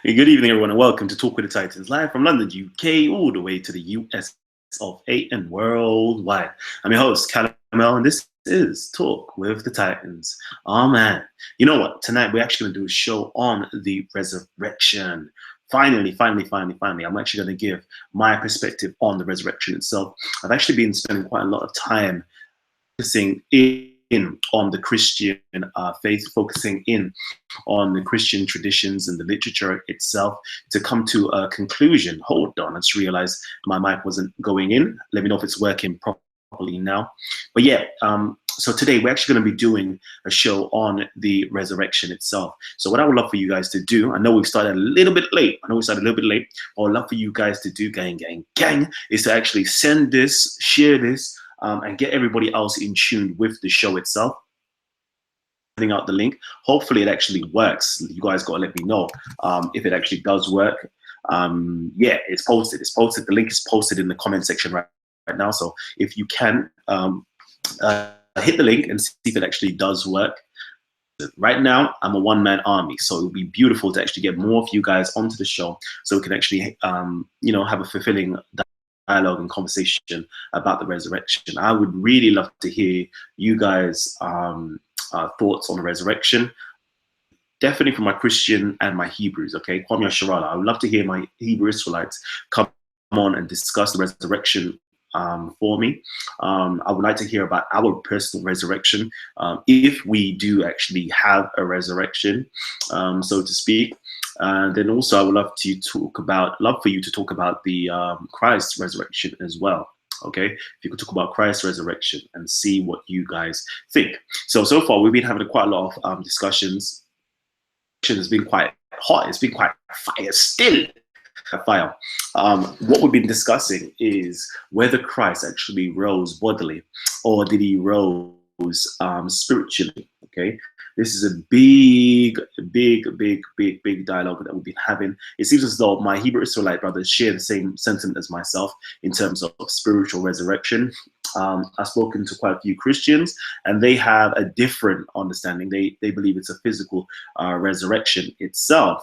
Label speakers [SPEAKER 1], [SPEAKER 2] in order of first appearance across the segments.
[SPEAKER 1] Good evening, everyone, and welcome to Talk with the Titans, live from London, UK, all the way to the US of A and worldwide. I'm your host, Kalam, and this is Talk with the Titans. Oh man, you know what? Tonight we're actually going to do a show on the resurrection. Finally, I'm actually going to give my perspective on the resurrection itself. I've actually been spending quite a lot of time focusing in on the Christian faith, focusing in on the Christian traditions and the literature itself to come to a conclusion. Hold on, I just realized my mic wasn't going in. Let me know if it's working properly now. But yeah, so today we're actually going to be doing a show on the resurrection itself. So what I would love for you guys to do, I know we've started a little bit late. What I would love for you guys to do, gang, is to actually send this, share this, and get everybody else in tune with the show itself. Sending out the link. Hopefully it actually works. You guys got to let me know if it actually does work. Yeah, it's posted. The link is posted in the comment section right now. So if you can hit the link and see if it actually does work. Right now, I'm a one-man army, so it would be beautiful to actually get more of you guys onto the show, so we can actually, have a fulfilling dialogue and conversation about the resurrection. I would really love to hear you guys' thoughts on the resurrection. Definitely from my Christian and my Hebrews, okay? Kwame Sharala, I would love to hear my Hebrew Israelites come on and discuss the resurrection for me. I would like to hear about our personal resurrection, if we do actually have a resurrection, so to speak. Then also I would love for you to talk about the Christ resurrection as well. Okay, if you could talk about Christ's resurrection and see what you guys think. So far we've been having quite a lot of discussions. It's been quite hot. It's been quite fire still. Fire. What we've been discussing is whether Christ actually rose bodily or did he rose spiritually. Okay, this is a big dialogue that we've been having. It seems as though my Hebrew Israelite brothers share the same sentiment as myself in terms of spiritual resurrection. I've spoken to quite a few Christians, and they have a different understanding. They believe it's a physical resurrection itself.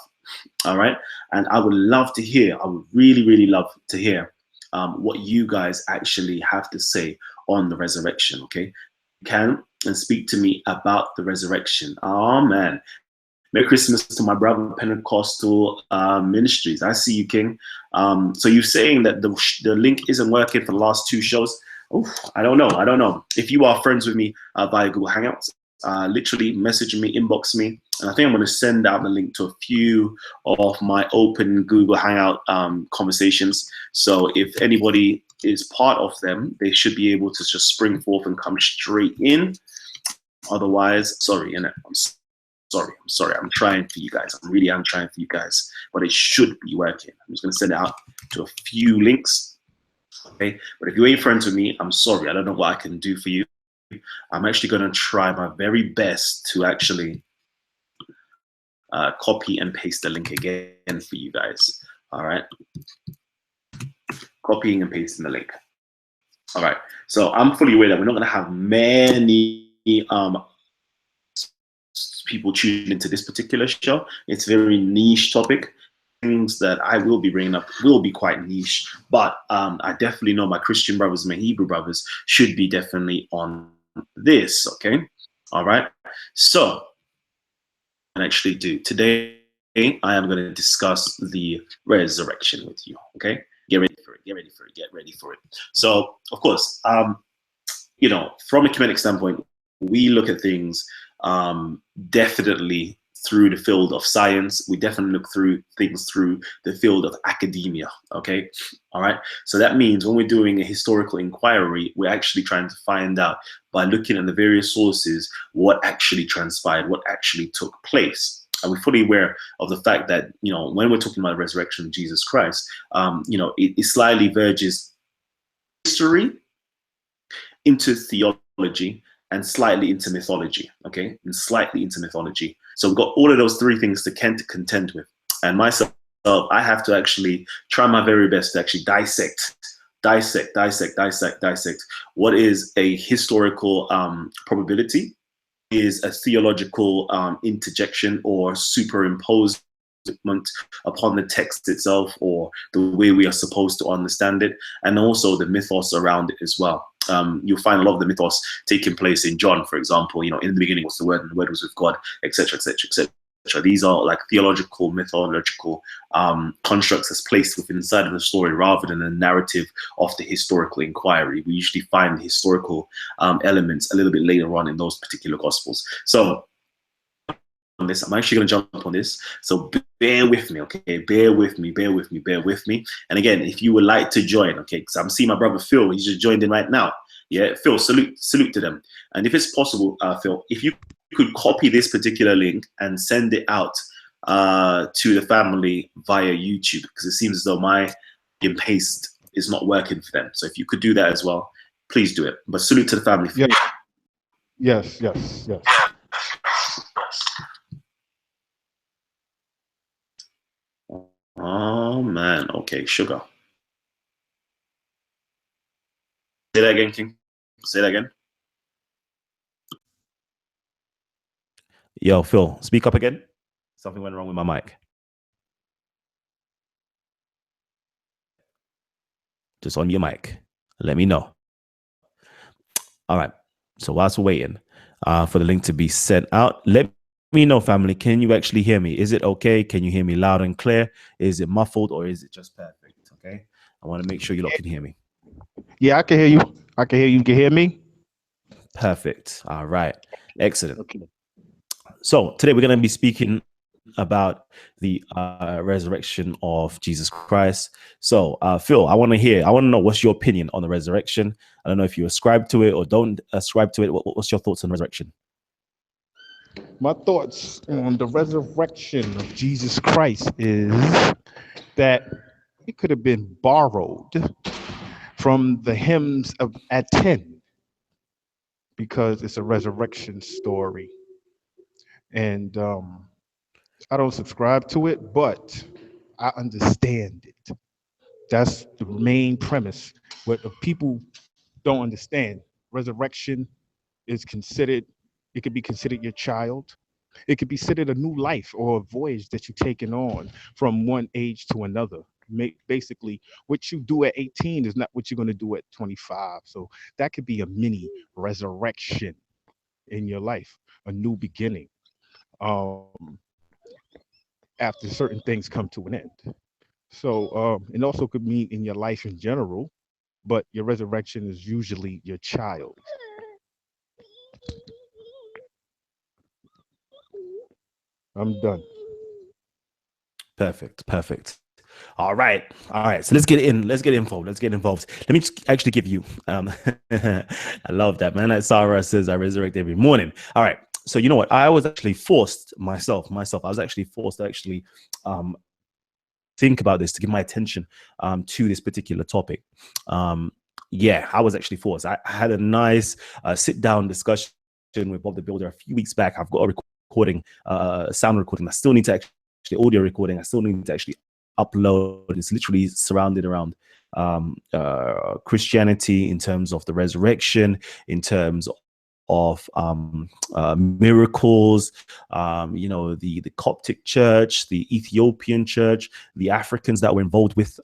[SPEAKER 1] All right, and I would love to hear. I would really love to hear what you guys actually have to say on the resurrection. Okay, you can and speak to me about the resurrection. Oh man, Merry Christmas to my brother Pentecostal Ministries. I see you, King. So you're saying that the link isn't working for the last two shows? Oh, I don't know. If you are friends with me via Google Hangouts, literally message me, inbox me, and I think I'm going to send out the link to a few of my open Google Hangout conversations. So if anybody is part of them, they should be able to just spring forth and come straight in. Otherwise, sorry, I'm sorry. I'm trying for you guys. I'm trying for you guys, but it should be working. I'm just going to send it out to a few links. Okay, but if you ain't friends with me, I'm sorry. I don't know what I can do for you. I'm actually going to try my very best to actually copy and paste the link again for you guys. All right, copying and pasting the link. All right, so I'm fully aware that we're not going to have many people tune into this particular show. It's a very niche topic. Things that I will be bringing up will be quite niche, but I definitely know my Christian brothers, my Hebrew brothers should be definitely on this. Okay, all right. So I actually do today. I am going to discuss the resurrection with you. Okay, get ready for it. So of course, from a Kemetic standpoint, we look at things definitely through the field of science. We definitely look through things through the field of academia. Okay, all right. So that means when we're doing a historical inquiry, we're actually trying to find out by looking at the various sources what actually transpired, what actually took place. And we're fully aware of the fact that when we're talking about the resurrection of Jesus Christ, it slightly verges history into theology and slightly into mythology. Okay, and slightly into mythology. So we've got all of those three things to contend with. And myself, I have to actually try my very best to actually dissect what is a historical probability, is a theological interjection or superimposed upon the text itself or the way we are supposed to understand it, and also the mythos around it as well. You'll find a lot of the mythos taking place in John, for example. You know, in the beginning was the Word, and the Word was with God, etc., etc., etc. These are like theological, mythological constructs that's placed within inside of the story rather than a narrative of the historical inquiry. We usually find the historical elements a little bit later on in those particular gospels. So on this, I'm actually going to jump on this. So bear with me, okay? Bear with me, bear with me, bear with me. And again, if you would like to join, okay, because I'm seeing my brother Phil, he's just joined in right now. Yeah, Phil, salute to them. And if it's possible, Phil, if you could copy this particular link and send it out to the family via YouTube, because it seems as though my in paste is not working for them. So if you could do that as well, please do it. But salute to the family.
[SPEAKER 2] Yeah. Yes, yes, yes.
[SPEAKER 1] Oh man, okay, sugar. Say that again, King. Say that again.
[SPEAKER 3] Yo, Phil, speak up again. Something went wrong with my mic. Just on your mic. Let me know. All right. So whilst we're waiting for the link to be sent out, let me know, family. Can you actually hear me? Is it okay? Can you hear me loud and clear? Is it muffled or is it just perfect? Okay. I want to make sure you lot can hear me.
[SPEAKER 2] Yeah, I can hear you. I can hear you. You can hear me?
[SPEAKER 3] Perfect. All right. Excellent.
[SPEAKER 2] Okay.
[SPEAKER 3] So today we're going to be speaking about the resurrection of Jesus Christ. So Phil, I want to know what's your opinion on the resurrection. I don't know if you ascribe to it or don't ascribe to it. What's your thoughts on resurrection?
[SPEAKER 2] My thoughts on the resurrection of Jesus Christ is that it could have been borrowed from the hymns at 10 because it's a resurrection story. And I don't subscribe to it, but I understand it. That's the main premise. What the people don't understand, resurrection is considered, it could be considered your child. It could be considered a new life or a voyage that you've taken on from one age to another. Basically, what you do at 18 is not what you're going to do at 25. So that could be a mini resurrection in your life, a new beginning. After certain things come to an end. So it also could mean in your life in general, but your resurrection is usually your child. I'm done.
[SPEAKER 3] Perfect. Perfect. All right. So let's get involved. Let me just actually give you, I love that, man. Like Sarah says, I resurrect every morning. All right. So you know what? I was actually forced myself. I was actually forced to actually think about this, to give my attention to this particular topic. Yeah, I was actually forced. I had a nice sit down discussion with Bob the Builder a few weeks back. I've got a recording, sound recording. I still need to actually audio recording. I still need to actually upload. It's literally surrounded around Christianity in terms of the resurrection, in terms of miracles, the Coptic church, the Ethiopian church, the Africans that were involved with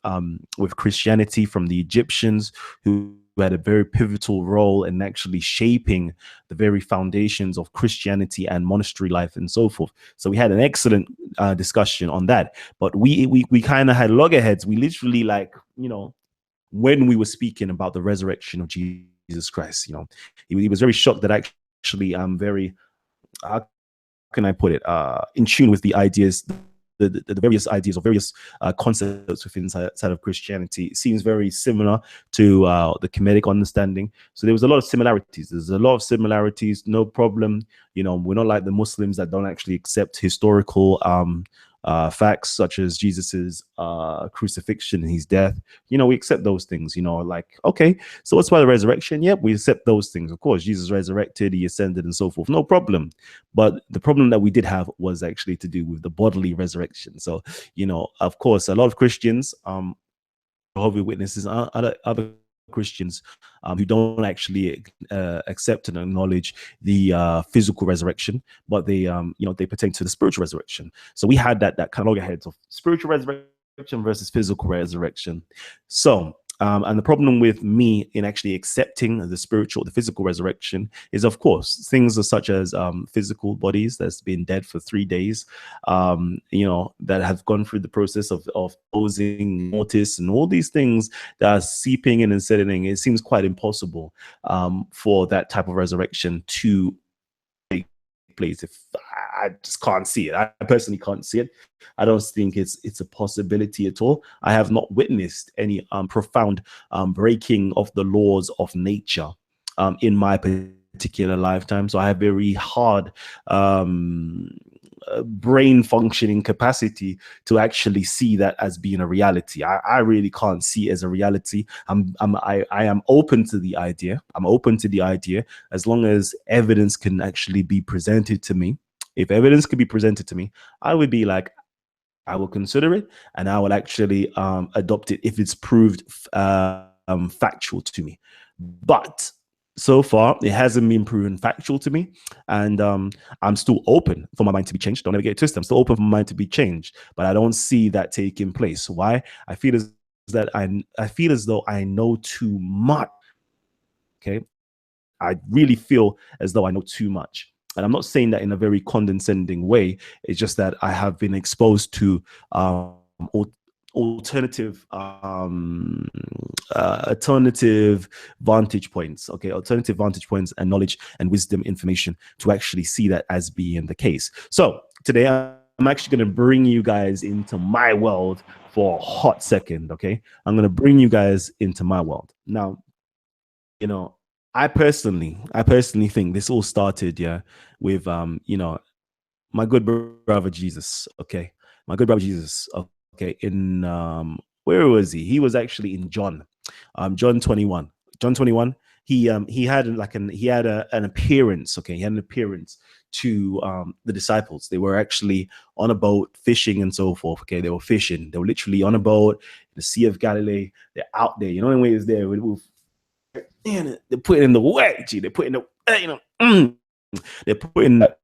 [SPEAKER 3] Christianity, from the Egyptians who had a very pivotal role in actually shaping the very foundations of Christianity and monastery life and so forth. So we had an excellent discussion on that, but we kind of had loggerheads. We literally, like, when we were speaking about the resurrection of Jesus Christ, he was very shocked that actually I'm very, how can I put it, in tune with the ideas, the various ideas or various concepts within inside of Christianity. It seems very similar to the Kemetic understanding. So there was a lot of similarities. There's a lot of similarities, no problem. We're not like the Muslims that don't actually accept historical facts such as Jesus's crucifixion and his death. We accept those things. Like, okay, so what's about the resurrection? Yep, we accept those things. Of course, Jesus resurrected, he ascended, and so forth. No problem. But the problem that we did have was actually to do with the bodily resurrection. So, of course, a lot of Christians, Jehovah's Witnesses, other Christians who don't actually accept and acknowledge the physical resurrection, but they they pertain to the spiritual resurrection. So we had that kind of loggerheads of spiritual resurrection versus physical resurrection. So and the problem with me in actually accepting the physical resurrection is, of course, things such as physical bodies that's been dead for 3 days, that have gone through the process of posing mortis and all these things that are seeping in and settling. It seems quite impossible for that type of resurrection to take place. If I just can't see it, I personally can't see it. I don't think it's a possibility at all. I have not witnessed any profound breaking of the laws of nature in my particular lifetime. So I have very hard brain functioning capacity to actually see that as being a reality. I really can't see it as a reality. I am open to the idea. I'm open to the idea as long as evidence can actually be presented to me. If evidence could be presented to me, I would be like, I will consider it, and I will actually adopt it if it's proved factual to me. But so far, it hasn't been proven factual to me, and I'm still open for my mind to be changed. Don't ever get it twisted. I'm still open for my mind to be changed, but I don't see that taking place. Why? I feel as though I know too much. Okay, I really feel as though I know too much. And I'm not saying that in a very condescending way. It's just that I have been exposed to alternative vantage points, alternative vantage points and knowledge and wisdom information to actually see that as being the case. So today I'm actually going to bring you guys into my world for a hot second. I'm going to bring you guys into my world. Now, I personally think this all started, with my good brother Jesus. My good brother Jesus. In where was he? He was actually in John 21. John 21. He had an appearance. He had an appearance to the disciples. They were actually on a boat fishing and so forth. They were fishing. They were literally on a boat in the Sea of Galilee. They're out there. The only way is there. They put it in the wet. They put in the they put in the,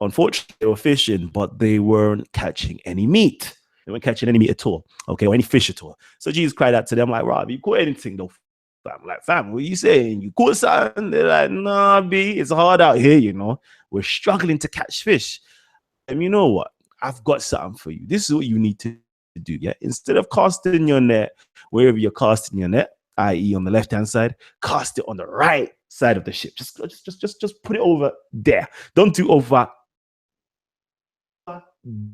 [SPEAKER 3] unfortunately they were fishing, but they weren't catching any meat. They weren't catching any meat at all, or any fish at all. So Jesus cried out to them like, Rob, you caught anything though? I'm like, fam, what are you saying? You caught something? They're like, nah, B, it's hard out here, We're struggling to catch fish. And you know what? I've got something for you. This is what you need to do. Instead of casting your net wherever you're casting your net, i.e. on the left-hand side, cast it on the right side of the ship. Just put it over there. Don't do over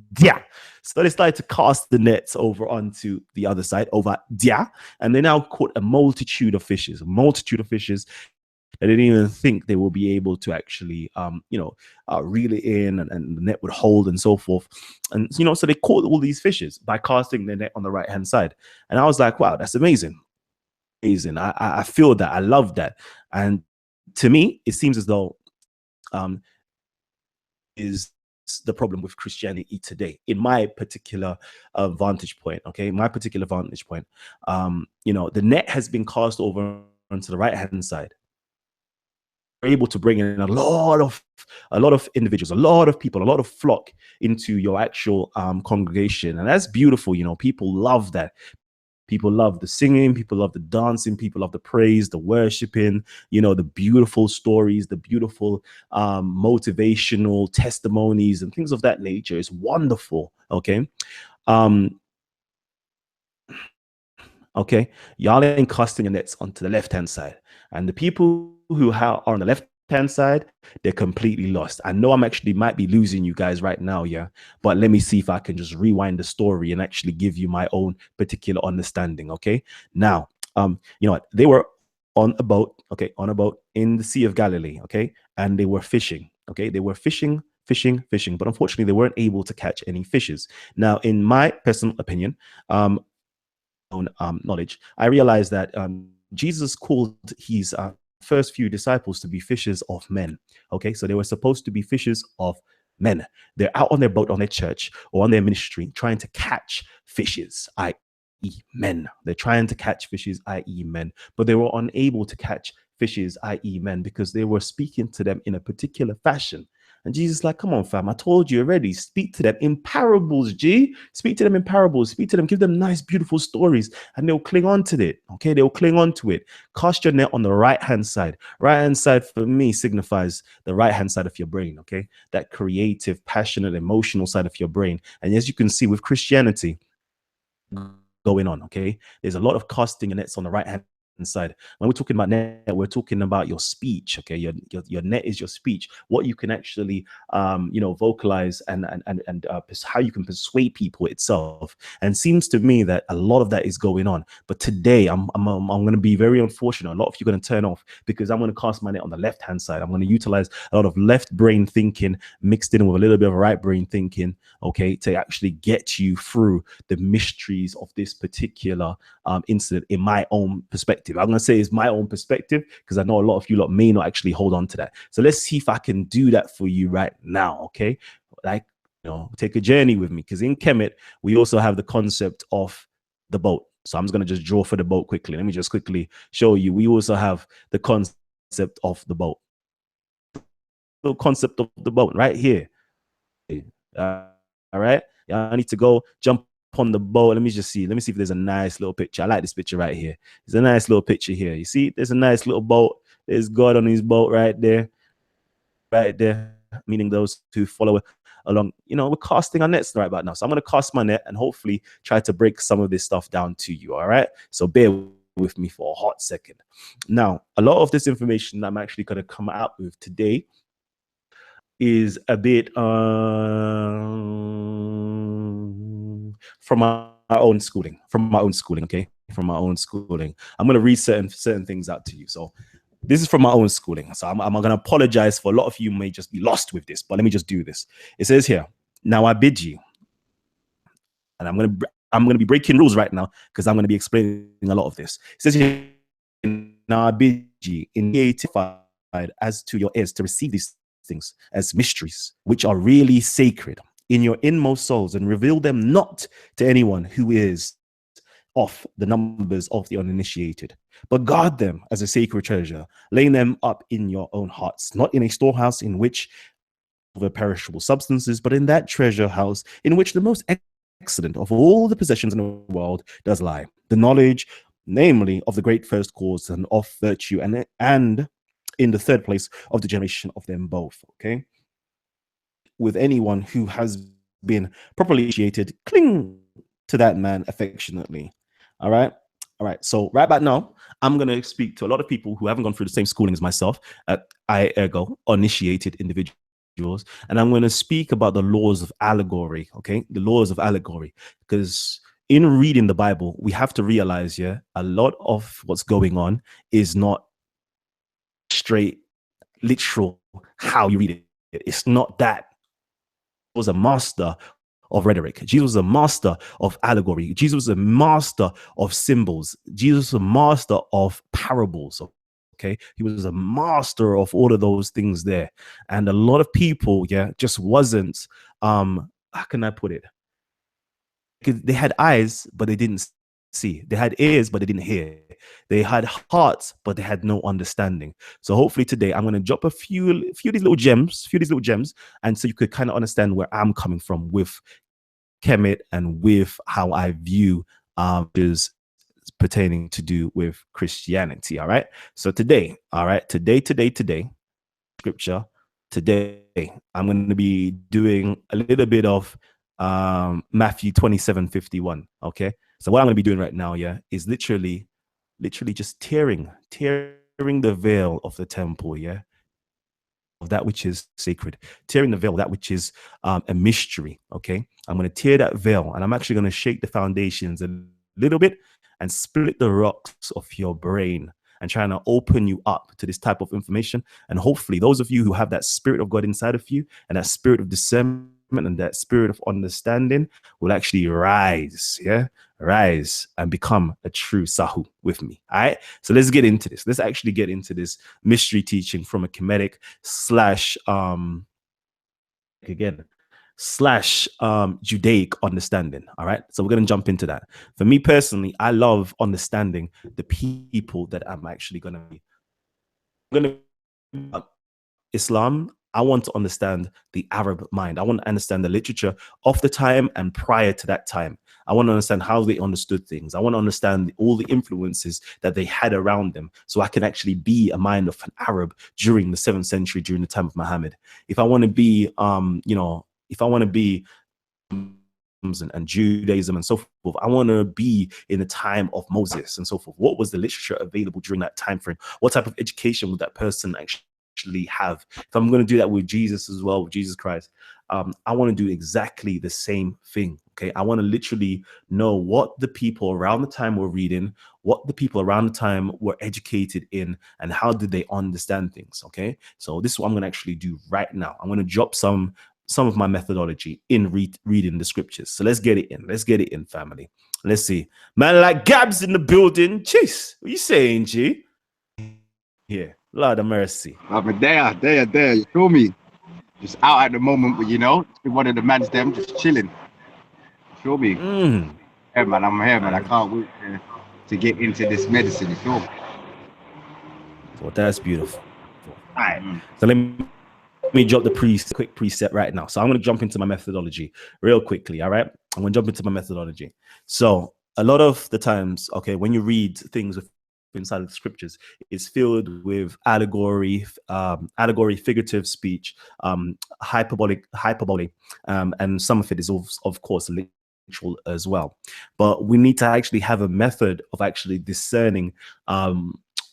[SPEAKER 3] there. So they started to cast the nets over onto the other side, over there, and they now caught a multitude of fishes that they didn't even think they will be able to actually, reel it in, and the net would hold and so forth. And, so they caught all these fishes by casting their net on the right-hand side. And I was like, wow, that's amazing. I feel that. I love that. And to me, it seems as though is the problem with Christianity today, in my particular vantage point. My particular vantage point. The net has been cast over onto the right-hand side. We're able to bring in a lot of individuals, a lot of people, a lot of flock into your actual congregation, and that's beautiful. People love that. People love the singing, people love the dancing, people love the praise, the worshiping, the beautiful stories, the beautiful motivational testimonies and things of that nature. It's wonderful. Y'all ain't casting your nets onto the left-hand side. And the people who are on the left-hand side, they're completely lost. I know I'm actually might be losing you guys right now, but let me see if I can just rewind the story and actually give you my own particular understanding. Now, they were on a boat, in the Sea of Galilee, and they were fishing, they were fishing, but unfortunately they weren't able to catch any fishes. Now, in my personal opinion, knowledge, I realized that Jesus called his first few disciples to be fishers of men. So they were supposed to be fishers of men. They're out on their boat, on their church, or on their ministry, trying to catch fishes, men. They're trying to catch fishes, i.e., men, but they were unable to catch fishes, i.e., men, because they were speaking to them in a particular fashion. And Jesus is like, come on, fam, I told you already, speak to them in parables, G. Speak to them in parables, speak to them, give them nice, beautiful stories, and they'll cling on to it, okay? They'll cling on to it. Cast your net on the right-hand side. Right-hand side for me signifies the right-hand side of your brain, okay? That creative, passionate, emotional side of your brain. And as you can see with Christianity going on, okay? There's a lot of casting your nets on the right-hand side. When we're talking about net, we're talking about your speech, okay? Your net is your speech, what you can actually vocalize and how you can persuade people itself. And it seems to me that a lot of that is going on. But today I'm going to be very unfortunate. A lot of you are going to turn off because I'm going to cast my net on the left hand side. I'm going to utilize a lot of left brain thinking mixed in with a little bit of right brain thinking, okay, to actually get you through the mysteries of this particular incident in my own perspective. I'm going to say it's my own perspective because I know a lot of you lot may not actually hold on to that. So let's see if I can do that for you right now, okay? Like, take a journey with me, because in Kemet, we also have the concept of the boat. So I'm just going to just draw for the boat quickly. Let me just quickly show you. We also have the concept of the boat. The concept of the boat right here. All right. Yeah, I need to go jump on the boat. Let me see if there's a nice little picture. I like this picture right here. There's a nice little picture here. You see, there's a nice little boat. There's God on his boat right there, meaning those who follow along. We're casting our nets right about now. So I'm going to cast my net and hopefully try to break some of this stuff down to you. All right. So bear with me for a hot second. Now, a lot of this information that I'm actually going to come out with today is a bit from our own schooling, okay? From my own schooling. I'm going to read certain things out to you. So this is from my own schooling. So I'm going to apologize for a lot of you may just be lost with this, but let me just do this. It says here, now I bid you, and I'm going to be breaking rules right now because I'm going to be explaining a lot of this. It says here, now I bid you, innatified as to your ears to receive these things as mysteries, which are really sacred in your inmost souls, and reveal them not to anyone who is of the numbers of the uninitiated, but guard them as a sacred treasure, laying them up in your own hearts, not in a storehouse in which the perishable substances, but in that treasure house in which the most excellent of all the possessions in the world does lie, the knowledge, namely, of the great first cause and of virtue, and in the third place of the generation of them both. Okay, with anyone who has been properly initiated, cling to that man affectionately. All right. So right about now, I'm going to speak to a lot of people who haven't gone through the same schooling as myself, ergo initiated individuals, and I'm going to speak about the laws of allegory. Okay, the laws of allegory, because in reading the Bible, we have to realize, a lot of what's going on is not straight literal how you read it. It's not that. He was a master of rhetoric. Jesus was a master of allegory. Jesus was a master of symbols. Jesus was a master of parables. Okay, he was a master of all of those things there. And a lot of people, just wasn't, how can I put it? Because they had eyes, but they didn't see. They had ears, but they didn't hear. They had hearts, but they had no understanding. So hopefully today I'm going to drop a few of these little gems, and so you could kind of understand where I'm coming from with Kemet and with how I view is pertaining to do with Christianity. All right. So today, scripture. Today, I'm going to be doing a little bit of Matthew 27:51. Okay. So what I'm going to be doing right now, is literally just tearing the veil of the temple, of that which is sacred, tearing the veil, that which is a mystery. Okay, I'm going to tear that veil, and I'm actually going to shake the foundations a little bit and split the rocks of your brain and trying to open you up to this type of information. And hopefully those of you who have that spirit of God inside of you and that spirit of discernment and that spirit of understanding will actually rise and become a true Sahu with me. All right, so let's get into this. Let's actually get into this mystery teaching from a Kemetic / again, slash Judaic understanding. All right. So we're going to jump into that. For me personally, I love understanding the people that I'm actually going to be. I'm going to Islam. I want to understand the Arab mind. I want to understand the literature of the time and prior to that time. I want to understand how they understood things. I want to understand all the influences that they had around them, so I can actually be a mind of an Arab during the 7th century, during the time of Muhammad. If I want to be, if I want to be and Judaism and so forth, I want to be in the time of Moses and so forth. What was the literature available during that time frame? What type of education would that person actually have? If I'm going to do that with Jesus as well, with Jesus Christ, I want to do exactly the same thing. Okay, I want to literally know what the people around the time were reading, what the people around the time were educated in, and how did they understand things. Okay, so this is what I'm going to actually do right now. I'm going to drop some of my methodology in reading the scriptures. So let's get it in. Let's get it in, family. Let's see. Man like Gabs in the building. Chase, what you saying, G? Yeah, Lord of mercy.
[SPEAKER 4] I'm there. You feel me? Just out at the moment, but you know, one of the mans them just chilling. You feel me? Yeah, man, I'm here, man. I can't wait to get into this medicine. You feel me?
[SPEAKER 3] Well, that's beautiful. All right. So let me drop the quick preset right now. So I'm going to jump into my methodology real quickly. All right. I'm going to jump into my methodology. So a lot of the times, okay, when you read things inside of the scriptures, it's filled with allegory, figurative speech, hyperbole, and some of it is of course literal as well. But we need to actually have a method of actually discerning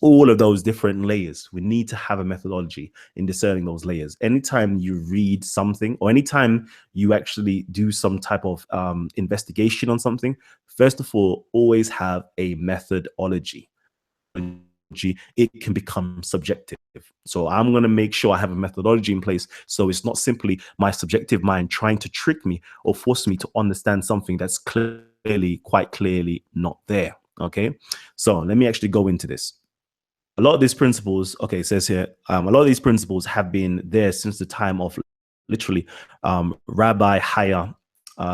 [SPEAKER 3] all of those different layers. We need to have a methodology in discerning those layers. Anytime you read something, or anytime you actually do some type of investigation on something, first of all, always have a methodology. It can become subjective. So I'm going to make sure I have a methodology in place, so it's not simply my subjective mind trying to trick me or force me to understand something that's quite clearly not there. Okay, so let me actually go into this. A lot of these principles, okay, it says here, a lot of these principles have been there since the time of literally Rabbi Haya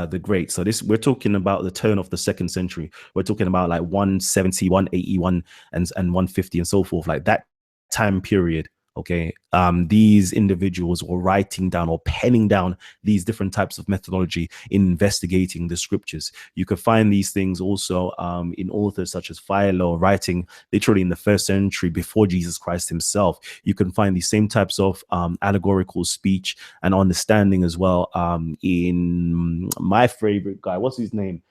[SPEAKER 3] the Great. So this, we're talking about the turn of the 2nd century. We're talking about like 170, 181, and 150 and so forth, like that time period. Okay, these individuals were writing down or penning down these different types of methodology in investigating the scriptures. You could find these things also in authors such as Philo, writing literally in the 1st century before Jesus Christ himself. You can find these same types of allegorical speech and understanding as well in my favorite guy. What's his name?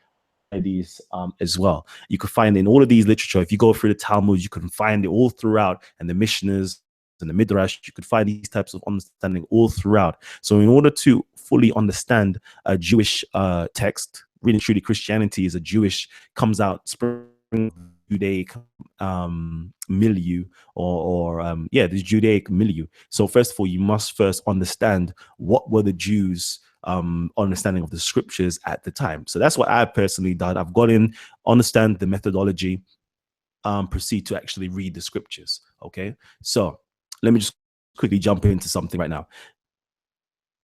[SPEAKER 3] These as well. You could find in all of these literature. If you go through the Talmud, you can find it all throughout, and the Mishnahs and the Midrash, you could find these types of understanding all throughout. So in order to fully understand a Jewish text, really truly Christianity is a Jewish, comes out spring Judaic milieu, this Judaic milieu. So first of all, you must first understand what were the Jews' understanding of the scriptures at the time. So that's what I personally done. I've got in, understand the methodology, proceed to actually read the scriptures. Okay, so let me just quickly jump into something right now.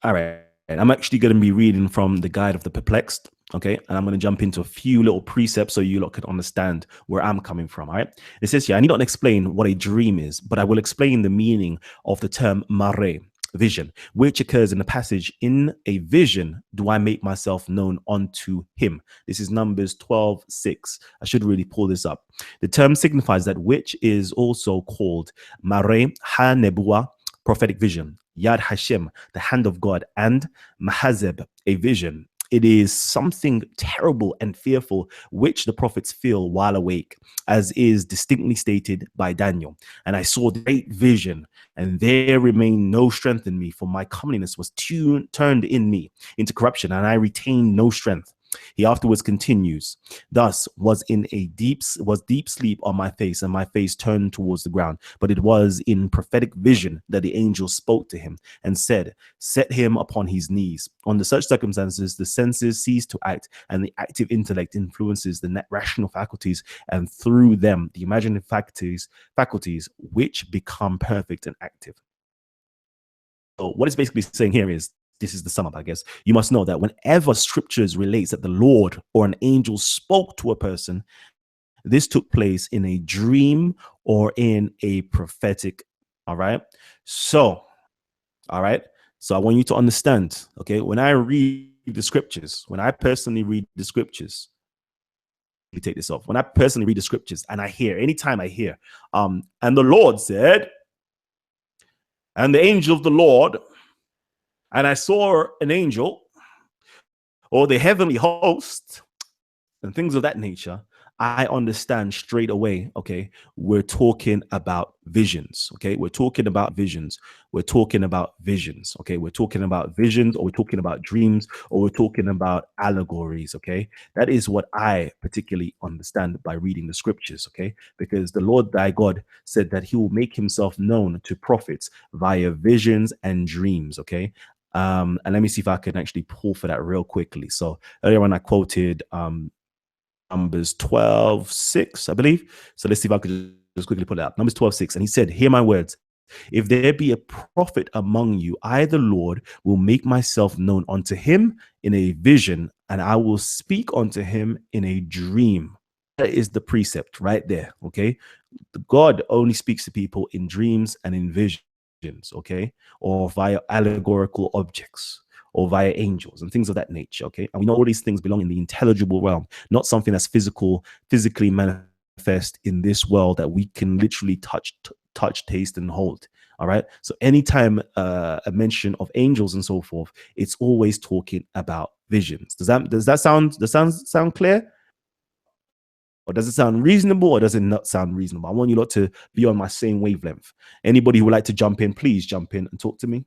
[SPEAKER 3] All right, I'm actually going to be reading from the Guide of the Perplexed. Okay, and I'm going to jump into a few little precepts so you lot can understand where I'm coming from. All right, it says here, I need not explain what a dream is, but I will explain the meaning of the term mare, vision, which occurs in the passage, in a vision do I make myself known unto him. This is Numbers 12:6. I should really pull this up. The term signifies that which is also called mare ha nebua, prophetic vision, Yad Hashem, the hand of God, and mahazeb, a vision. It is something terrible and fearful which the prophets feel while awake, as is distinctly stated by Daniel. And I saw the great vision, and there remained no strength in me, for my comeliness was turned in me into corruption, and I retained no strength. He afterwards continues, thus was deep sleep on my face, and my face turned towards the ground. But it was in prophetic vision that the angel spoke to him and said, set him upon his knees. Under such circumstances, the senses cease to act, and the active intellect influences the rational faculties, and through them the imaginative faculties which become perfect and active. So what it's basically saying here is this is the sum up, I guess. You must know that whenever scriptures relates that the Lord or an angel spoke to a person, this took place in a dream or in a prophetic. All right. So, all right. So I want you to understand, okay, when I read the scriptures, when I personally read the scriptures, let me take this off. When I personally read the scriptures and I hear, anytime I hear, and the Lord said, and the angel of the Lord, and I saw an angel or the heavenly host and things of that nature, I understand straight away, okay, we're talking about visions, okay? We're talking about visions. We're talking about visions, okay? We're talking about visions, or we're talking about dreams, or we're talking about allegories, okay? That is what I particularly understand by reading the scriptures, okay? Because the Lord thy God said that he will make himself known to prophets via visions and dreams, okay? And let me see if I can actually pull for that real quickly. So earlier on I quoted Numbers 12:6, I believe. So let's see if I could just quickly pull it up. Numbers 12:6. And he said, hear my words. If there be a prophet among you, I, the Lord, will make myself known unto him in a vision, and I will speak unto him in a dream. That is the precept right there. Okay. God only speaks to people in dreams and in visions, okay, or via allegorical objects, or via angels and things of that nature, okay? And we know all these things belong in the intelligible realm, not something that's physically manifest in this world that we can literally touch, taste, and hold. All right. So anytime a mention of angels and so forth, it's always talking about visions. Does that sound clear? Or does it sound reasonable, or does it not sound reasonable? I want you lot to be on my same wavelength. Anybody who would like to jump in, please jump in and talk to me.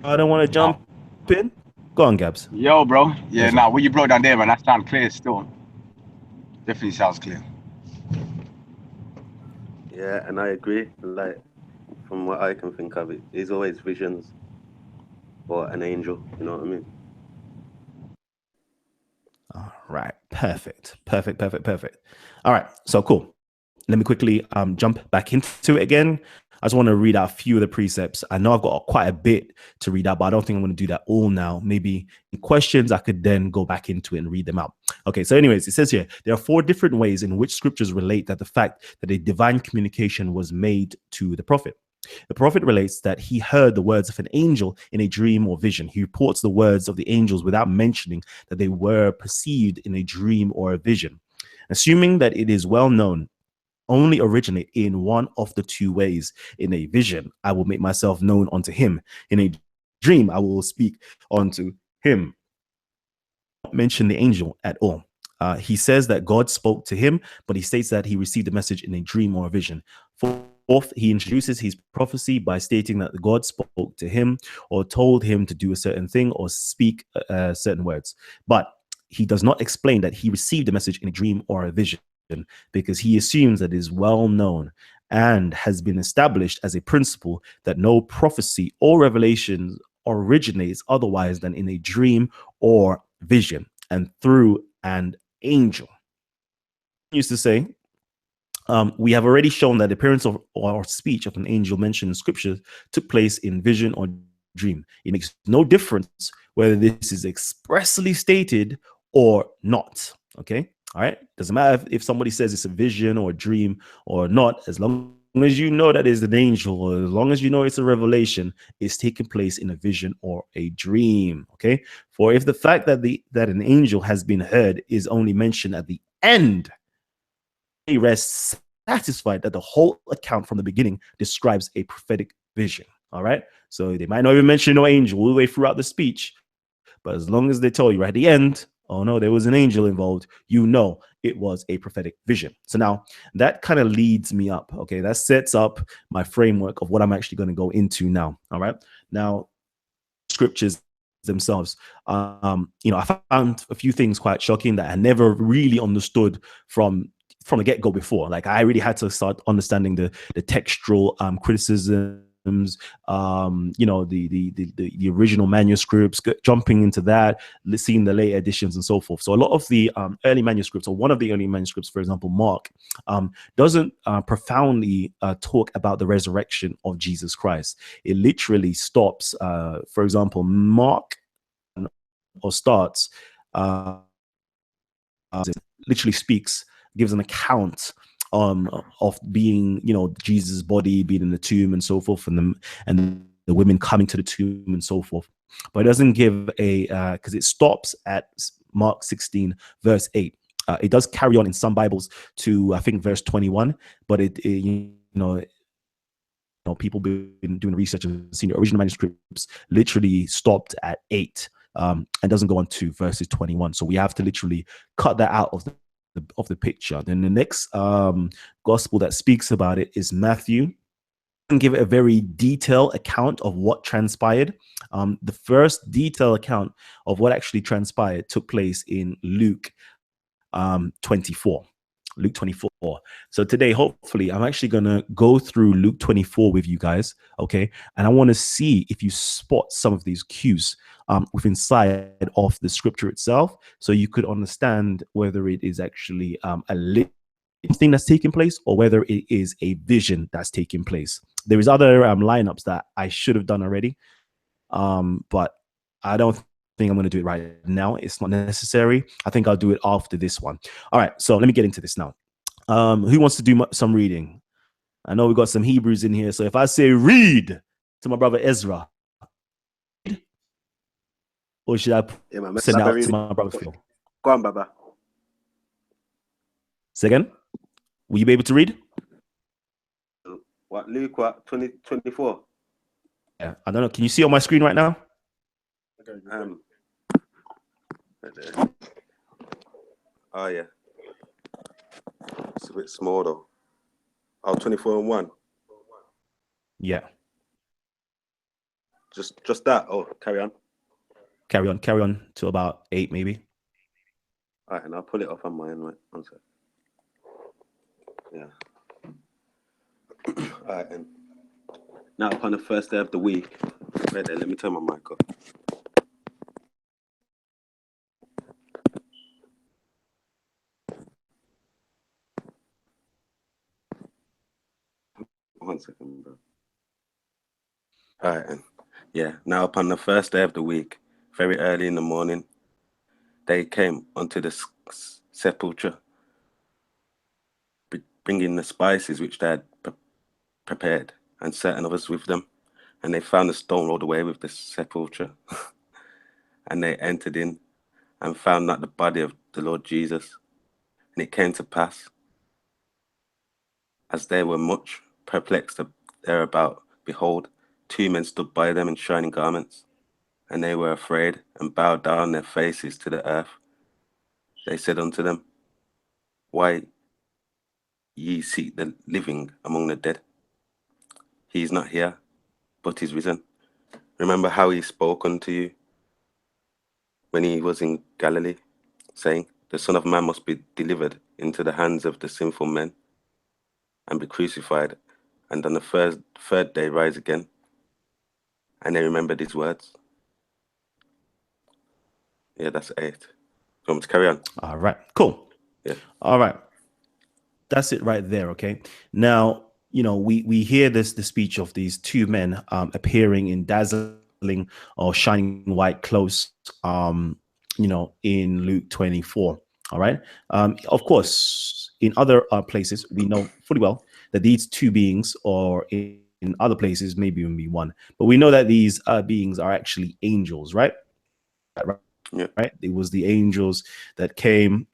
[SPEAKER 3] I don't want to jump in. Go on, Gabs.
[SPEAKER 4] Yo, bro. Yeah,
[SPEAKER 3] Yes,
[SPEAKER 4] nah, what you broke down there, man, that sounds clear still. Definitely sounds clear.
[SPEAKER 5] Yeah, and I agree. Like, from what I can think of, it's always visions or an angel. You know what I mean?
[SPEAKER 3] All right. Perfect. All right. So cool. Let me quickly jump back into it again. I just want to read out a few of the precepts. I know I've got quite a bit to read out, but I don't think I'm going to do that all now. Maybe in questions, I could then go back into it and read them out. Okay, so anyways, it says here, there are 4 different ways in which scriptures relate that the fact that a divine communication was made to the prophet. The prophet relates that he heard the words of an angel in a dream or vision. He reports the words of the angels without mentioning that they were perceived in a dream or a vision. Assuming that it is well known only originate in one of the 2 ways. In a vision, I will make myself known unto him. In a dream, I will speak unto him. Mention the angel at all. He says that God spoke to him, but he states that he received a message in a dream or a vision. Fourth, he introduces his prophecy by stating that God spoke to him or told him to do a certain thing or speak certain words. But he does not explain that he received a message in a dream or a vision, because he assumes that it is well known and has been established as a principle that no prophecy or revelation originates otherwise than in a dream or vision and through an angel. He used to say, we have already shown that the appearance of or speech of an angel mentioned in scripture took place in vision or dream. It makes no difference whether this is expressly stated or not. Okay. All right. Doesn't matter if somebody says it's a vision or a dream or not, as long as you know that is an angel, or as long as you know it's a revelation, it's taking place in a vision or a dream. Okay. For if the fact that an angel has been heard is only mentioned at the end, they rest satisfied that the whole account from the beginning describes a prophetic vision. All right. So they might not even mention no angel all the way throughout the speech, but as long as they tell you right at the end, oh no, there was an angel involved, you know it was a prophetic vision. So now that kind of leads me up. Okay, that sets up my framework of what I'm actually going to go into now. All right. Now, scriptures themselves, I found a few things quite shocking that I never really understood from the get-go before. Like, I really had to start understanding the textual criticism you know, the original manuscripts, jumping into that, seeing the late editions and so forth. So a lot of the early manuscripts, or one of the early manuscripts, for example, Mark, doesn't profoundly talk about the resurrection of Jesus Christ. It literally stops, for example, Mark or starts, literally speaks, gives an account of being, you know, Jesus' body being in the tomb and so forth, and the women coming to the tomb and so forth. But it doesn't give a, because it stops at Mark 16 verse 8. It does carry on in some Bibles to, I think, verse 21, but it you know, people been doing research and seen the original manuscripts literally stopped at 8, and doesn't go on to verses 21. So we have to literally cut that out of the picture. Then the next gospel that speaks about it is Matthew, and give it a very detailed account of what transpired. The first detailed account of what actually transpired took place in Luke 24. Luke 24. So today, hopefully, I'm actually going to go through Luke 24 with you guys, okay? And I want to see if you spot some of these cues within side of the scripture itself, so you could understand whether it is actually a living thing that's taking place, or whether it is a vision that's taking place. There is other lineups that I should have done already, but I don't think I'm going to do it right now. It's not necessary. I think I'll do it after this one. All right, so let me get into this now. Who wants to do some reading? I know we got some Hebrews in here, so if I say read to my brother Ezra, or should I send out to my brother Phil?
[SPEAKER 5] Go on, Baba.
[SPEAKER 3] Second, will you be able to read?
[SPEAKER 5] What, Luke, what, 2024?
[SPEAKER 3] Yeah, I don't know. Can you see on my screen right now?
[SPEAKER 5] Oh, yeah. It's a bit small, though. Oh, 24 and 1.
[SPEAKER 3] Yeah.
[SPEAKER 5] Just that. Oh, carry on.
[SPEAKER 3] Carry on to about 8, maybe.
[SPEAKER 5] All right, and I'll pull it off on my end. Right? One sec. Yeah. All right, and now upon the first day of the week. Wait there, let me turn my mic off. One second, bro. All right, and yeah, now upon the first day of the week, very early in the morning, they came onto the sepulchre, bringing the spices which they had prepared, and certain others with them. And they found the stone rolled away with the sepulchre. And they entered in and found not the body of the Lord Jesus. And it came to pass, as they were much perplexed thereabout, behold, 2 men stood by them in shining garments. And they were afraid, and bowed down their faces to the earth. They said unto them, why ye seek the living among the dead? He is not here, but is risen. Remember how he spoke unto you when he was in Galilee, saying, the Son of Man must be delivered into the hands of the sinful men, and be crucified, and on the third day rise again. And they remembered his words. Yeah, that's 8. You want me to carry on?
[SPEAKER 3] All right, cool.
[SPEAKER 5] Yeah.
[SPEAKER 3] All right. That's it right there, okay? Now, you know, we hear the speech of these 2 men appearing in dazzling or shining white clothes, you know, in Luke 24, all right? Of course, in other places, we know fully well that these 2 beings, or in other places, maybe even be 1, but we know that these beings are actually angels, right?
[SPEAKER 5] Yeah.
[SPEAKER 3] Right? It was the angels that came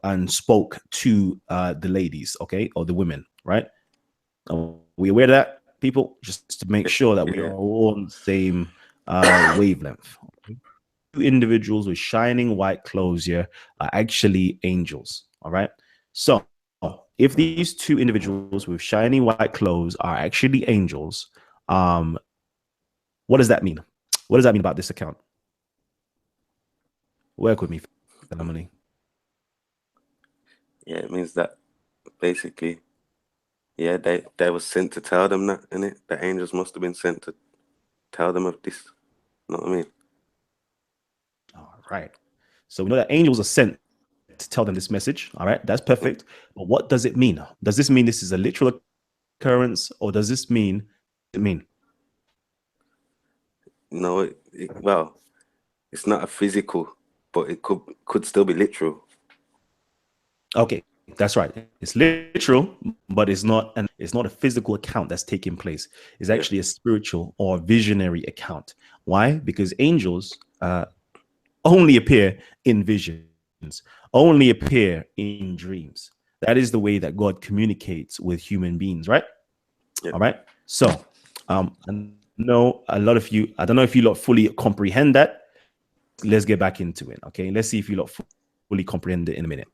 [SPEAKER 3] and spoke to the ladies, okay, or the women, right? We aware of that, people, just to make sure that we are all on the same wavelength. 2 individuals with shining white clothes here are actually angels, all right? So if these 2 individuals with shining white clothes are actually angels, what does that mean? What does that mean about this account? Work with me, family.
[SPEAKER 5] Yeah, it means that basically Yeah, they were sent to tell them that, innit? The angels must have been sent to tell them of this. You know what I mean?
[SPEAKER 3] All right. So we know that angels are sent to tell them this message. All right, that's perfect. But what does it mean? Does this mean this is a literal occurrence, or does this mean
[SPEAKER 5] No, well, it's not a physical, but it could still be literal.
[SPEAKER 3] Okay, that's right. It's literal, but it's not a physical account that's taking place. It's actually a spiritual or visionary account. Why? Because angels only appear in visions, only appear in dreams. That is the way that God communicates with human beings, right?
[SPEAKER 5] Yeah.
[SPEAKER 3] All right. So, I know a lot of you. I don't know if you lot fully comprehend that. Let's get back into it. Okay. Let's see if you lot fully comprehend it in a minute.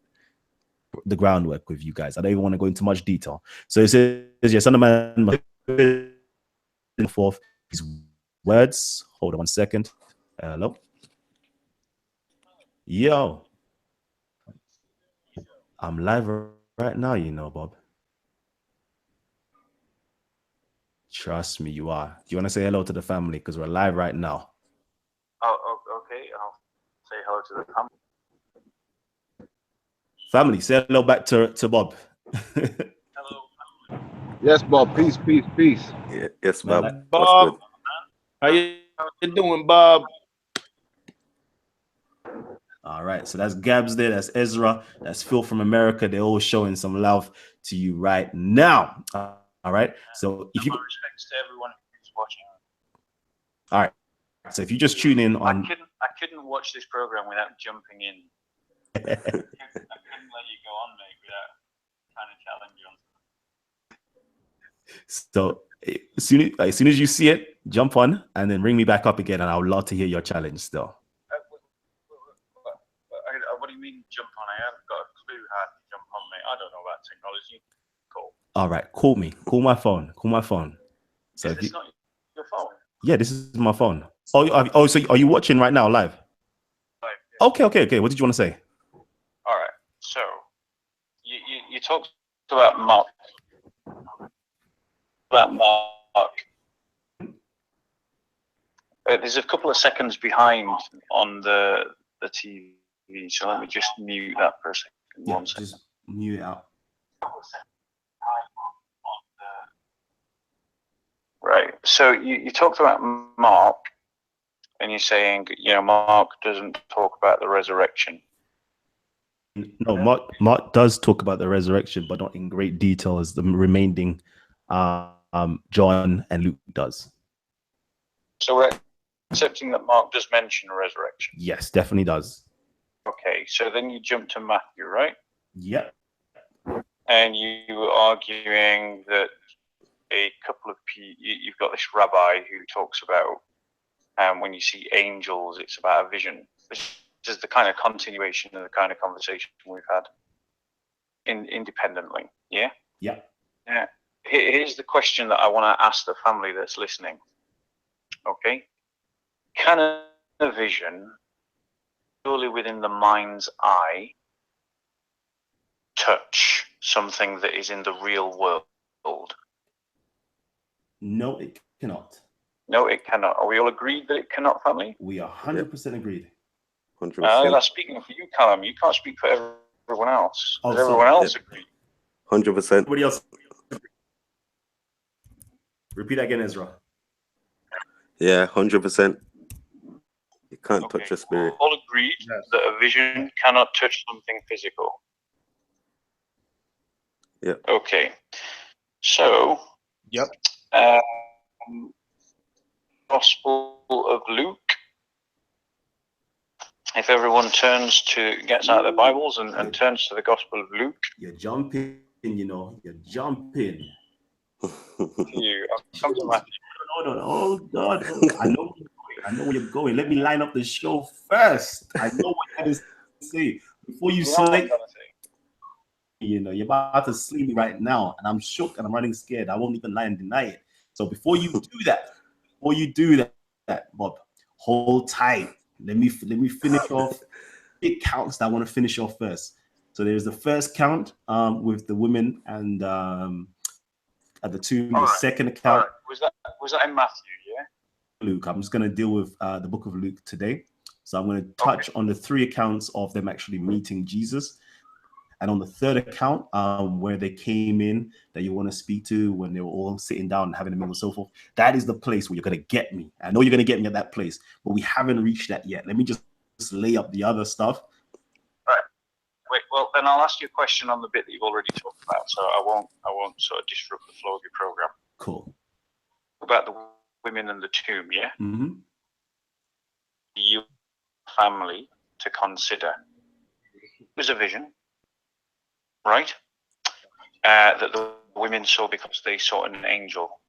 [SPEAKER 3] The groundwork with you guys. I don't even want to go into much detail. So it says, "Yes, Son of Man must forth his words." Hold on 1 second. Hello. Yo, I'm live right now. You know, Bob. Trust me, you are. Do you want to say hello to the family? Because we're live right now.
[SPEAKER 6] Oh, okay. I'll say hello to the family.
[SPEAKER 3] Family, say hello back to Bob.
[SPEAKER 6] Hello.
[SPEAKER 4] Yes, Bob. Peace, peace, peace.
[SPEAKER 5] Yeah, yes,
[SPEAKER 3] Man,
[SPEAKER 5] Bob.
[SPEAKER 3] like-
[SPEAKER 5] What's
[SPEAKER 2] Bob,
[SPEAKER 5] good?
[SPEAKER 2] how you doing, Bob?
[SPEAKER 3] All right, so that's Gabs there, that's Ezra, that's Phil from America. They're all showing some love to you right now. All right, so if you
[SPEAKER 6] My respects to everyone who's watching.
[SPEAKER 3] all right, so if you just tune in
[SPEAKER 6] I
[SPEAKER 3] on,
[SPEAKER 6] couldn't watch this program without jumping in. I couldn't let you go on, mate, without trying to challenge you.
[SPEAKER 3] so as soon as you see it, jump on and then ring me back up again, and I would love to hear your challenge still.
[SPEAKER 6] What do you mean jump on? I haven't got a clue how to jump on, mate. I don't know about technology. Cool.
[SPEAKER 3] All right, call me, call my phone. So
[SPEAKER 6] Is this not your phone?
[SPEAKER 3] Yeah, this is my phone. Oh, so are you watching right now live?
[SPEAKER 6] Right.
[SPEAKER 3] Okay. What did you want to say?
[SPEAKER 6] All right. So you talked about Mark. There's a couple of seconds behind on the TV, so let me just mute that for a second.
[SPEAKER 3] Yeah,
[SPEAKER 6] 1 second.
[SPEAKER 3] just mute it out.
[SPEAKER 6] Right. So you talked about Mark, and you're saying, Mark doesn't talk about the resurrection.
[SPEAKER 3] No, Mark does talk about the resurrection, but not in great detail as the remaining John and Luke does.
[SPEAKER 6] So we're accepting that Mark does mention resurrection.
[SPEAKER 3] Yes, definitely does.
[SPEAKER 6] Okay. So then you jump to Matthew, right?
[SPEAKER 3] Yep.
[SPEAKER 6] And you were arguing that a couple of you've got this rabbi who talks about when you see angels, it's about a vision. This is the kind of continuation of the kind of conversation we've had independently. Yeah?
[SPEAKER 3] Yeah.
[SPEAKER 6] Yeah. Here's the question that I want to ask the family that's listening. Okay? Can a vision, purely within the mind's eye, touch something that is in the real world?
[SPEAKER 3] No, it cannot.
[SPEAKER 6] No, it cannot. Are we all agreed that it cannot, family?
[SPEAKER 3] We are 100% agreed.
[SPEAKER 5] 100%.
[SPEAKER 6] That's speaking for you, Kalam. You can't speak for everyone else.
[SPEAKER 3] Oh,
[SPEAKER 6] Does everyone
[SPEAKER 3] sorry.
[SPEAKER 6] else agree?
[SPEAKER 5] 100%.
[SPEAKER 3] Everybody else. Repeat that again, Ezra.
[SPEAKER 5] Yeah, 100%. You can't touch a spirit.
[SPEAKER 6] All agreed that a vision cannot touch something physical.
[SPEAKER 5] Yeah.
[SPEAKER 6] Okay. So.
[SPEAKER 2] Yep.
[SPEAKER 6] Gospel of Luke. If everyone gets out their Bibles and turns to the Gospel of Luke.
[SPEAKER 3] You're jumping, you're jumping.
[SPEAKER 6] I'll come to Matthew.
[SPEAKER 3] No. Oh, God. I know where you're going. Let me line up the show first. I know what you're going to say. Before you say, you're about to sleep me right now, and I'm shook and I'm running scared. I won't even lie and deny it. So before you do that, Bob, hold tight. Let me finish off. It counts that I want to finish off first. So there's the first count with the women and at the tomb.
[SPEAKER 6] All
[SPEAKER 3] The
[SPEAKER 6] right.
[SPEAKER 3] second account.
[SPEAKER 6] Was that in Matthew? Yeah.
[SPEAKER 3] Luke. I'm just going to deal with the book of Luke today. So I'm going to touch on the 3 accounts of them actually meeting Jesus. And on the third account, where they came in, that you want to speak to, when they were all sitting down and having a meal and so forth, that is the place where you're going to get me. I know you're going to get me at that place, but we haven't reached that yet. Let me just lay up the other stuff.
[SPEAKER 6] Right. Wait. Well, then I'll ask you a question on the bit that you've already talked about. So I won't sort of disrupt the flow of your program.
[SPEAKER 3] Cool.
[SPEAKER 6] About the women and the tomb, yeah.
[SPEAKER 3] Mm-hmm.
[SPEAKER 6] You family to consider. It was a vision. Right? That the women saw because they saw an angel.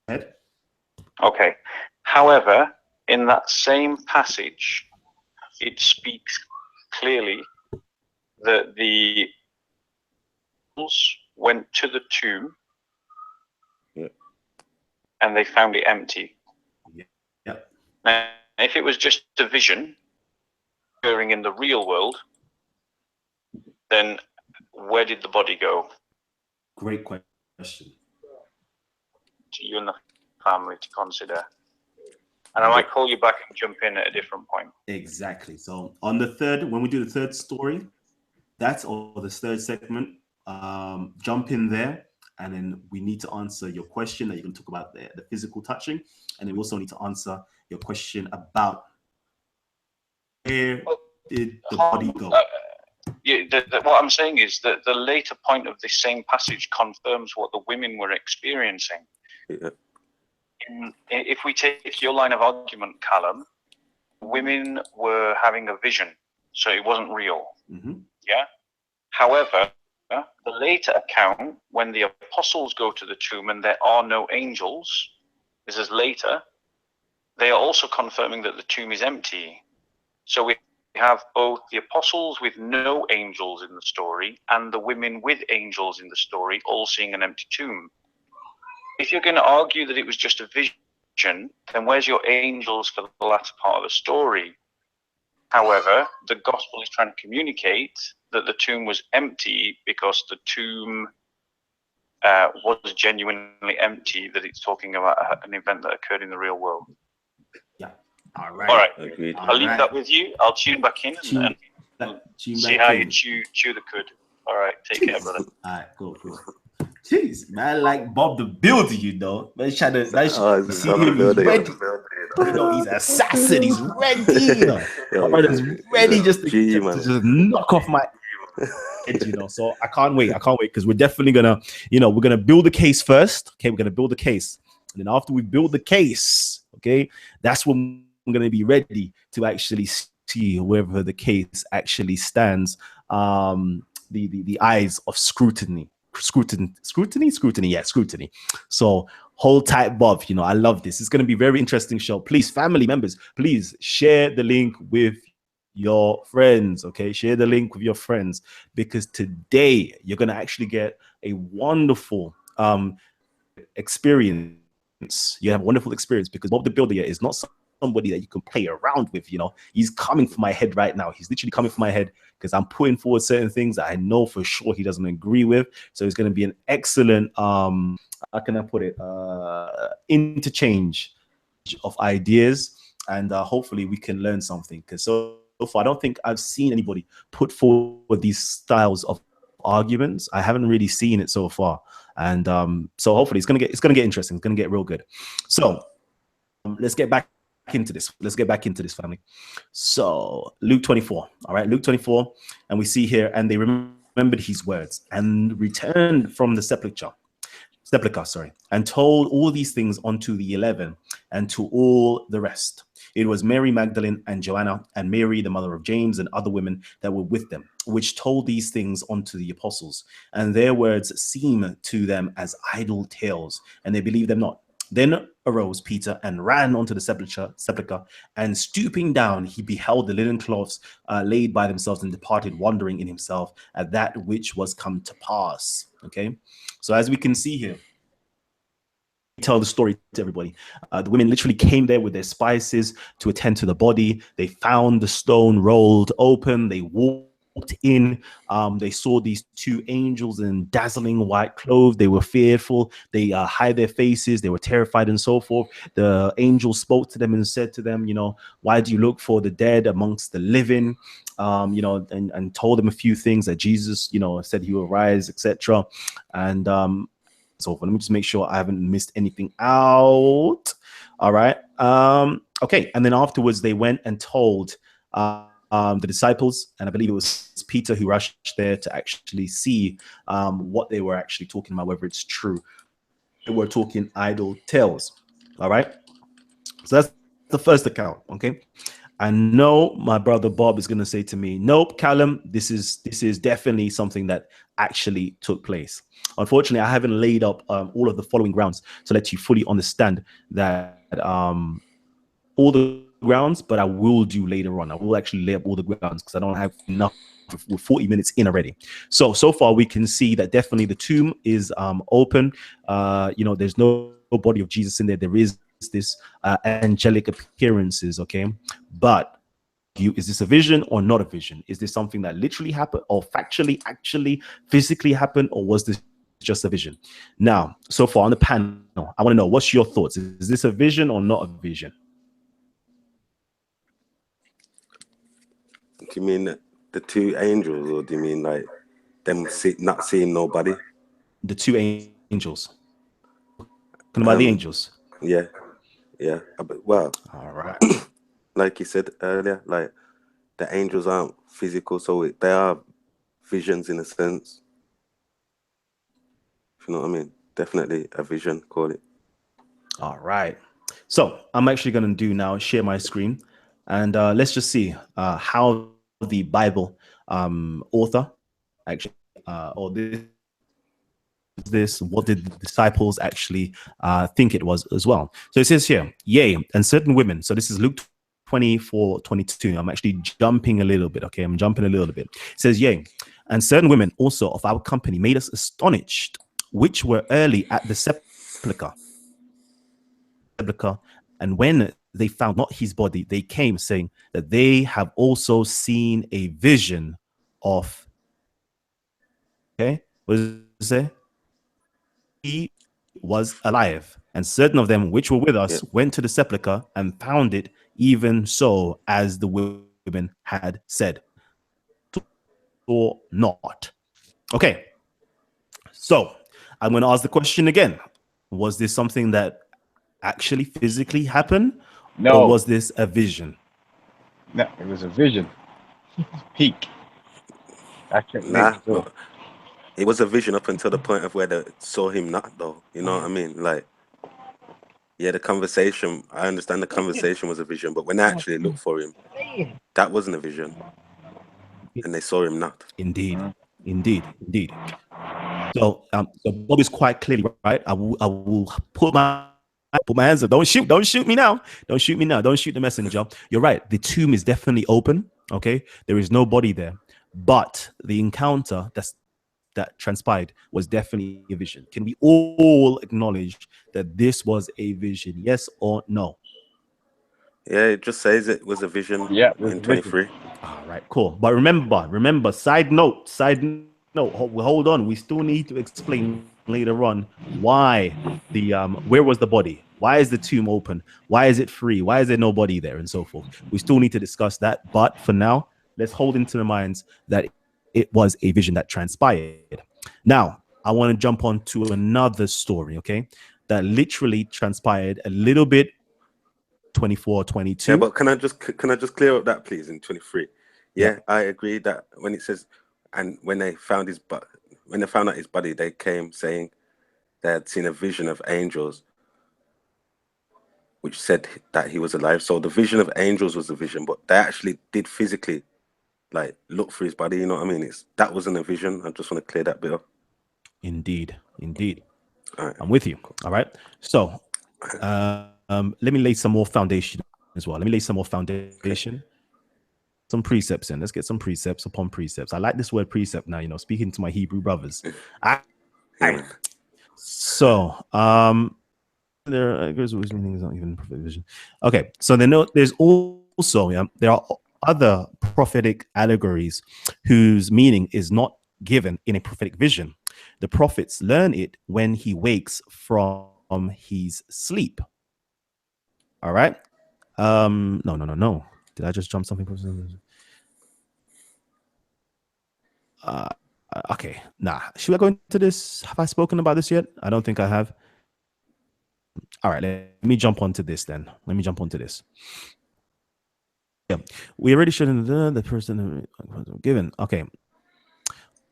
[SPEAKER 3] Ed?
[SPEAKER 6] Okay. However, in that same passage, it speaks clearly that the angels went to the tomb and they found it empty.
[SPEAKER 3] Yeah.
[SPEAKER 6] Now, if it was just a vision occurring in the real world, then where did the body go?
[SPEAKER 3] Great question.
[SPEAKER 6] To you and the family to consider. And I might call you back and jump in at a different point.
[SPEAKER 3] Exactly. So on the third, when we do the third story, or the third segment, jump in there, and then we need to answer your question that you're going to talk about the physical touching, and then we also need to answer your question about where did the body go?
[SPEAKER 6] What I'm saying is that the later point of this same passage confirms what the women were experiencing.
[SPEAKER 5] Yeah.
[SPEAKER 6] If we take your line of argument, Kalam, women were having a vision, so it wasn't real.
[SPEAKER 3] Mm-hmm.
[SPEAKER 6] Yeah. However, the later account, when the apostles go to the tomb and there are no angels, this is later, they are also confirming that the tomb is empty. So we have both the apostles with no angels in the story and the women with angels in the story all seeing an empty tomb. If you're going to argue that it was just a vision, then where's your angels for the latter part of the story? However, the gospel is trying to communicate that the tomb was empty because the tomb was genuinely empty, that it's talking about an event that occurred in the real world.
[SPEAKER 3] Yeah. All right.
[SPEAKER 6] All right.
[SPEAKER 5] Agreed.
[SPEAKER 6] I'll leave that with you. I'll tune back in and see how you chew the cud. All right. Take care, brother.
[SPEAKER 3] All right. Cool. Jeez, man, like Bob the Builder, you know. Man, see him, he's ready. You know, he's an assassin. He's ready. You know. My brother's ready just to knock off my head, you know. So I can't wait because we're definitely gonna, we're gonna build the case first. Okay, we're gonna build the case, and then after we build the case, okay, that's when we're gonna be ready to actually see whether the case actually stands the eyes of scrutiny. Yeah, scrutiny. So hold tight, Bob. I love this. It's going to be a very interesting show. Please, family members, please share the link with your friends. Okay, share the link with your friends, because today you're going to actually get a wonderful experience. You have a wonderful experience because Bob the Builder is not somebody that you can play around with. He's coming for my head right now. He's literally coming for my head because I'm putting forward certain things that I know for sure he doesn't agree with. So it's going to be an excellent how can I put it, interchange of ideas, and hopefully we can learn something, because so far I don't think I've seen anybody put forward these styles of arguments. I haven't really seen it so far, and so hopefully it's gonna get interesting. It's gonna get real good. So let's get back into this. Family. So Luke 24. All right, Luke 24, and we see here, and they remembered his words and returned from the sepulchre, and told all these things unto the 11 and to all the rest. It was Mary Magdalene and Joanna and Mary, the mother of James, and other women that were with them, which told these things unto the apostles. And their words seemed to them as idle tales, and they believed them not. Then arose Peter and ran unto the sepulchre, and stooping down, he beheld the linen cloths laid by themselves, and departed, wondering in himself at that which was come to pass. Okay, so as we can see here, tell the story to everybody. The women literally came there with their spices to attend to the body. They found the stone rolled open. They walked in, they saw these two angels in dazzling white clothes. They were fearful. They hide their faces. They were terrified and so forth. The angel spoke to them and said to them, why do you look for the dead amongst the living? And told them a few things that Jesus, said he will rise, etc. And so let me just make sure I haven't missed anything out. All right. Okay. And then afterwards, they went and told the disciples, and I believe it was Peter who rushed there to actually see what they were actually talking about, whether it's true. They were talking idle tales. All right. So that's the first account. Okay. I know my brother Bob is going to say to me, nope, Callum, this is definitely something that actually took place. Unfortunately, I haven't laid up all of the following grounds to let you fully understand that all the grounds, but I will do later on. I will actually lay up all the grounds because I don't have enough. We're 40 minutes in already. So far we can see that definitely the tomb is open. There's no body of Jesus in there. There is this angelic appearances, okay? But is this a vision or not a vision? Is this something that literally happened or factually, actually, physically happened, or was this just a vision? Now, so far on the panel, I want to know, what's your thoughts? Is this a vision or not a vision?
[SPEAKER 5] Do you mean the two angels, or do you mean like them not seeing nobody?
[SPEAKER 3] The two angels. Talking about the angels.
[SPEAKER 5] Yeah. Well,
[SPEAKER 3] all right.
[SPEAKER 5] Like you said earlier, like the angels aren't physical, so they are visions in a sense. If you know what I mean? Definitely a vision, call it.
[SPEAKER 3] All right. So I'm actually going to do now, share my screen, and let's just see how the Bible author actually, or this, what did the disciples actually think it was as well. So it says here, yea, and certain women. So this is Luke 24:22. I'm actually jumping a little bit. Okay, I'm jumping a little bit. It says, yea, and certain women also of our company made us astonished, which were early at the sepulchre. And when they found not his body, they came saying that they have also seen a vision of, okay, what does it say? He was alive, and certain of them which were with us went to the sepulchre and found it even so as the women had said, or not. Okay, so I'm going to ask the question again. Was this something that actually physically happened?
[SPEAKER 4] No.
[SPEAKER 3] Or was this a vision?
[SPEAKER 4] No, it was a vision. Peak.
[SPEAKER 5] Nah, it was a vision up until the point of where they saw him not, though. You know what I mean? Like, yeah, the conversation, I understand the conversation was a vision, but when they actually looked for him, that wasn't a vision. And they saw him not.
[SPEAKER 3] Indeed. So Bob is quite clearly right. I will put my hands up. Don't shoot me now. Don't shoot the messenger. You're right. The tomb is definitely open. Okay, there is no body there, but the encounter that transpired was definitely a vision. Can we all acknowledge that this was a vision? Yes or no?
[SPEAKER 5] Yeah, it just says it was a vision in 23.
[SPEAKER 3] All right, cool. But remember, side note, hold on. We still need to explain later on why the where was the body? Why is the tomb open? Why is it free? Why is there nobody there, and so forth? We still need to discuss that. But for now, let's hold into the minds that it was a vision that transpired. Now, I want to jump on to another story, okay, that literally transpired a little bit 24-22.
[SPEAKER 5] Yeah, but can I just clear up that, please, in 23? Yeah, I agree that when it says, and when they found out his body, they came saying they had seen a vision of angels, which said that he was alive. So the vision of angels was the vision, but they actually did physically, like, look for his body. You know what I mean? That wasn't a vision. I just want to clear that bit up.
[SPEAKER 3] Indeed.
[SPEAKER 5] All right.
[SPEAKER 3] I'm with you. All right. So let me lay some more foundation as well. Some precepts in. Let's get some precepts upon precepts. I like this word precept now, speaking to my Hebrew brothers. So there is not even prophetic vision. Okay, so there's also there are other prophetic allegories whose meaning is not given in a prophetic vision. The prophets learn it when he wakes from his sleep. All right. No. Did I just jump something? Okay. Nah. Should I go into this? Have I spoken about this yet? I don't think I have. All right. Let me jump onto this then. Let me jump onto this. Yeah. We already shouldn't the person given. Okay.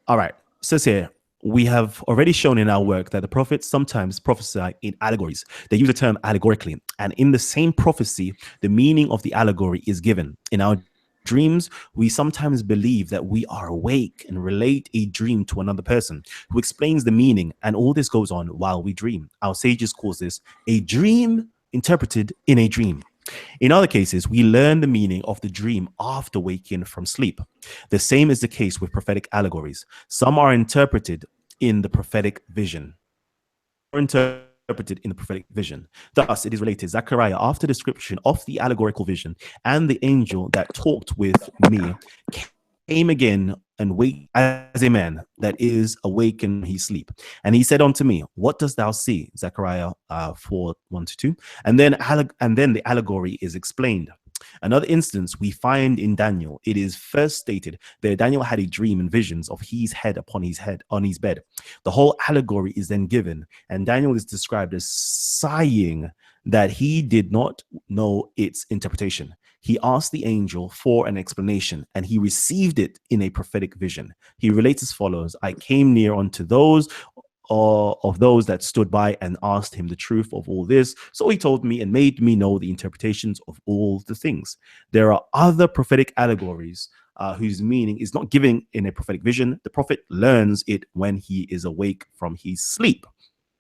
[SPEAKER 3] All right. It says here, we have already shown in our work that the prophets sometimes prophesy in allegories. They use the term allegorically. And in the same prophecy, the meaning of the allegory is given. In our dreams, we sometimes believe that we are awake and relate a dream to another person who explains the meaning. And all this goes on while we dream. Our sages call this a dream interpreted in a dream. In other cases, we learn the meaning of the dream after waking from sleep. The same is the case with prophetic allegories. Some are interpreted in the prophetic vision. Thus, it is related. Zechariah, after description of the allegorical vision, and the angel that talked with me came again and waked as a man that is awake in his sleep. And he said unto me, what dost thou see? Zechariah 4:1-2. And then the allegory is explained. Another instance we find in Daniel. It is first stated that Daniel had a dream and visions of his head upon his head on his bed. The whole allegory is then given, and Daniel is described as sighing that he did not know its interpretation. He asked the angel for an explanation, and he received it in a prophetic vision. He relates as follows: I came near unto those of those that stood by and asked him the truth of all this. So he told me and made me know the interpretations of all the things. There are other prophetic allegories whose meaning is not given in a prophetic vision. The prophet learns it when he is awake from his sleep.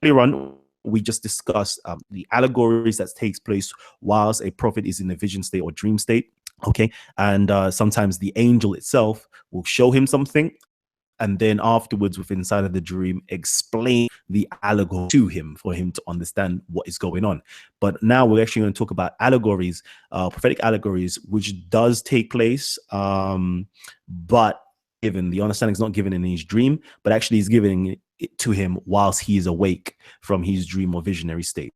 [SPEAKER 3] Earlier on, we just discussed the allegories that takes place whilst a prophet is in a vision state or dream state. Okay. And sometimes the angel itself will show him something, and then afterwards, within inside of the dream, explain the allegory to him for him to understand what is going on. But now we're actually going to talk about allegories, prophetic allegories, which does take place, but given the understanding is not given in his dream, but actually is given it to him whilst he is awake from his dream or visionary state.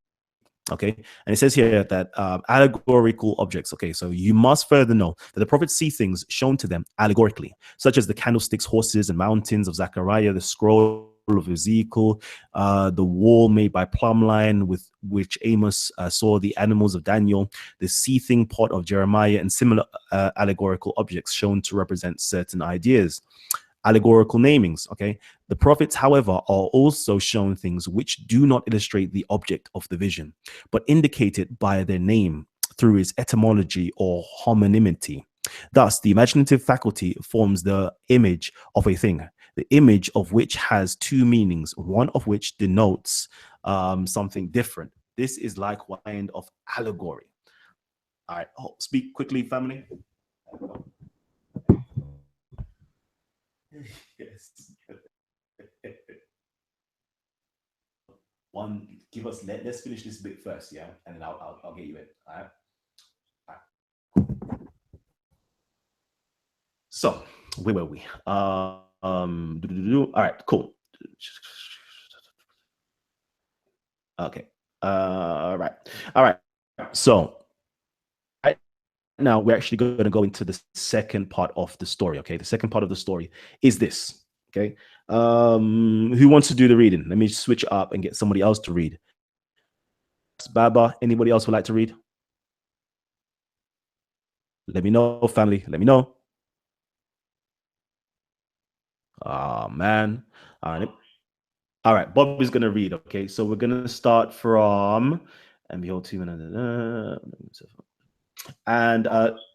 [SPEAKER 3] Okay, and it says here that allegorical objects. Okay, so you must further know that the prophets see things shown to them allegorically, such as the candlesticks, horses, and mountains of Zechariah, the scroll of Ezekiel, the wall made by Plumbline with which Amos saw, the animals of Daniel, the seething pot of Jeremiah, and similar allegorical objects shown to represent certain ideas. Allegorical namings. Okay, the prophets, however, are also shown things which do not illustrate the object of the vision, but indicate it by their name through its etymology or homonymity. Thus, the imaginative faculty forms the image of a thing, the image of which has two meanings, one of which denotes something different. This is like one kind of allegory. All right, speak quickly, family. Yes. Give us. Let's finish this bit first, yeah, and then I'll get you in. All right. So where were we? All right, cool. Okay. All right. So right now we're actually going to go into the second part of the story. Okay, the second part of the story is this. Okay. Who wants to do the reading? Let me switch up and get somebody else to read. Baba, anybody else would like to read? Let me know, family. Let me know. Oh, man. All right. Bob is going to read. Okay. So we're going to start from, and behold, 2 minutes. And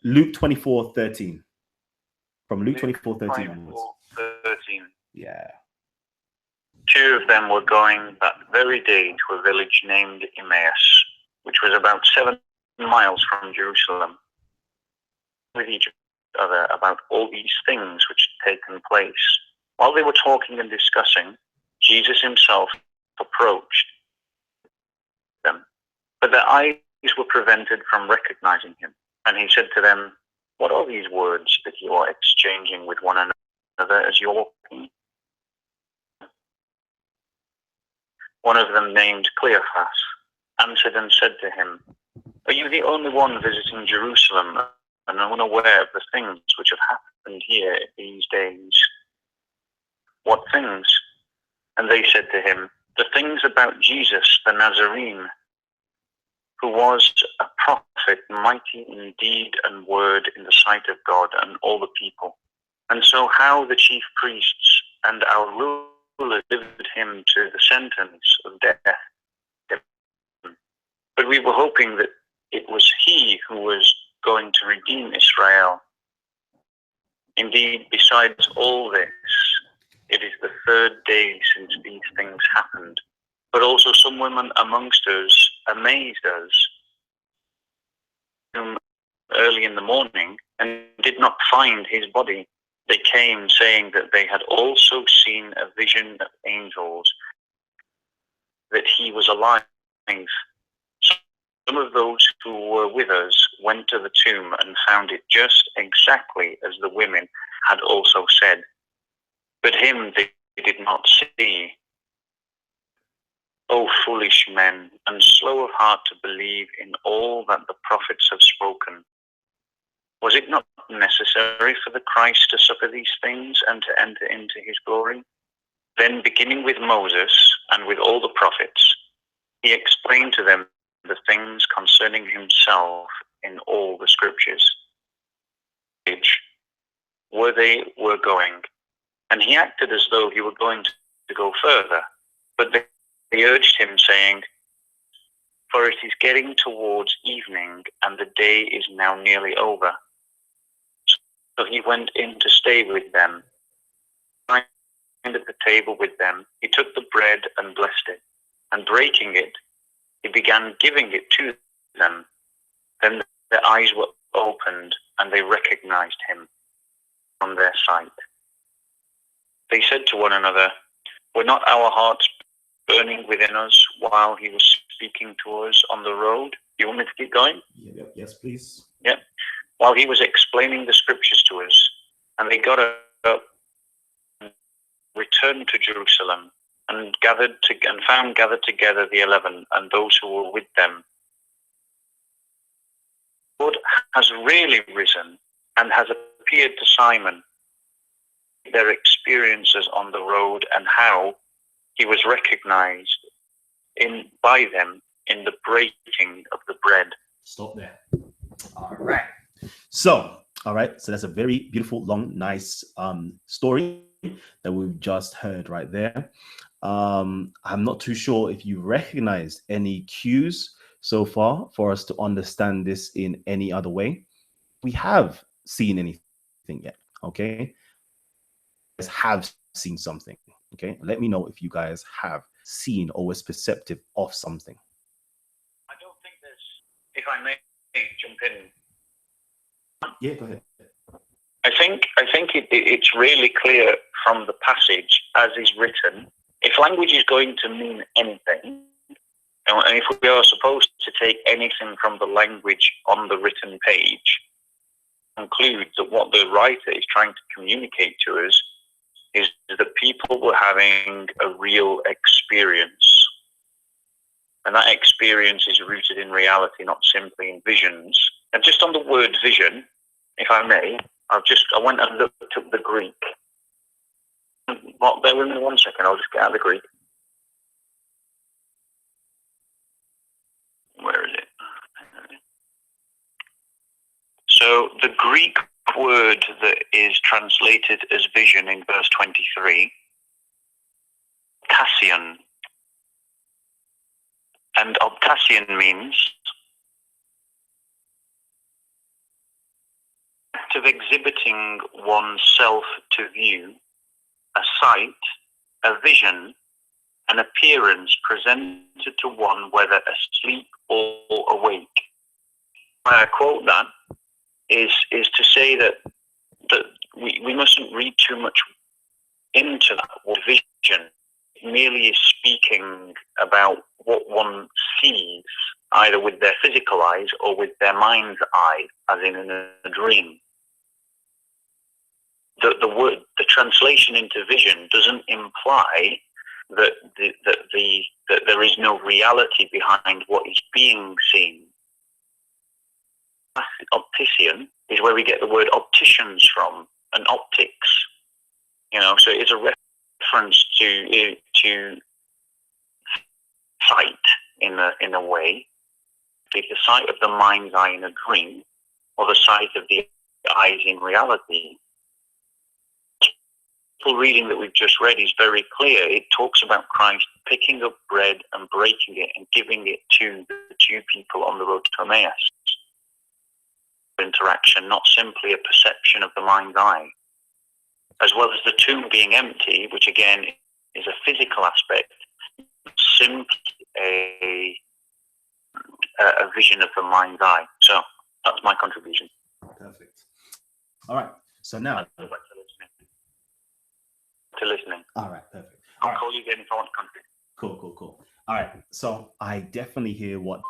[SPEAKER 3] Luke 24:13. From Luke 24:13 onwards.
[SPEAKER 6] 13.
[SPEAKER 3] Yeah.
[SPEAKER 6] 2 of them were going that very day to a village named Emmaus, which was about 7 miles from Jerusalem, with each other about all these things which had taken place. While they were talking and discussing, Jesus himself approached them, but their eyes were prevented from recognizing him. And he said to them, what are these words that you are exchanging with one another as you're walking? One of them, named Cleophas, answered and said to him, are you the only one visiting Jerusalem and unaware of the things which have happened here these days? What things? And they said to him, the things about Jesus the Nazarene, who was a prophet, mighty in deed and word in the sight of God and all the people. And so how the chief priests and our ruler delivered him to the sentence of death. But we were hoping that it was he who was going to redeem Israel. Indeed, besides all this, it is the third day since these things happened. But also some women amongst us amazed us, whom early in the morning, and did not find his body. They came saying that they had also seen a vision of angels, that he was alive. Some of those who were with us went to the tomb and found it just exactly as the women had also said. But him they did not see. O foolish men, and slow of heart to believe in all that the prophets have spoken. Was it not necessary for the Christ to suffer these things and to enter into his glory? Then, beginning with Moses and with all the prophets, he explained to them the things concerning himself in all the scriptures. Where they were going, and he acted as though he were going to go further, but they urged him, saying, for it is getting towards evening, and the day is now nearly over. So he went in to stay with them. At the table with them, he took the bread and blessed it, and breaking it, he began giving it to them. Then their eyes were opened, and they recognized him from their sight. They said to one another, were not our hearts burning within us while he was speaking to us on the road? You want me to keep going?
[SPEAKER 3] Yes, please.
[SPEAKER 6] Yeah. While he was explaining the scriptures to us, and they got up and returned to Jerusalem and found gathered together the 11 and those who were with them. The Lord has really risen and has appeared to Simon. Their experiences on the road and how he was recognized by them in the breaking of the bread.
[SPEAKER 3] Stop there. All right. So that's a very beautiful, long, nice story that we've just heard right there. I'm not too sure if you recognized any cues so far for us to understand this in any other way. We have seen anything yet, okay? You guys have seen something, okay? Let me know if you guys have seen or was perceptive of something.
[SPEAKER 6] I don't think there's, if I may jump in.
[SPEAKER 3] Yeah, go ahead.
[SPEAKER 6] I think it's really clear from the passage as is written. If language is going to mean anything, and if we are supposed to take anything from the language on the written page, conclude that what the writer is trying to communicate to us is that people were having a real experience. And that experience is rooted in reality, not simply in visions. And just on the word vision, if I may, I went and looked up the Greek. Bear with me 1 second, I'll just get out the Greek. Where is it? So the Greek word that is translated as vision in verse 23, obtassion. And obtassion means act of exhibiting oneself to view, a sight, a vision, an appearance presented to one whether asleep or awake. Why I quote that is to say that we mustn't read too much into that word vision. It merely is speaking about what one sees, either with their physical eyes or with their mind's eye, as in a dream. the word, the translation into vision doesn't imply that that there is no reality behind what is being seen. Optician is where we get the word opticians from, and optics. You know, so it's a reference to sight in a way. It's the sight of the mind's eye in a dream, or the sight of the eyes in reality. The reading that we've just read is very clear. It talks about Christ picking up bread and breaking it and giving it to the two people on the road to Emmaus. Interaction, not simply a perception of the mind's eye. As well as the tomb being empty, which again is a physical aspect, simply a vision of the mind's eye. So that's my contribution.
[SPEAKER 3] Perfect. All right. So now
[SPEAKER 6] to listening.
[SPEAKER 3] All right. Perfect.
[SPEAKER 6] I'll call you again if I want to contribute.
[SPEAKER 3] Cool. All right. So I definitely hear what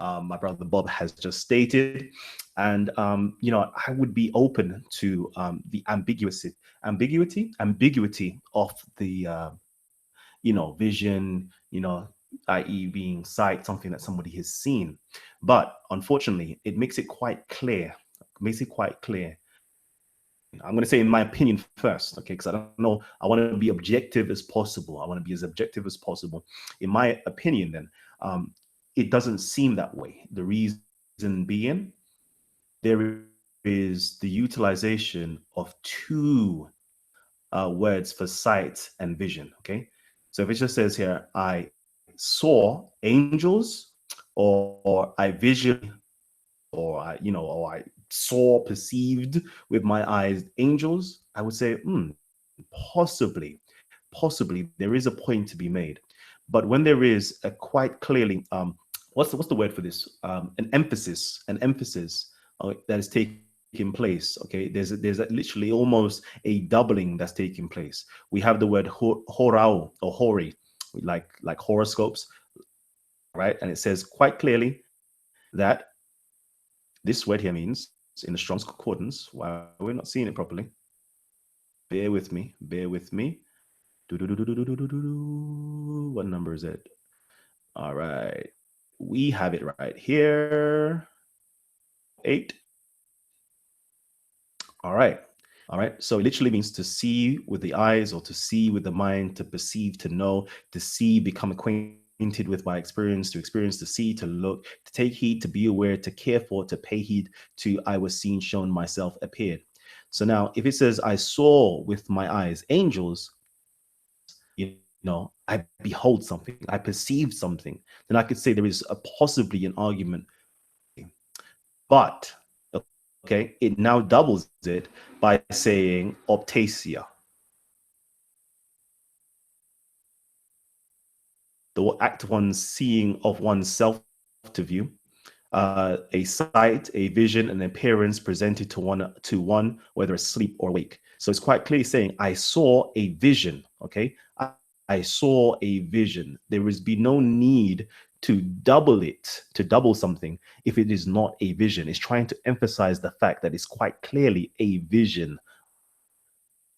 [SPEAKER 3] my brother Bob has just stated, and you know, I would be open to the ambiguity of the you know, vision, you know, i.e. being sight, something that somebody has seen. But unfortunately, it makes it quite clear. I'm going to say in my opinion first, okay, because I don't know, I want to be objective as possible. I want to be as objective as possible. In my opinion, then, it doesn't seem that way. The reason being, there is the utilization of two words for sight and vision, okay? So if it just says here, I saw angels, or I vision, or I, you know, or I saw, perceived with my eyes angels, I would say, possibly there is a point to be made. But when there is a quite clearly, what's the word for this? An emphasis that is taking place. Okay, there's literally almost a doubling that's taking place. We have the word horao or hori, like horoscopes, right? And it says quite clearly that this word here means, in the Strong's Concordance, why we're not seeing it properly. Bear with me. What number is it? All right. We have it right here. 8. All right. So it literally means to see with the eyes, or to see with the mind, to perceive, to know, to see, become acquainted with by experience, to see, to look, to take heed, to be aware, to care for, to pay heed to, I was seen, shown, myself, appeared. So now if it says I saw with my eyes angels, you know, I behold something, I perceive something, then I could say there is possibly an argument. But okay, it now doubles it by saying optasia, the act of one seeing of oneself to view, a sight, a vision, an appearance presented to one, whether asleep or awake. So it's quite clearly saying, I saw a vision. Okay, I saw a vision. There is be no need to double something if it is not a vision. It's trying to emphasize the fact that it's quite clearly a vision.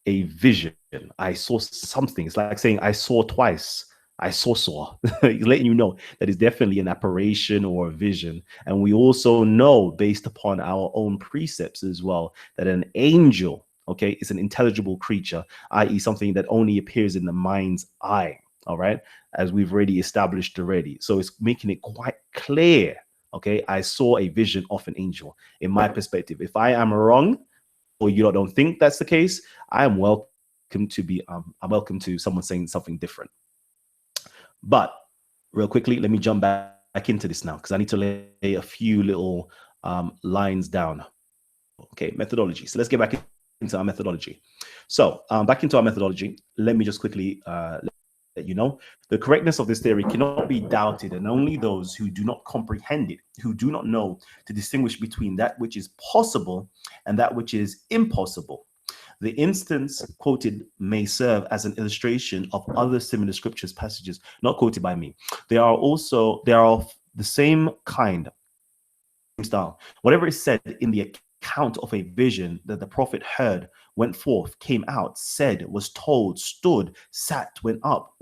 [SPEAKER 3] I saw something. It's like saying I saw twice. I saw. Letting you know that it's definitely an apparition or a vision. And we also know, based upon our own precepts as well, that an angel, okay, is an intelligible creature, i.e. something that only appears in the mind's eye. All right, as we've already established already. So it's making it quite clear. Okay, I saw a vision of an angel. In my perspective, if I am wrong, or you don't think that's the case, I am welcome to be. I'm welcome to someone saying something different. But real quickly, let me jump back into this now, because I need to lay a few little lines down. Okay, methodology. So let's get back into our methodology. So back into our methodology, let me just quickly let you know, the correctness of this theory cannot be doubted, and only those who do not comprehend it, who do not know to distinguish between that which is possible and that which is impossible. The instance quoted may serve as an illustration of other similar scriptures passages not quoted by me. They are of the same kind, style. Whatever is said in the account of a vision that the prophet heard, went forth, came out, said, was told, stood, sat, went up,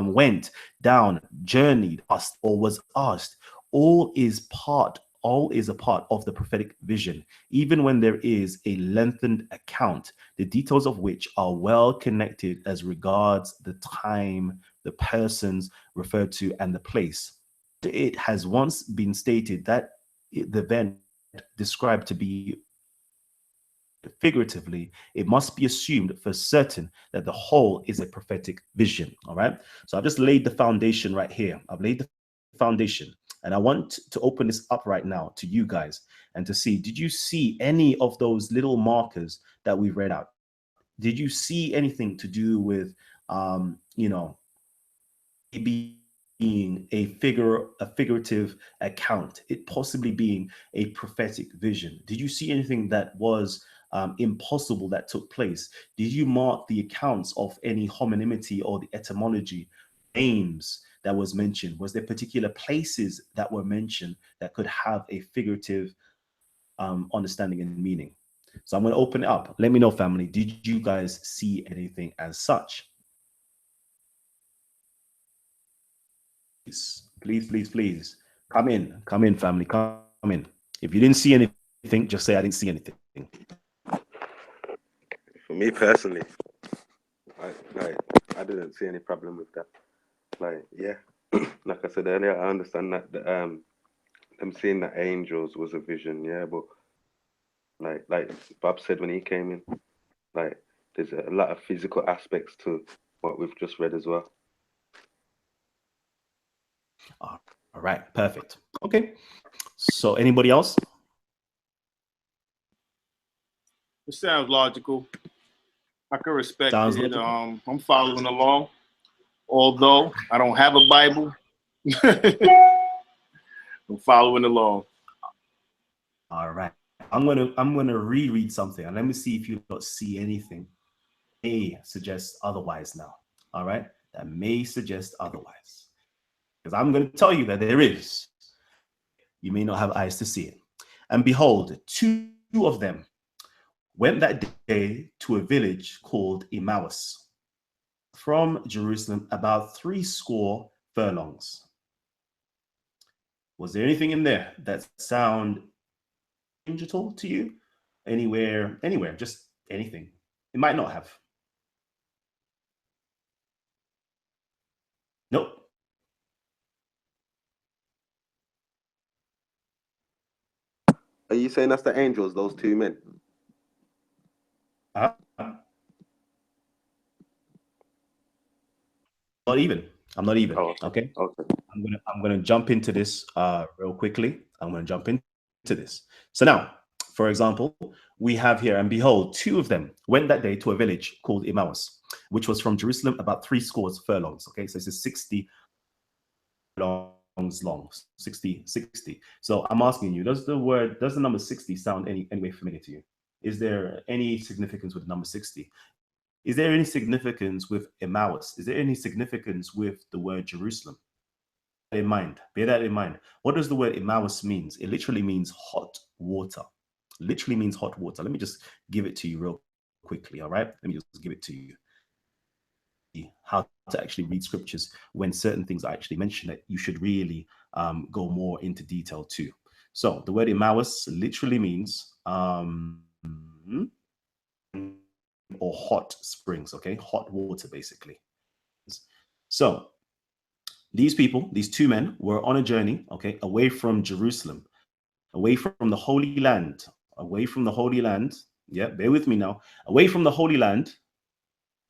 [SPEAKER 3] went down, journeyed, asked, or was asked. All is a part of the prophetic vision, even when there is a lengthened account, the details of which are well connected as regards the time, the persons referred to, and the place. It has once been stated that the event described to be figuratively, it must be assumed for certain that the whole is a prophetic vision. All right. So I've just laid the foundation right here. I've laid the foundation, and I want to open this up right now to you guys and to see, did you see any of those little markers that we've read out? Did you see anything to do with, you know, being a figurative account, it possibly being a prophetic vision? Did you see anything that was impossible that took place? Did you mark the accounts of any homonymity or the etymology, names that was mentioned? Was there particular places that were mentioned that could have a figurative understanding and meaning? So I'm going to open it up. Let me know, family. Did you guys see anything as such? Please come in, family, come in. If you didn't see anything, just say I didn't see anything.
[SPEAKER 5] For me personally, I didn't see any problem with that. Like, yeah, like I said earlier, I understand that them seeing the angels was a vision, yeah, but like Bob said when he came in, like there's a lot of physical aspects to what we've just read as well.
[SPEAKER 3] All right, perfect. Okay, so anybody else?
[SPEAKER 2] It sounds logical. I can respect
[SPEAKER 3] Sounds
[SPEAKER 2] it.
[SPEAKER 3] logical.
[SPEAKER 2] I'm following along, although I don't have a Bible. I'm following along.
[SPEAKER 3] All right, I'm gonna reread something, and let me see if you don't see anything may suggest otherwise now. All right, that may suggest otherwise, because I'm going to tell you that there is. You may not have eyes to see it. And behold, two of them went that day to a village called Emmaus, from Jerusalem about 60 furlongs. Was there anything in there that sound digital to you? Anywhere, just anything. It might not have. Nope.
[SPEAKER 5] Are you saying that's the angels, those two men?
[SPEAKER 3] I'm not even.
[SPEAKER 5] Oh,
[SPEAKER 3] okay.
[SPEAKER 5] Okay.
[SPEAKER 3] I'm gonna jump into this real quickly. I'm gonna jump into this. So now, for example, we have here, and behold, two of them went that day to a village called Emmaus, which was from Jerusalem about 60 furlongs. Okay, so this is 60 furlongs long, 60. So I'm asking you, does the number 60 sound any way familiar to you? Is there any significance with the number 60? Is there any significance with Emmaus? Is there any significance with the word Jerusalem? Bear that in mind. What does the word Emmaus means? It literally means hot water. Literally means hot water. Let me just give it to you real quickly. All right. Let me just give it to you. How to actually read scriptures when certain things are actually mentioned that you should really go more into detail too. So the word Emmaus literally means or hot springs, okay? Hot water, basically. So these people, these two men, were on a journey, okay, away from Jerusalem, away from the Holy Land, away from the Holy Land. Yeah, bear with me now. Away from the Holy Land,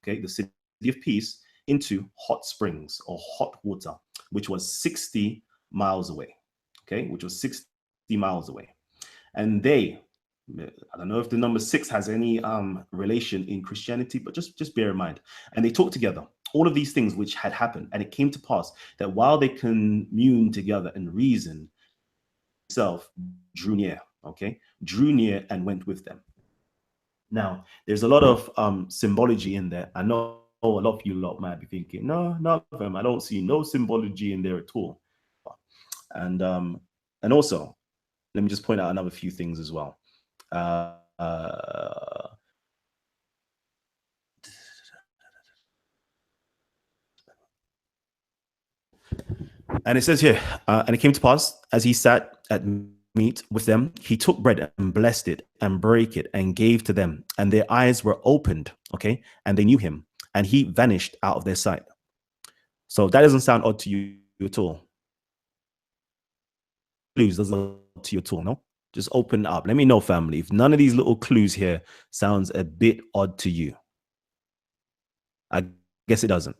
[SPEAKER 3] okay, the city of peace, into hot springs or hot water, which was 60 miles away, okay, which was 60 miles away. And they, I don't know if the number 6 has any relation in Christianity, but just bear in mind. And they talked together, all of these things which had happened. And it came to pass that while they communed together and reasoned, himself drew near, okay, drew near and went with them. Now, there's a lot of symbology in there. I know a lot of you lot might be thinking, no, none of them. I don't see no symbology in there at all. And also, let me just point out another few things as well. And it says here, and it came to pass as he sat at meat with them, he took bread and blessed it and brake it and gave to them, and their eyes were opened, okay, and they knew him, and he vanished out of their sight. So that doesn't sound odd to you at all. Clues doesn't sound odd to you at all, no? Just open up. Let me know, family, if none of these little clues here sounds a bit odd to you. I guess it doesn't.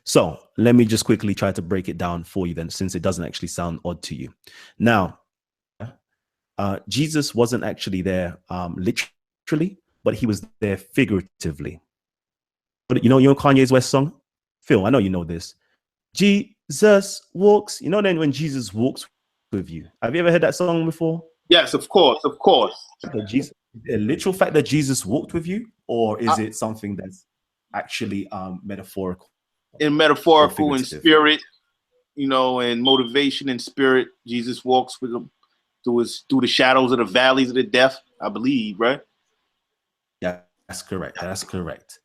[SPEAKER 3] So let me just quickly try to break it down for you then, since it doesn't actually sound odd to you. Now, Jesus wasn't actually there literally, but he was there figuratively. But you know Kanye's West song? Phil, I know you know this. Jesus walks. You know then when Jesus walks with you. Have you ever heard that song before?
[SPEAKER 2] Yes, of course, of course.
[SPEAKER 3] Is it a literal fact that Jesus walked with you, or is it something that's actually metaphorical?
[SPEAKER 2] In metaphorical and spirit, you know, and motivation and spirit, Jesus walks with them through the shadows of the valleys of the death, I believe, right?
[SPEAKER 3] Yeah, that's correct. That's correct.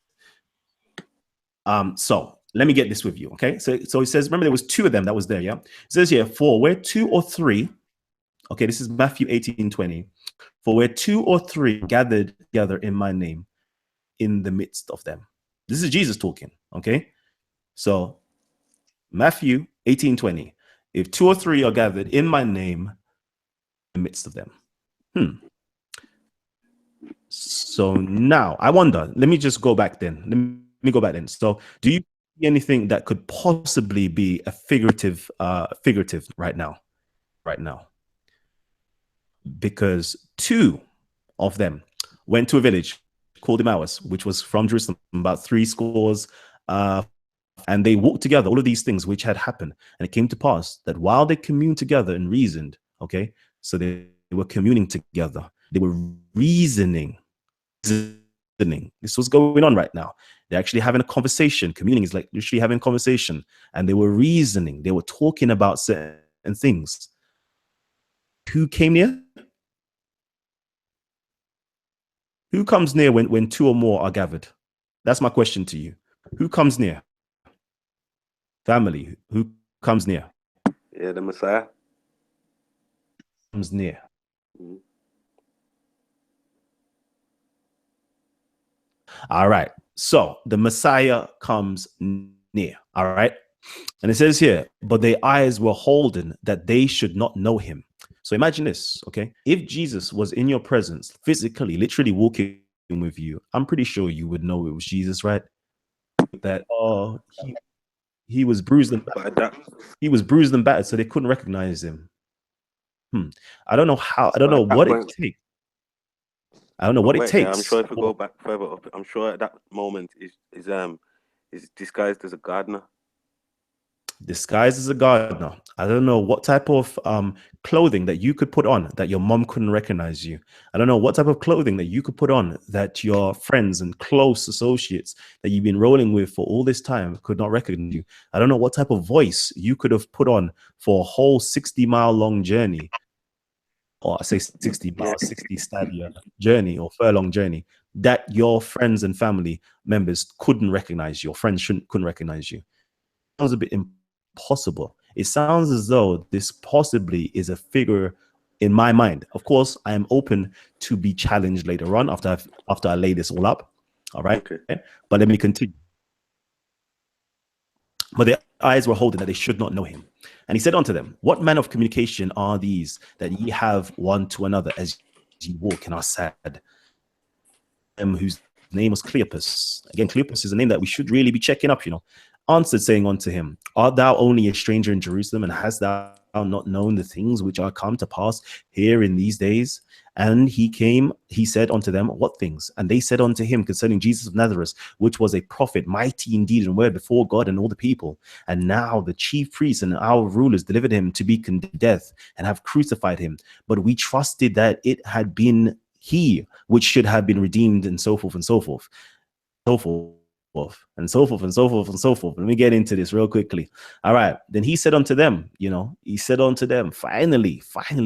[SPEAKER 3] So let me get this with you, okay? So it says, remember there was two of them that was there, yeah? It says here, for where two or three, okay, this is Matthew 18:20. For where two or three gathered together in my name, in the midst of them. This is Jesus talking, okay? So Matthew 18:20. If two or three are gathered in my name, in the midst of them. So now I wonder, let me just go back then. Let me go back then. So do you see anything that could possibly be a figurative right now? Right now. Because two of them went to a village called Emmaus, which was from Jerusalem, about 70, and they walked together, all of these things which had happened. And it came to pass that while they communed together and reasoned, okay, so they were communing together, they were reasoning. This was going on right now. They're actually having a conversation. Communing is like literally having a conversation, and they were reasoning. They were talking about certain things. Who came near? Who comes near when two or more are gathered? That's my question to you. Who comes near? Family. Who comes near?
[SPEAKER 5] Yeah, the Messiah.
[SPEAKER 3] Comes near. All right. So the Messiah comes near. All right. And it says here, but their eyes were holden that they should not know him. So imagine this, okay? If Jesus was in your presence, physically, literally walking with you, I'm pretty sure you would know it was Jesus, right? That he was bruised and battered. He was bruised and battered, so they couldn't recognize him. I don't know how. I don't know what it takes. I don't know what it takes.
[SPEAKER 5] I'm sure if we go back further up, I'm sure at that moment is disguised as a gardener.
[SPEAKER 3] Disguised as a gardener. I don't know what type of clothing that you could put on that your mom couldn't recognize you. I don't know what type of clothing that you could put on that your friends and close associates that you've been rolling with for all this time could not recognize you. I don't know what type of voice you could have put on for a whole 60-mile long journey, or I say 60 miles, 60 stadia journey or furlong journey, that your friends and family members couldn't recognize you. Your friends couldn't recognize you. It sounds a bit impossible. It sounds as though this possibly is a figure in my mind. Of course, I am open to be challenged later on after I lay this all up. All right. Okay. But let me continue. But their eyes were holding that they should not know him. And he said unto them, what manner of communication are these that ye have one to another as ye walk and are sad? Whose name was Cleopas. Again, Cleopas is a name that we should really be checking up, answered, saying unto him, art thou only a stranger in Jerusalem, and hast thou not known the things which are come to pass here in these days? And he said unto them, what things? And they said unto him concerning Jesus of Nazareth, which was a prophet, mighty indeed in word before God and all the people. And now the chief priests and our rulers delivered him to be condemned to death, and have crucified him. But we trusted that it had been he which should have been redeemed, and so forth and so forth. So forth. forth, and so forth, and so forth, and so forth. Let me get into this real quickly. All right. Then he said unto them, he said unto them, finally,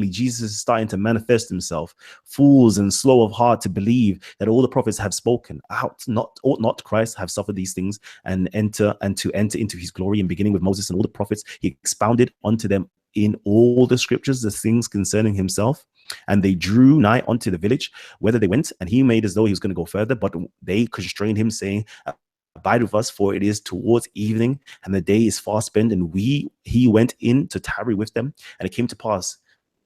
[SPEAKER 3] Jesus is starting to manifest himself. Fools and slow of heart to believe that all the prophets have spoken. Ought not Christ have suffered these things and to enter into his glory? And beginning with Moses and all the prophets, he expounded unto them in all the scriptures the things concerning himself. And they drew nigh unto the village, whither they went, and he made as though he was going to go further, but they constrained him, saying, abide with us, for it is towards evening, and the day is far spent. And he went in to tarry with them. And it came to pass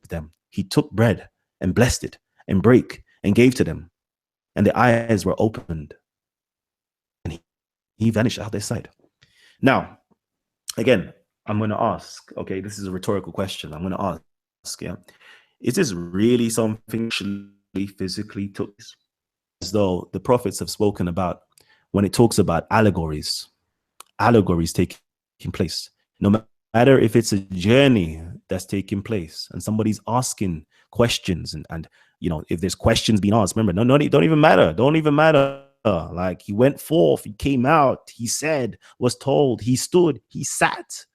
[SPEAKER 3] with them, he took bread and blessed it and brake and gave to them, and their eyes were opened, and he vanished out of their sight. Now, again, I'm going to ask, okay, this is a rhetorical question. I'm going to ask, yeah, is this really something actually physically took place? As though the prophets have spoken about when it talks about allegories taking place. No matter if it's a journey that's taking place and somebody's asking questions and if there's questions being asked, remember, don't even matter. Like he went forth, he came out, he said, was told, he stood, he sat,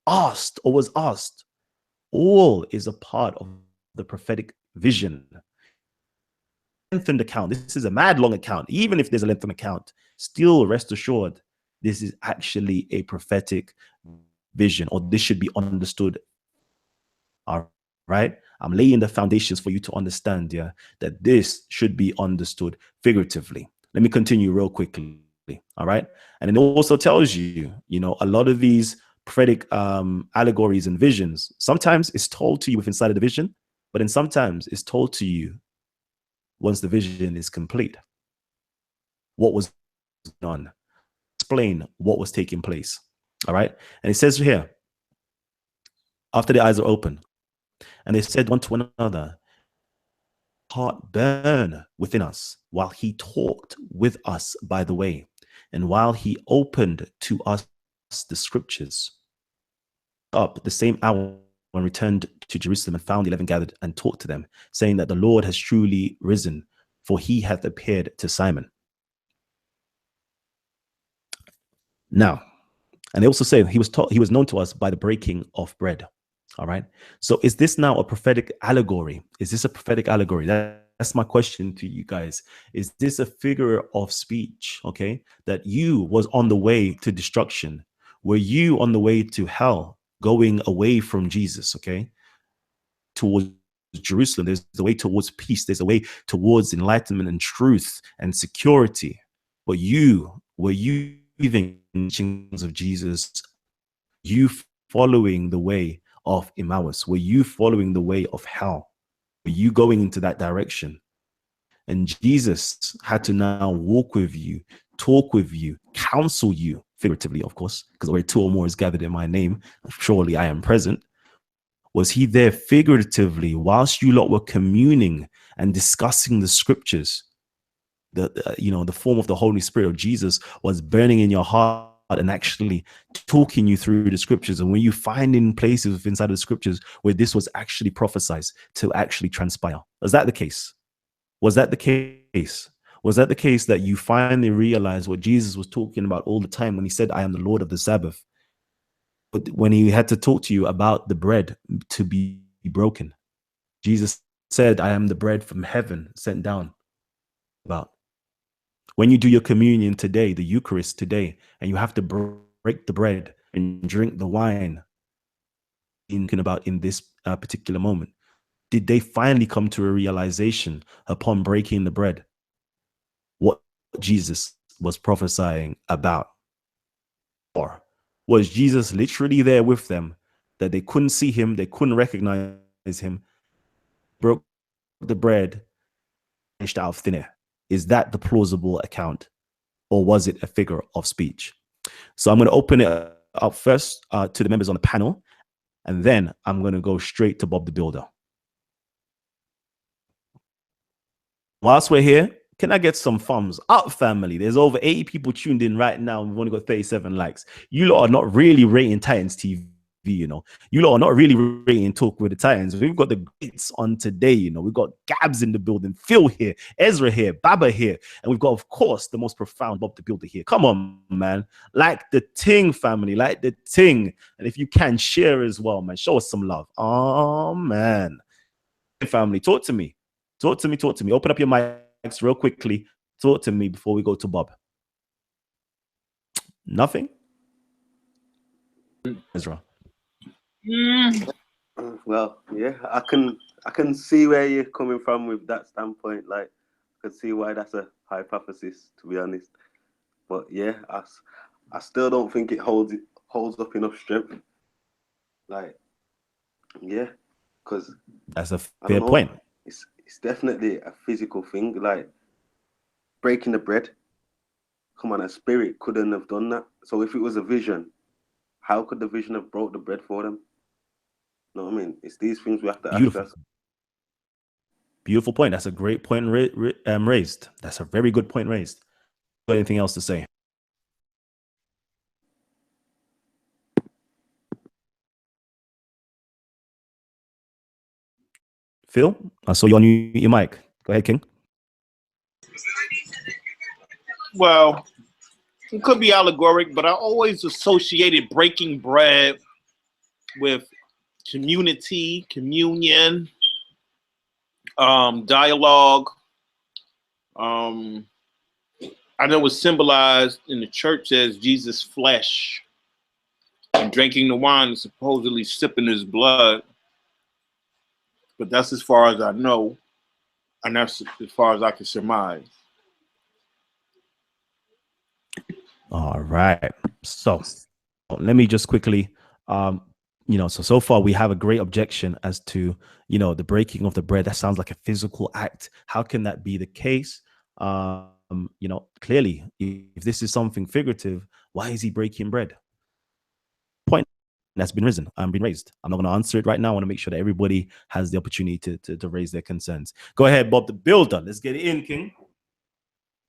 [SPEAKER 3] asked or was asked. All is a part of the prophetic vision. Lengthened account. This is a mad long account. Even if there's a lengthened account, still rest assured, this is actually a prophetic vision, or this should be understood. All right. I'm laying the foundations for you to understand, that this should be understood figuratively. Let me continue real quickly. All right. And it also tells you, a lot of these prophetic allegories and visions, sometimes it's told to you within inside of the vision, but then sometimes it's told to you once the vision is complete. What was done? Explain what was taking place. All right. And it says here, after the eyes are open, and they said one to another, heart burn within us while he talked with us by the way, and while he opened to us the scriptures. Up the same hour when returned to Jerusalem and found the 11 gathered and talked to them, saying that the Lord has truly risen, for he hath appeared to Simon. Now, and they also say he was known to us by the breaking of bread. All right. So is this now a prophetic allegory? Is this a prophetic allegory? That's my question to you guys. Is this a figure of speech? Okay. That you was on the way to destruction. Were you on the way to hell, going away from Jesus? Okay. Towards Jerusalem, there's the way towards peace. There's a way towards enlightenment and truth and security. But were you leaving the teachings of Jesus? You following the way of Emmaus? Were you following the way of hell? Were you going into that direction? And Jesus had to now walk with you, talk with you, counsel you, figuratively, of course, because where two or more is gathered in my name, surely I am present. Was he there figuratively whilst you lot were communing and discussing the scriptures? The form of the Holy Spirit of Jesus was burning in your heart and actually talking you through the scriptures. And when you find in places inside of the scriptures where this was actually prophesied to actually transpire, was that the case? Was that the case? Was that the case that you finally realized what Jesus was talking about all the time when he said, I am the Lord of the Sabbath? But when he had to talk to you about the bread to be broken, Jesus said, I am the bread from heaven sent down. About when you do your communion today, the Eucharist today, and you have to break the bread and drink the wine, thinking about in this particular moment, did they finally come to a realization upon breaking the bread what Jesus was prophesying about? Or was Jesus literally there with them, that they couldn't see him, they couldn't recognize him, broke the bread, finished out of thin air? Is that the plausible account, or was it a figure of speech? So I'm going to open it up first to the members on the panel, and then I'm going to go straight to Bob the Builder. Whilst we're here, can I get some thumbs up, family? There's over 80 people tuned in right now. We've only got 37 likes. You lot are not really rating Titans TV. You know, you lot are not really rating Talk with the Titans. We've got the greats on today. You know, we've got Gabs in the building, Phil here, Ezra here, Baba here, and we've got, of course, the most profound Bob the Builder here. Come on, man, like the ting, family, like the ting, and if you can share as well, man, show us some love. Oh man, family, talk to me, talk to me, talk to me. Open up your mics real quickly. Talk to me before we go to Bob. Nothing, Ezra.
[SPEAKER 5] Well, yeah, I can see where you're coming from with that standpoint. Like, I can see why that's a hypothesis, to be honest. But yeah, I still don't think it holds up enough strength. Like, yeah, because
[SPEAKER 3] That's a fair point.
[SPEAKER 5] It's definitely a physical thing. Like breaking the bread. Come on, a spirit couldn't have done that. So if it was a vision, how could the vision have broke the bread for them? You know what I mean? It's these things we have to ask ourselves.
[SPEAKER 3] Beautiful point. That's a great point raised. That's a very good point raised. Got anything else to say? Phil, I saw you on your mic. Go ahead, King.
[SPEAKER 2] Well, it could be allegoric, but I always associated breaking bread with community, communion, dialogue. I know it was symbolized in the church as Jesus' flesh, and drinking the wine and supposedly sipping his blood. But that's as far as I know, and that's as far as I can surmise.
[SPEAKER 3] All right. So let me just quickly, so far we have a great objection as to, the breaking of the bread. That sounds like a physical act. How can that be the case? Clearly, if this is something figurative, why is he breaking bread? Point that's been raised. I'm not going to answer it right now. I want to make sure that everybody has the opportunity to raise their concerns. Go ahead, Bob the Builder. Let's get it in, King.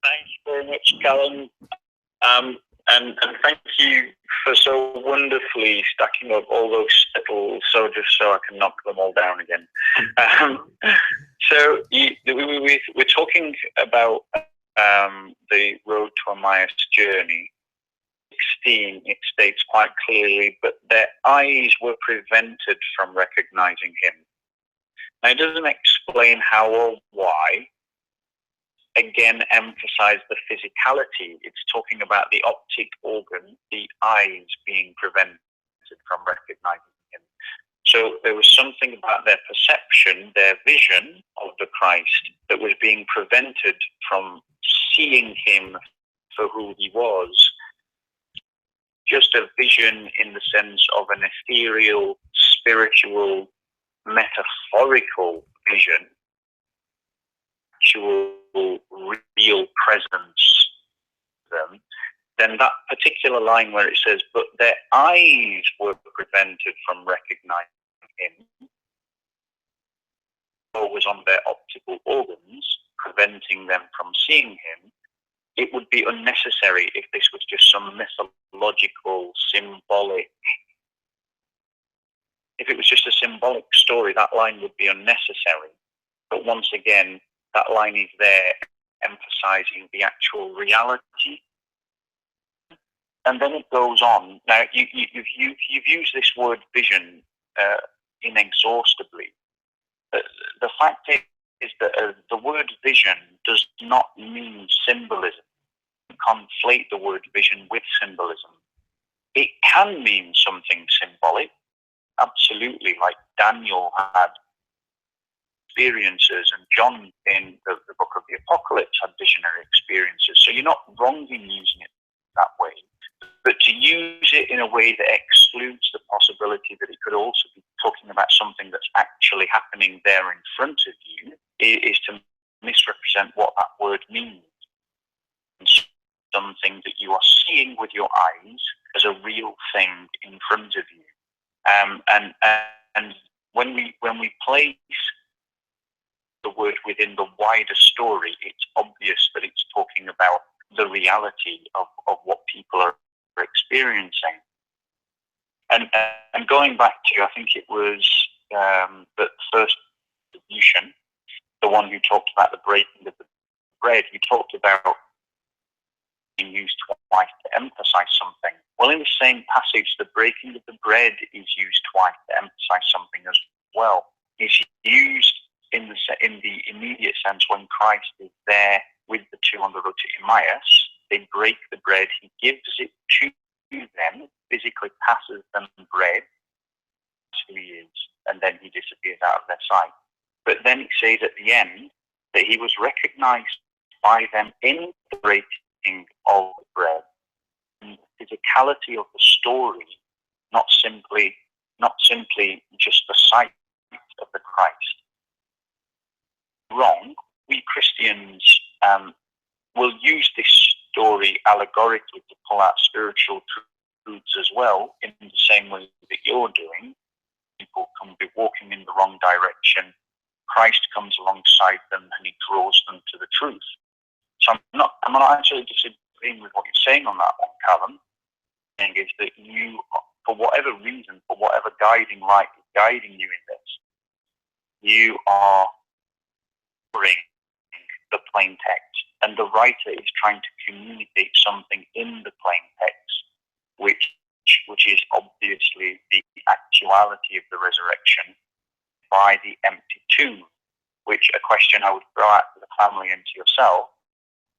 [SPEAKER 6] Thanks very much, Callum. And thank you for so wonderfully stacking up all those stipples, just so I can knock them all down again. We're talking about the Road to Emmaus journey. 16, it states quite clearly, but their eyes were prevented from recognizing him. Now, it doesn't explain how or why. Again, emphasize the physicality. It's talking about the optic organ, the eyes being prevented from recognizing him. So there was something about their perception, their vision of the Christ, that was being prevented from seeing him for who he was. Just a vision in the sense of an ethereal, spiritual, metaphorical vision. Actual real presence them, then that particular line where it says, but their eyes were prevented from recognizing him, or was on their optical organs, preventing them from seeing him, it would be unnecessary if this was just some mythological, symbolic. If it was just a symbolic story, that line would be unnecessary. But once again, that line is there emphasizing the actual reality. And then it goes on. Now, you've used this word vision inexhaustibly. The fact is that the word vision does not mean symbolism. You conflate the word vision with symbolism. It can mean something symbolic, absolutely, like Daniel had experiences, and John in the book of the Apocalypse had visionary experiences. So you're not wrong in using it that way. But to use it in a way that excludes the possibility that it could also be talking about something that's actually happening there in front of you is to misrepresent what that word means. Something that you are seeing with your eyes as a real thing in front of you. And when we place the word within the wider story, it's obvious that it's talking about the reality of what people are experiencing. And going back to, I think it was the first distribution, the one who talked about the breaking of the bread, he talked about being used twice to emphasize something. Well, in the same passage, the breaking of the bread is used twice to emphasize something as well. It's used in the immediate sense when Christ is there with the two on the road to Emmaus. They break the bread, he gives it to them, physically passes them bread, that's who he is, and then he disappears out of their sight. But then it says at the end that he was recognized by them in the breaking of the bread, and the physicality of the story, not simply just the sight of the Christ. Wrong. We Christians will use this story allegorically to pull out spiritual truths as well, in the same way that you're doing. People can be walking in the wrong direction. Christ comes alongside them and he draws them to the truth. So I'm not actually disagreeing with what you're saying on that one, Callum. The thing is that you, for whatever reason, for whatever guiding light is guiding you in this, you are reading the plain text, and the writer is trying to communicate something in the plain text, which is obviously the actuality of the resurrection by the empty tomb. Which, a question I would throw out to the family and to yourself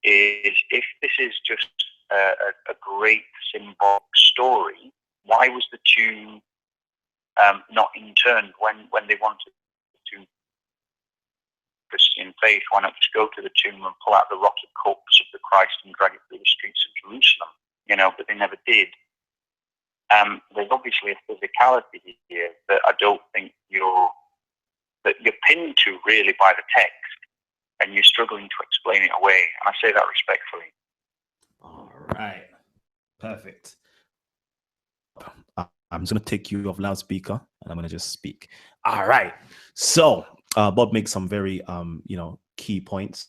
[SPEAKER 6] is, if this is just a great symbolic story, why was the tomb not interned when they wanted to Christian faith? Why not just go to the tomb and pull out the rotted corpse of the Christ and drag it through the streets of Jerusalem? But they never did. There's obviously a physicality here that I don't think you're pinned to really by the text, and you're struggling to explain it away. And I say that respectfully.
[SPEAKER 3] All right. Perfect. I'm just going to take you off loudspeaker and I'm going to just speak. All right. So Bob makes some very, key points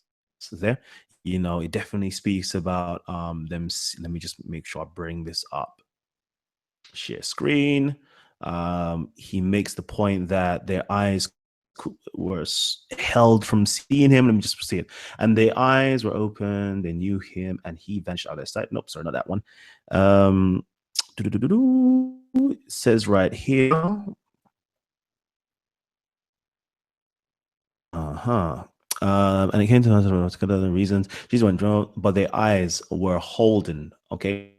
[SPEAKER 3] there. It definitely speaks about them. Let me just make sure I bring this up. Share screen. He makes the point that their eyes were held from seeing him. Let me just see it. And their eyes were open. They knew him, and he vanished out of their sight. Nope, sorry, not that one. It says right here. And it came to us for other reasons. Jesus went drunk, but their eyes were holden. Okay,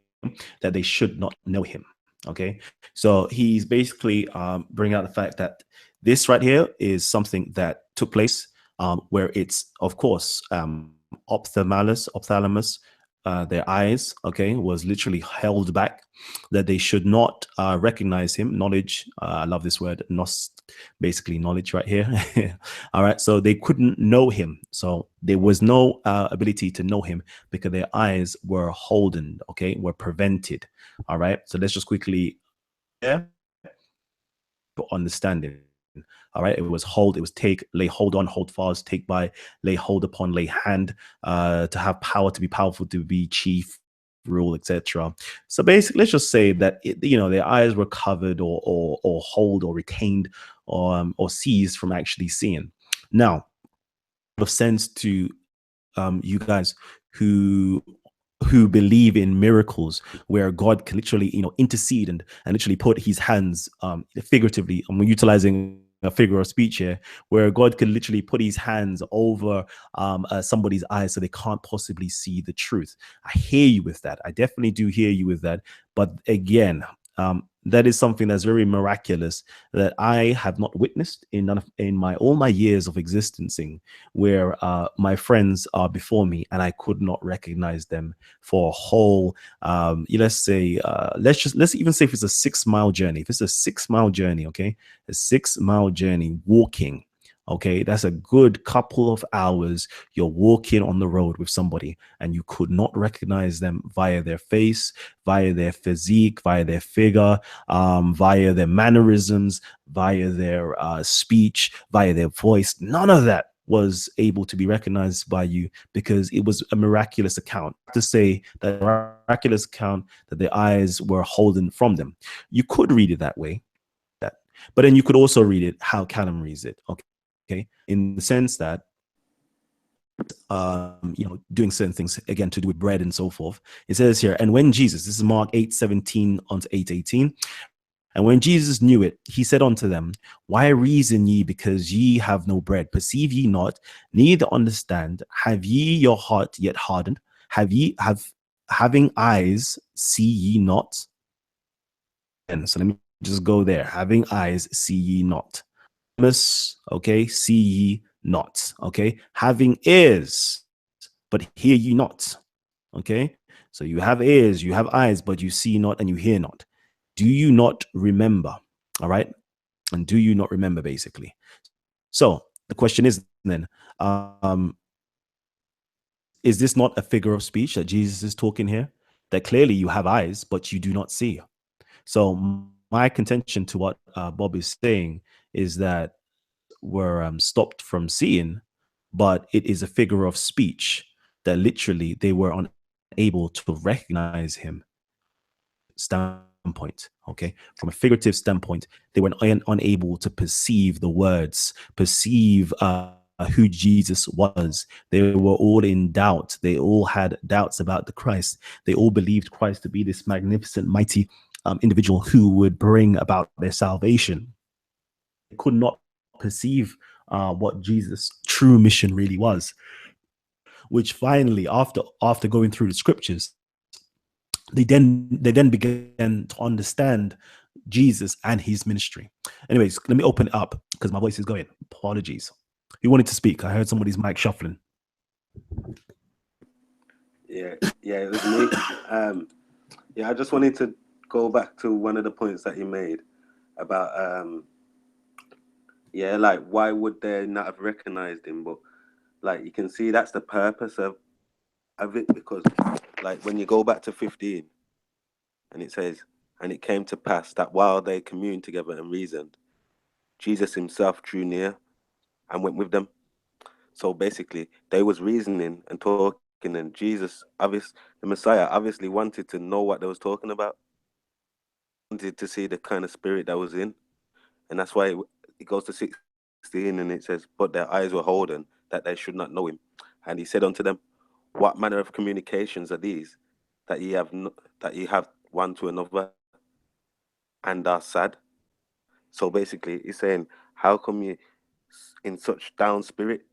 [SPEAKER 3] that they should not know him. Okay, so he's basically bringing out the fact that this right here is something that took place where it's, of course, ophthalmus, their eyes, okay, was literally held back, that they should not recognize him. Knowledge, I love this word, basically knowledge right here. All right, so they couldn't know him. So there was no ability to know him because their eyes were holden, okay, were prevented. All right, so let's just quickly understanding. All right, it was hold, it was take, lay hold on, hold fast, take by, lay hold upon, lay hand, to have power, to be powerful, to be chief, rule, etc. So basically, let's just say that their eyes were covered or hold or retained or seized from actually seeing. Now, of sense to you guys who believe in miracles, where God can literally intercede and literally put his hands, figuratively, I'm utilizing a figure of speech here, where God could literally put his hands over somebody's eyes so they can't possibly see the truth. I hear you with that. I definitely do hear you with that. But again, that is something that's very miraculous that I have not witnessed in all my years of existencing, where my friends are before me and I could not recognize them for a whole, let's even say if it's a 6-mile journey. If it's a 6-mile journey, okay, a 6-mile journey walking. Okay, that's a good couple of hours. You're walking on the road with somebody and you could not recognize them via their face, via their physique, via their figure, via their mannerisms, via their speech, via their voice. None of that. was able to be recognized by you because it was a miraculous account. To say that miraculous account that their eyes were holden from them. You could read it that way, but then you could also read it how Kalam reads it. Okay, in the sense that doing certain things again to do with bread and so forth. It says here, and when Jesus, this is Mark 8:17 onto 8:18. And when Jesus knew it, he said unto them, why reason ye because ye have no bread? Perceive ye not, neither understand? Have ye your heart yet hardened? Having eyes, see ye not? And so let me just go there. Having eyes, see ye not. Okay, see ye not. Okay, having ears, but hear ye not. Okay, so you have ears, you have eyes, but you see not and you hear not. Do you not remember? All right. And do you not remember, basically? So the question is then, is this not a figure of speech that Jesus is talking here? That clearly you have eyes, but you do not see. So my contention to what Bob is saying is that we're stopped from seeing, but it is a figure of speech that literally they were unable to recognize him. Standpoint, okay, from a figurative standpoint, they were unable to perceive the words, perceive who Jesus was. They were all in doubt. They all had doubts about the Christ. They all believed Christ to be this magnificent, mighty individual who would bring about their salvation. They could not perceive what Jesus' true mission really was, which finally, after going through the scriptures, they then began to understand Jesus and his ministry. Anyways, let me open it up because my voice is going. Apologies. Who wanted to speak? I heard somebody's mic shuffling.
[SPEAKER 5] Yeah, it was me. I just wanted to go back to one of the points that you made about like why would they not have recognized him? But like you can see that's the purpose of it, because like when you go back to 15 and it says, and it came to pass that while they communed together and reasoned, Jesus himself drew near and went with them. So basically they was reasoning and talking, and Jesus, the Messiah, obviously wanted to know what they was talking about, wanted to see the kind of spirit that was in. And that's why it goes to 16 and it says, but their eyes were holden that they should not know him. And he said unto them, what manner of communications are these that ye have one to another and are sad? So basically he's saying, how come you in such down spirit?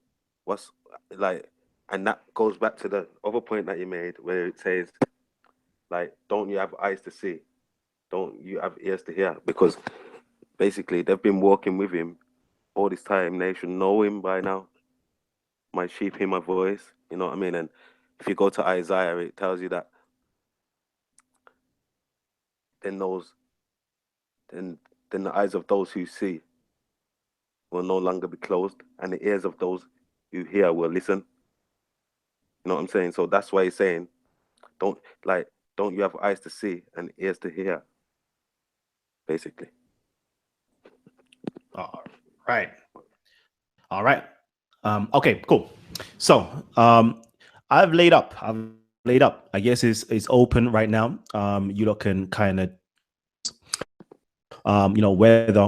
[SPEAKER 5] What's like, and that goes back to the other point that you made where it says, like, don't you have eyes to see? Don't you have ears to hear? Because basically they've been walking with him all this time. They should know him by now. My sheep hear my voice. You know what I mean? And if you go to Isaiah, it tells you that then the eyes of those who see will no longer be closed, and the ears of those who hear will listen. You know what I'm saying? So that's why he's saying, don't you have eyes to see and ears to hear? Basically.
[SPEAKER 3] All right. Okay, cool. So I've laid up. I guess it's open right now. You lot can kind of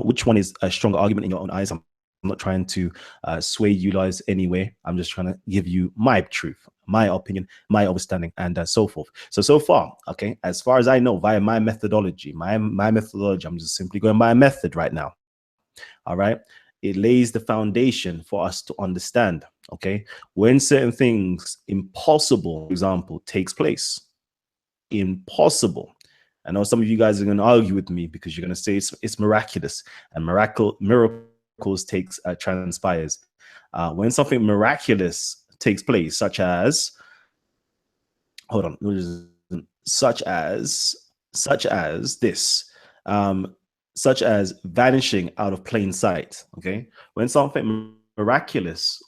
[SPEAKER 3] which one is a stronger argument in your own eyes. I'm not trying to sway you guys anyway. I'm just trying to give you my truth, my opinion, my understanding, and so forth. So far, okay, as far as I know, via my methodology, I'm just simply going by a method right now. All right. It lays the foundation for us to understand, okay, when certain things, impossible, for example, takes place. Impossible. I know some of you guys are going to argue with me because you're going to say it's miraculous, and miracles transpires. When something miraculous takes place, such as vanishing out of plain sight. Okay, when something miraculous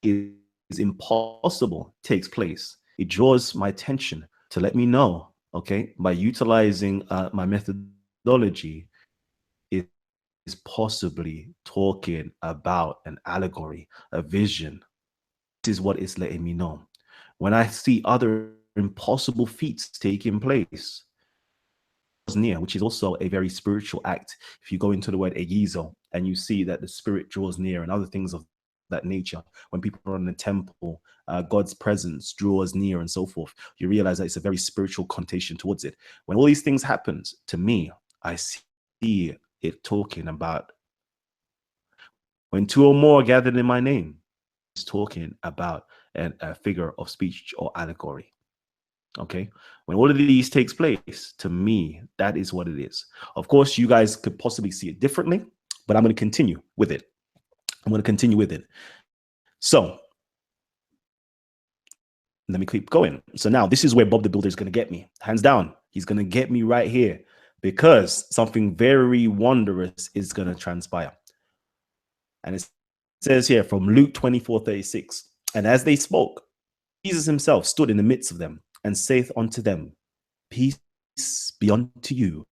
[SPEAKER 3] is impossible takes place, it draws my attention to let me know, okay, by utilizing my methodology, is is possibly talking about an allegory, a vision. This is what it's letting me know. When I see other impossible feats taking place near, which is also a very spiritual act. If you go into the word egizo and you see that the spirit draws near and other things of that nature, when people are in the temple, God's presence draws near and so forth, you realize that it's a very spiritual connotation towards it. When all these things happen, to me, I see it talking about when two or more are gathered in my name, it's talking about a figure of speech or allegory. Okay, when all of these takes place, to me, that is what it is. Of course, you guys could possibly see it differently, but I'm going to continue with it. So let me keep going. So now this is where Bob the Builder is going to get me, hands down. He's going to get me right here because something very wondrous is going to transpire. And it says here from Luke 24:36, and as they spoke, Jesus himself stood in the midst of them and saith unto them, peace be unto you.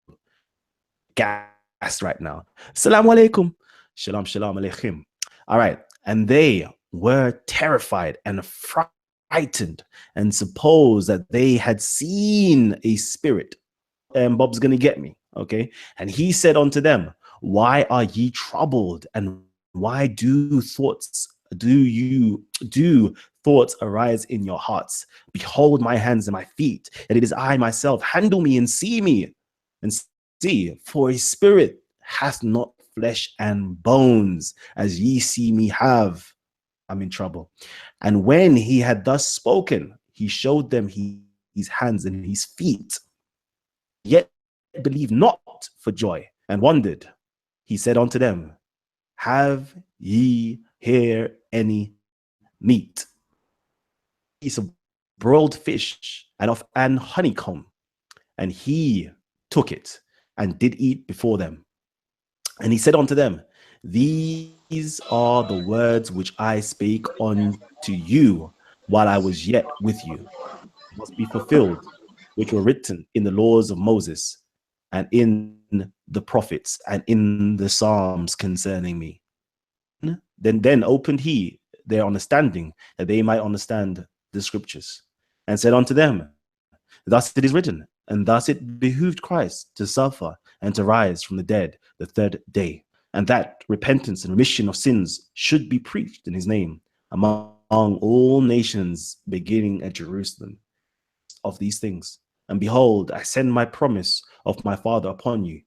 [SPEAKER 3] Gas right now. Salaam alaikum. Shalom, shalom aleichem. All right. And they were terrified and frightened and supposed that they had seen a spirit. And Bob's going to get me. Okay. And he said unto them, why are ye troubled? And why do thoughts arise in your hearts? Behold my hands and my feet, and it is I myself. Handle me and see me, and see, for a spirit hath not flesh and bones, as ye see me have. I'm in trouble. And when he had thus spoken, he showed them his hands and his feet. Yet believed not for joy, and wondered. He said unto them, have ye here any meat? Piece of broiled fish and honeycomb. And he took it and did eat before them. And he said unto them, these are the words which I spake unto you while I was yet with you, must be fulfilled, which were written in the laws of Moses and in the prophets and in the Psalms concerning me. Then opened he their understanding, that they might understand the scriptures, and said unto them, thus it is written, and thus it behooved Christ to suffer and to rise from the dead the third day, and that repentance and remission of sins should be preached in his name among all nations, beginning at Jerusalem. Of these things, and behold, I send my promise of my Father upon you.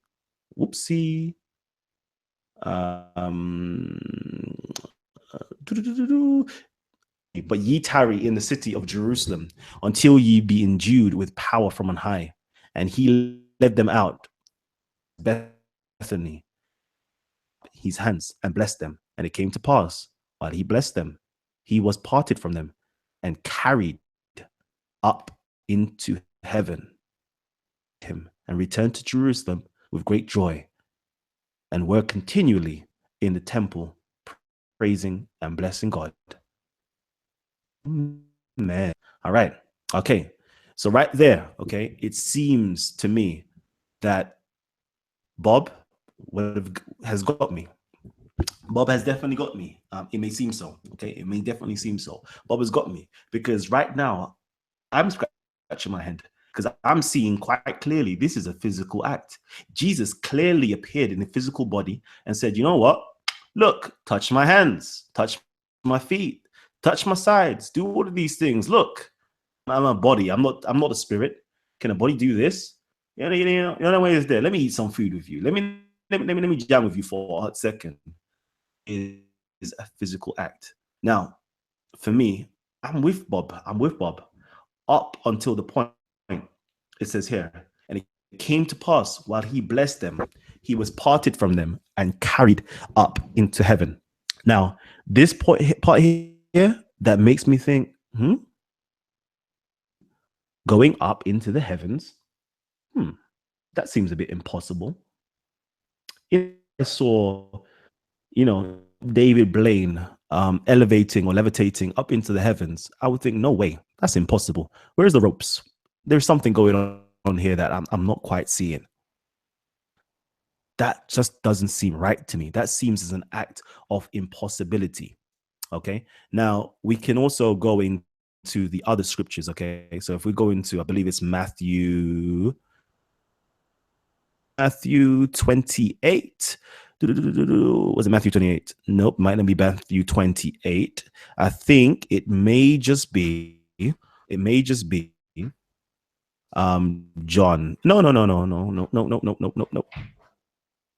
[SPEAKER 3] Whoopsie. But ye tarry in the city of Jerusalem until ye be endued with power from on high. And he led them out, Bethany, his hands, and blessed them. And it came to pass, while he blessed them, he was parted from them and carried up into heaven him, and returned to Jerusalem with great joy, and were continually in the temple praising and blessing God. Man. All right. Okay. So right there, okay, it seems to me that Bob has got me. Bob has definitely got me. It may seem so. Okay. It may definitely seem so. Bob has got me because right now I'm scratching my head because I'm seeing quite clearly this is a physical act. Jesus clearly appeared in a physical body and said, you know what? Look, touch my hands, touch my feet, touch my sides, do all of these things. Look, I'm a body. I'm not a spirit. Can a body do this? You know way is there. Let me eat some food with you. Let me jam with you for a hot second. It is a physical act. Now, for me, I'm with Bob. Up until the point it says here, and it came to pass while he blessed them, he was parted from them and carried up into heaven. Now, this part here that makes me think, going up into the heavens, that seems a bit impossible. If I saw, David Blaine elevating or levitating up into the heavens, I would think, no way, that's impossible. Where's the ropes? There's something going on here that I'm not quite seeing. That just doesn't seem right to me. That seems as an act of impossibility. Okay. Now we can also go into the other scriptures. Okay. So if we go into, I believe it's Matthew 28. Was it Matthew 28? Nope, might not be Matthew 28. I think it may just be John. No.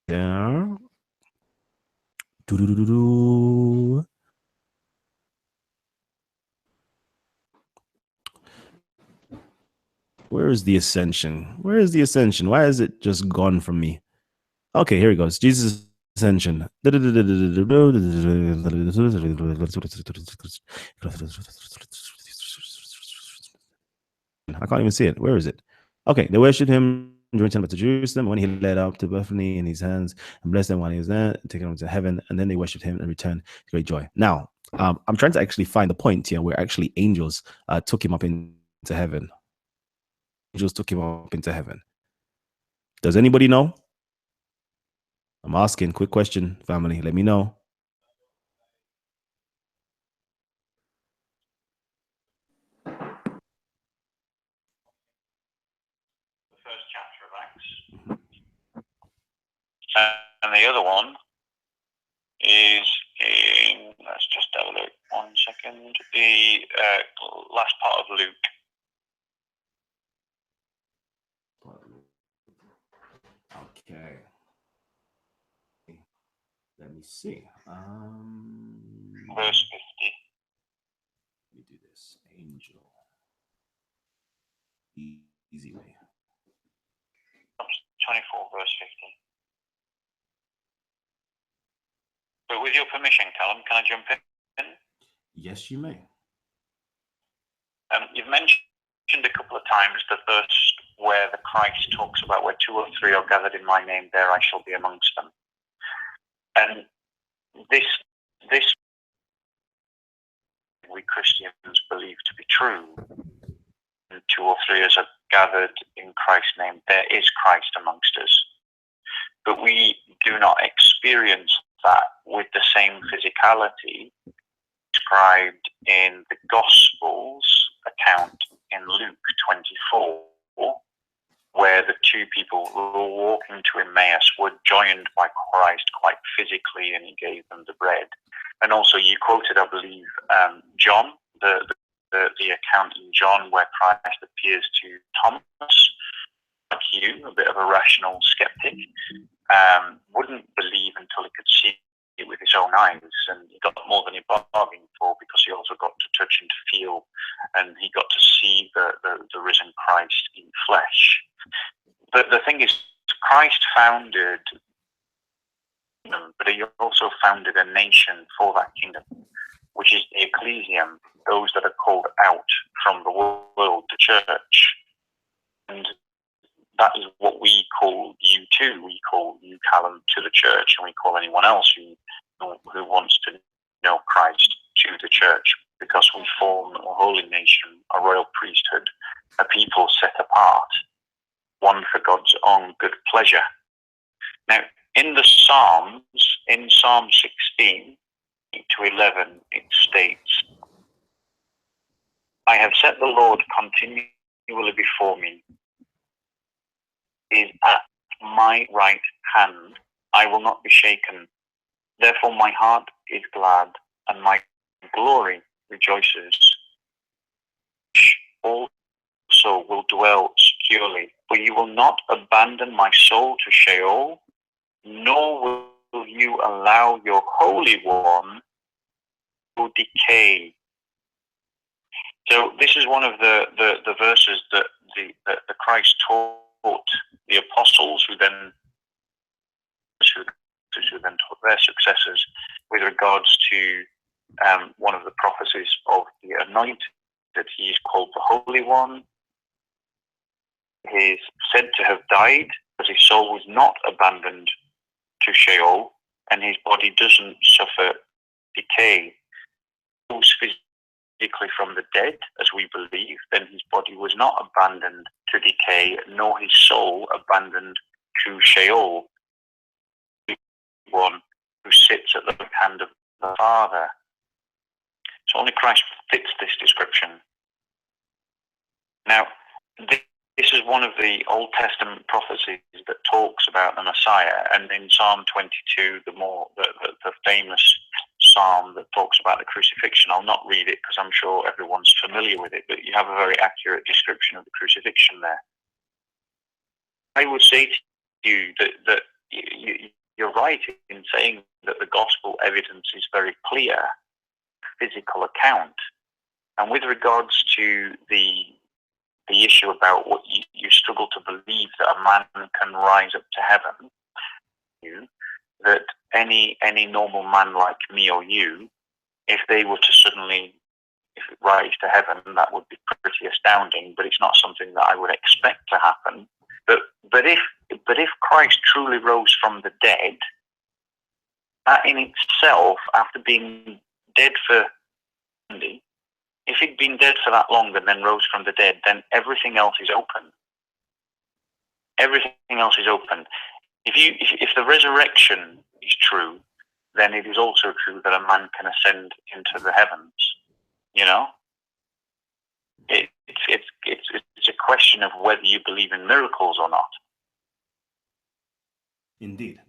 [SPEAKER 3] Yeah. Where is the Ascension? Where is the Ascension? Why is it just gone from me? Okay, here it goes. Jesus' Ascension. I can't even see it. Where is it? Okay, they worshipped him during temple to Jerusalem when he led up to Bethany in his hands and blessed them while he was there, taking them to heaven, and then they worshipped him and returned to great joy. Now, I'm trying to actually find the point here where actually angels took him up into heaven. Angels took him up into heaven. Does anybody know? I'm asking. Quick question, family. Let me know.
[SPEAKER 6] The first chapter of Acts. And the other one is in, let's just have a look, 1 second, the last part of Luke.
[SPEAKER 3] Okay. Let me see.
[SPEAKER 6] Verse 50.
[SPEAKER 3] Let me do this. Angel. Easy way.
[SPEAKER 6] 24, verse 50. But with your permission, Callum, can I jump in?
[SPEAKER 3] Yes, you may.
[SPEAKER 6] You've mentioned a couple of times the verse where the Christ talks about where 2 or 3 are gathered in my name, there I shall be amongst them. And this we Christians believe to be true. And 2 or 3 are gathered in Christ's name, there is Christ amongst us. But we do not experience that with the same physicality described in the Gospels account in Luke 24, where the 2 people who were walking to Emmaus were joined by Christ quite physically, and he gave them the bread. And also you quoted, I believe, John, the account in John where Christ appears to Thomas, like you, a bit of a rational skeptic, wouldn't believe until he could see it with his own eyes, and he got more than he bargained for because he also got to touch and to feel, and he got to see the risen Christ in flesh. But the thing is, Christ founded a kingdom, but he also founded a nation for that kingdom, which is the ecclesiam, those that are called out from the world, the church. And that is what we call you too. We call you, Callum, to the church, and we call anyone else who wants to know Christ to the church, because we form a holy nation, a royal priesthood, a people set apart, one for God's own good pleasure. Now, in the Psalms, in Psalm 16 to 11, it states, I have set the Lord continually before me. He is at my right hand. I will not be shaken. Therefore my heart is glad, and my glory rejoices. Also will dwell securely, for you will not abandon my soul to Sheol, nor will you allow your Holy One to decay. So this is one of the verses that the Christ taught the apostles, who then taught their successors with regards to one of the prophecies of the anointed, that he is called the Holy One. He is said to have died, but his soul was not abandoned to Sheol, and his body doesn't suffer decay. He rose physically from the dead, as we believe, then his body was not abandoned to decay, nor his soul abandoned to Sheol. one who sits at the right hand of the Father. So only Christ fits this description. Now, this is one of the Old Testament prophecies that talks about the Messiah, and in Psalm 22, the famous psalm that talks about the crucifixion. I'll not read it because I'm sure everyone's familiar with it, but you have a very accurate description of the crucifixion there. I would say to you that you're right in saying that the gospel evidence is very clear, physical account. And with regards to the issue about what you struggle to believe that a man can rise up to heaven, that any normal man like me or you, if they were to suddenly rise to heaven, that would be pretty astounding, but it's not something that I would expect to happen. But if Christ truly rose from the dead, that in itself, after being dead for if he'd been dead for that long and then rose from the dead, then everything else is open. Everything else is open. If the resurrection is true, then it is also true that a man can ascend into the heavens. You know, it's a question of whether you believe in miracles or not.
[SPEAKER 3] Indeed,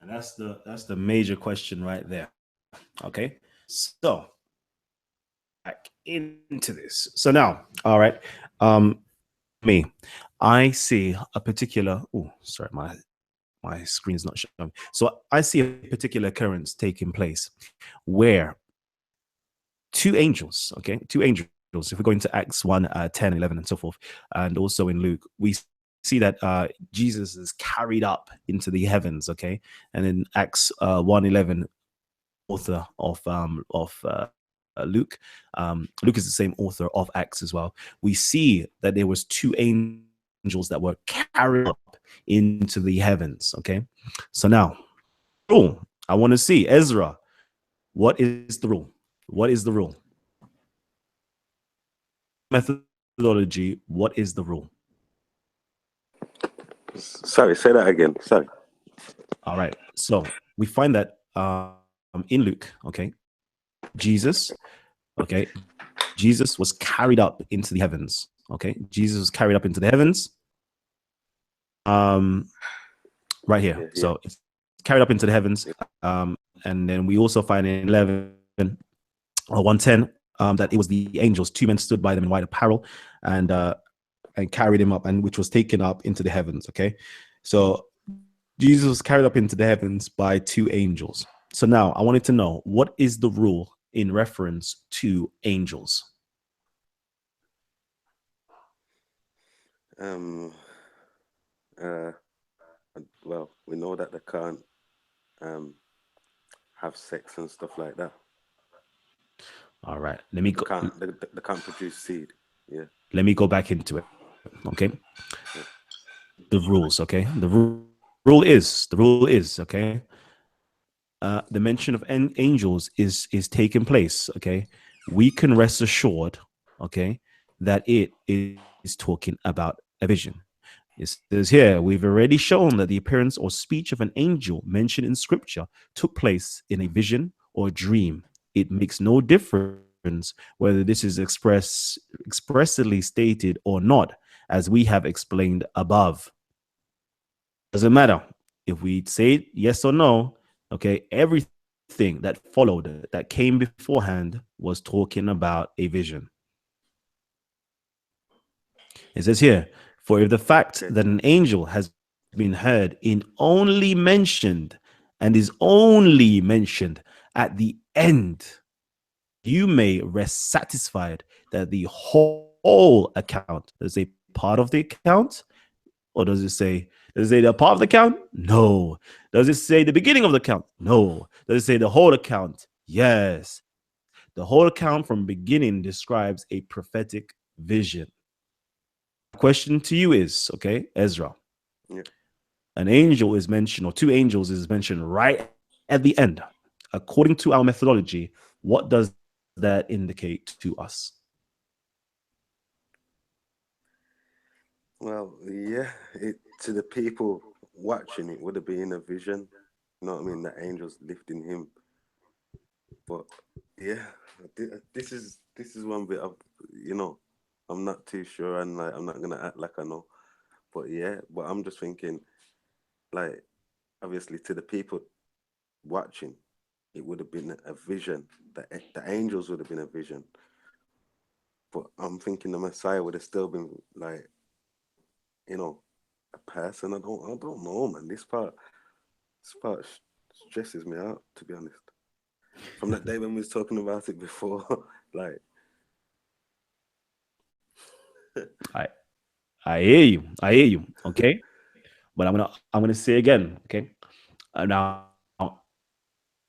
[SPEAKER 3] and that's the major question right there. Okay, so back into this. So now, all right, I see a particular. Oh, sorry, my screen's not showing. So I see a particular occurrence taking place where two angels. If we go into Acts 1, 10, 11, and so forth, and also in Luke, we see that Jesus is carried up into the heavens. Okay, and in Acts 1:11, author of Luke. Luke is the same author of Acts as well. We see that there was two angels that were carried up into the heavens. Okay, so now, rule. I want to see Ezra. What is the rule? What is the rule? Methodology. What is the rule?
[SPEAKER 5] Sorry, say that again. Sorry.
[SPEAKER 3] All right. So we find that in Luke, okay, Jesus was carried up into the heavens. Okay, Jesus was carried up into the heavens. Right here.
[SPEAKER 5] Yeah.
[SPEAKER 3] So it's carried up into the heavens. And then we also find in 11 or 1:10 that it was the angels. Two men stood by them in white apparel, and carried him up, and which was taken up into the heavens. Okay, so Jesus was carried up into the heavens by two angels. So now I wanted to know, what is the rule in reference to angels?
[SPEAKER 5] Well, we know that they can't have sex and stuff like that.
[SPEAKER 3] All right, let me go.
[SPEAKER 5] They can't produce seed. Yeah.
[SPEAKER 3] Let me go back into it. Okay. Yeah. The rules. Okay. The rule is okay. The mention of angels is taking place. Okay. We can rest assured. Okay, that it is talking about a vision. It says here, we've already shown that the appearance or speech of an angel mentioned in scripture took place in a vision or dream. It makes no difference whether this is expressly stated or not, as we have explained above. Doesn't matter if we say yes or no. Okay, everything that followed, that came beforehand, was talking about a vision. It says here, for if the fact that an angel has been heard in only mentioned and is only mentioned at the end, you may rest satisfied that the whole account, does it say part of the account? Or does it say the part of the account? No. Does it say the beginning of the account? No. Does it say the whole account? Yes. The whole account from beginning describes a prophetic vision. Question to you is, okay, Ezra, an angel is mentioned, or two angels is mentioned right at the end. According to our methodology, what does that indicate to us?
[SPEAKER 5] Well, yeah, to the people watching, it would have been a vision, You know what I mean? The angels lifting him. But yeah, this is one bit of, you know, I'm not too sure, and like I'm not gonna act like I know. But yeah, but I'm just thinking, like, obviously to the people watching, it would have been a vision. The angels would have been a vision. But I'm thinking the Messiah would have still been like, you know, a person. I don't know, man. This part stresses me out, to be honest. From that day when we was talking about it before, like.
[SPEAKER 3] I hear you. Okay, but I'm gonna say again. Okay, now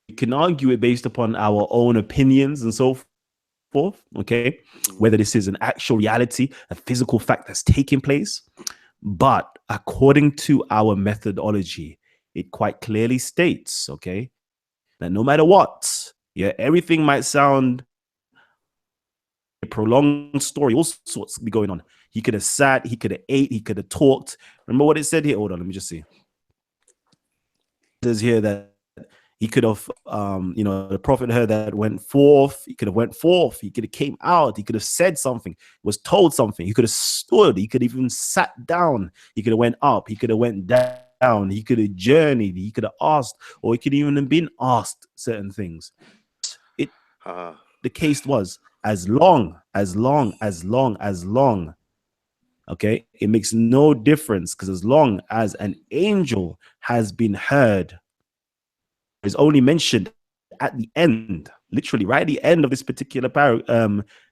[SPEAKER 3] we can argue it based upon our own opinions and so forth. Okay, whether this is an actual reality, a physical fact that's taking place, but according to our methodology, it quite clearly states, okay, that no matter what, yeah, everything might sound a prolonged story, all sorts be going on. He could have sat, he could have ate, he could have talked. Remember what it said here? Hold on, let me just see. It says here that he could have, the prophet heard that went forth. He could have went forth. He could have came out. He could have said something, was told something. He could have stood. He could even sat down. He could have went up. He could have went down. He could have journeyed. He could have asked, or he could even have been asked certain things. The case was as long, okay, it makes no difference, because as long as an angel has been heard, is only mentioned at the end, literally right at the end of this particular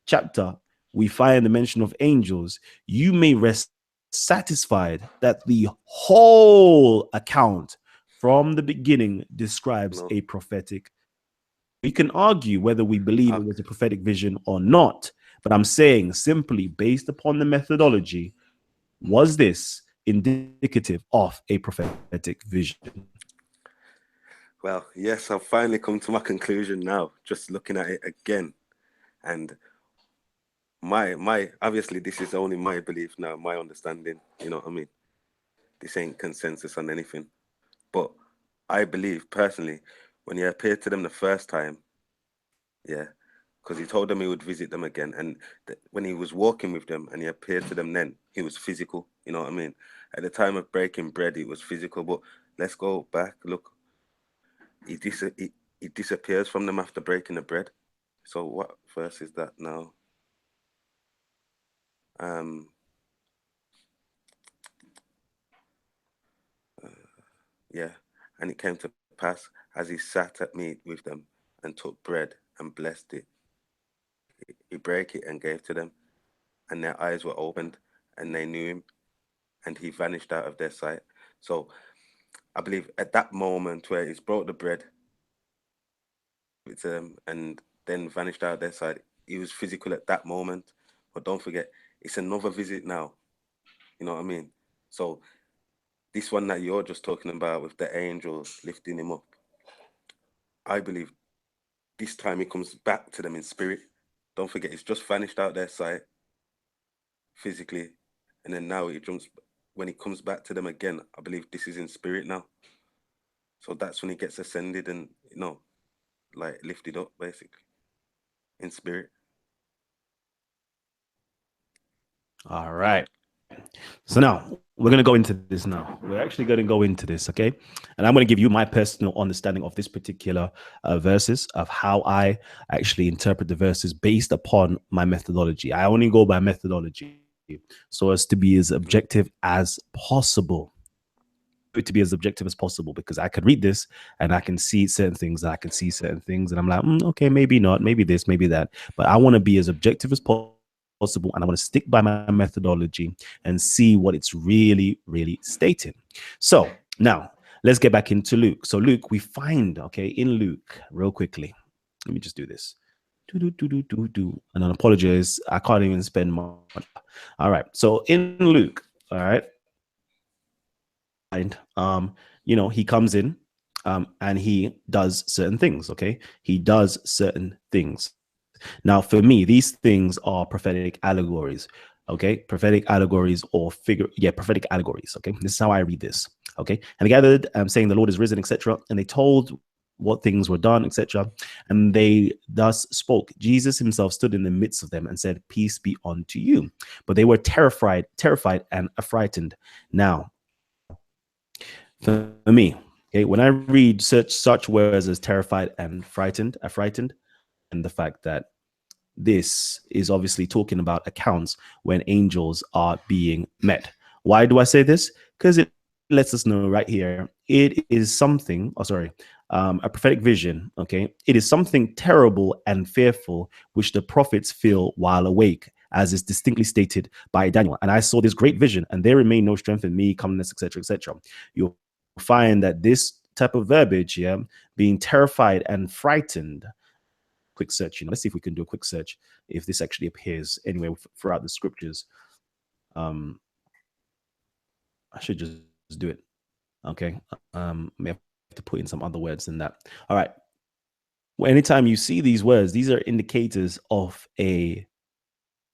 [SPEAKER 3] chapter, we find the mention of angels. You may rest satisfied that the whole account from the beginning describes a prophetic. We can argue whether we believe it was a prophetic vision or not, but I'm saying simply based upon the methodology, was this indicative of a prophetic vision?
[SPEAKER 5] Well, yes, I've finally come to my conclusion now, just looking at it again. And my obviously this is only my belief now, my understanding, you know what I mean? This ain't consensus on anything. But I believe personally, when he appeared to them the first time, yeah, because he told them he would visit them again. And when he was walking with them and he appeared to them then, he was physical, you know what I mean? At the time of breaking bread, he was physical. But let's go back, look. He disappears from them after breaking the bread. So what verse is that now? Yeah, and it came to pass as he sat at meat with them and took bread and blessed it. He brake it and gave to them, and their eyes were opened, and they knew him, and he vanished out of their sight. So I believe at that moment where he's brought the bread to them and then vanished out of their sight, he was physical at that moment. But don't forget, it's another visit now. You know what I mean? So this one that you're just talking about with the angels lifting him up, I believe this time he comes back to them in spirit. Don't forget, it's just vanished out their sight physically. And then now when he comes back to them again, I believe this is in spirit now. So that's when he gets ascended and, like lifted up basically in spirit.
[SPEAKER 3] All right. So now we're going to go into this now. We're actually going to go into this, okay? And I'm going to give you my personal understanding of this particular verses, of how I actually interpret the verses based upon my methodology. I only go by methodology so as to be as objective as possible. To be as objective as possible, because I could read this and I can see certain things, and I can see certain things, and I'm like, okay, maybe not, maybe this, maybe that. But I want to be as objective as possible, and I want to stick by my methodology and see what it's really stating. So now let's get back into Luke. So Luke, we find, okay, in Luke, real quickly, let me just do this. And I apologize, I can't even spend much. All right, so in Luke, all right, he comes in and he does certain things. Okay, he does certain things. Now, for me, these things are prophetic allegories. Okay, prophetic allegories or prophetic allegories. Okay, this is how I read this. Okay, and they gathered, saying the Lord is risen, etc. And they told what things were done, etc. And they thus spoke. Jesus himself stood in the midst of them and said, "Peace be unto you." But they were terrified and affrighted. Now, for me, okay, when I read such words as terrified and frightened, affrighted, and the fact that this is obviously talking about accounts when angels are being met. Why do I say this? Because it lets us know right here it is something, a prophetic vision. Okay, it is something terrible and fearful which the prophets feel while awake, as is distinctly stated by Daniel. And I saw this great vision, and there remained no strength in me, comeliness, etc., etc. You'll find that this type of verbiage here, being terrified and frightened. Quick search, let's see if we can do a quick search if this actually appears anywhere throughout the scriptures. I should just do it. Okay, may have to put in some other words than that. All right, well, anytime you see these words, these are indicators of a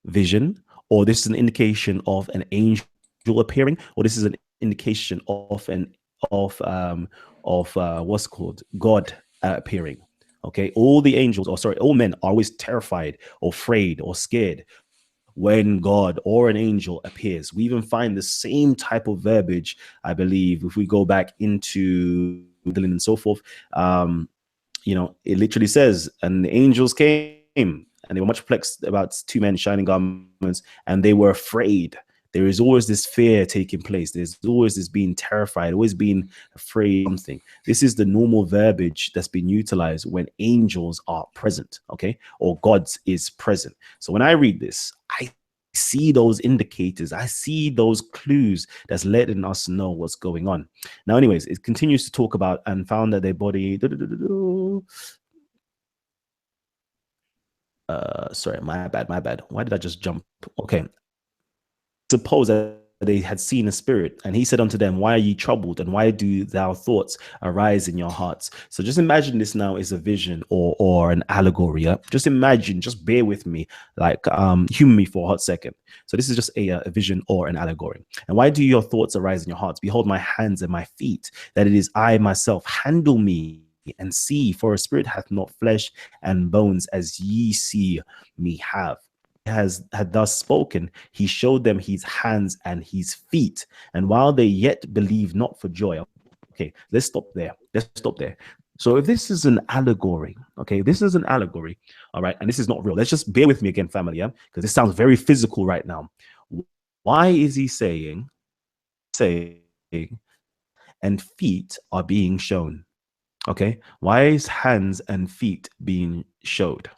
[SPEAKER 3] vision, or this is an indication of an angel appearing, or this is an indication of what's called God appearing. Okay, all the angels, all men are always terrified or afraid or scared when God or an angel appears. We even find the same type of verbiage, I believe, if we go back into Dylan and so forth. It literally says, and the angels came and they were much perplexed about two men shining garments, and they were afraid. There is always this fear taking place. There's always this being terrified, always being afraid of something. This is the normal verbiage that's been utilized when angels are present, okay? Or God is present. So when I read this, I see those indicators. I see those clues that's letting us know what's going on. Now, anyways, it continues to talk about and found that their body. Sorry, my bad. Why did I just jump? Okay. Suppose that they had seen a spirit, and he said unto them, why are ye troubled, and why do thou thoughts arise in your hearts? So just imagine this now is a vision or an allegory. Yeah? Just imagine, just bear with me, like humor me for a hot second. So this is just a vision or an allegory. And why do your thoughts arise in your hearts? Behold my hands and my feet, that it is I myself. Handle me and see, for a spirit hath not flesh and bones as ye see me have. Had thus spoken, he showed them his hands and his feet, and while they yet believe not for joy. Okay, let's stop there. So if this is an allegory, okay, this is an allegory, all right, and this is not real. Let's just bear with me again, family, yeah, because this sounds very physical right now. Why is he saying and feet are being shown? Okay, why is hands and feet being showed?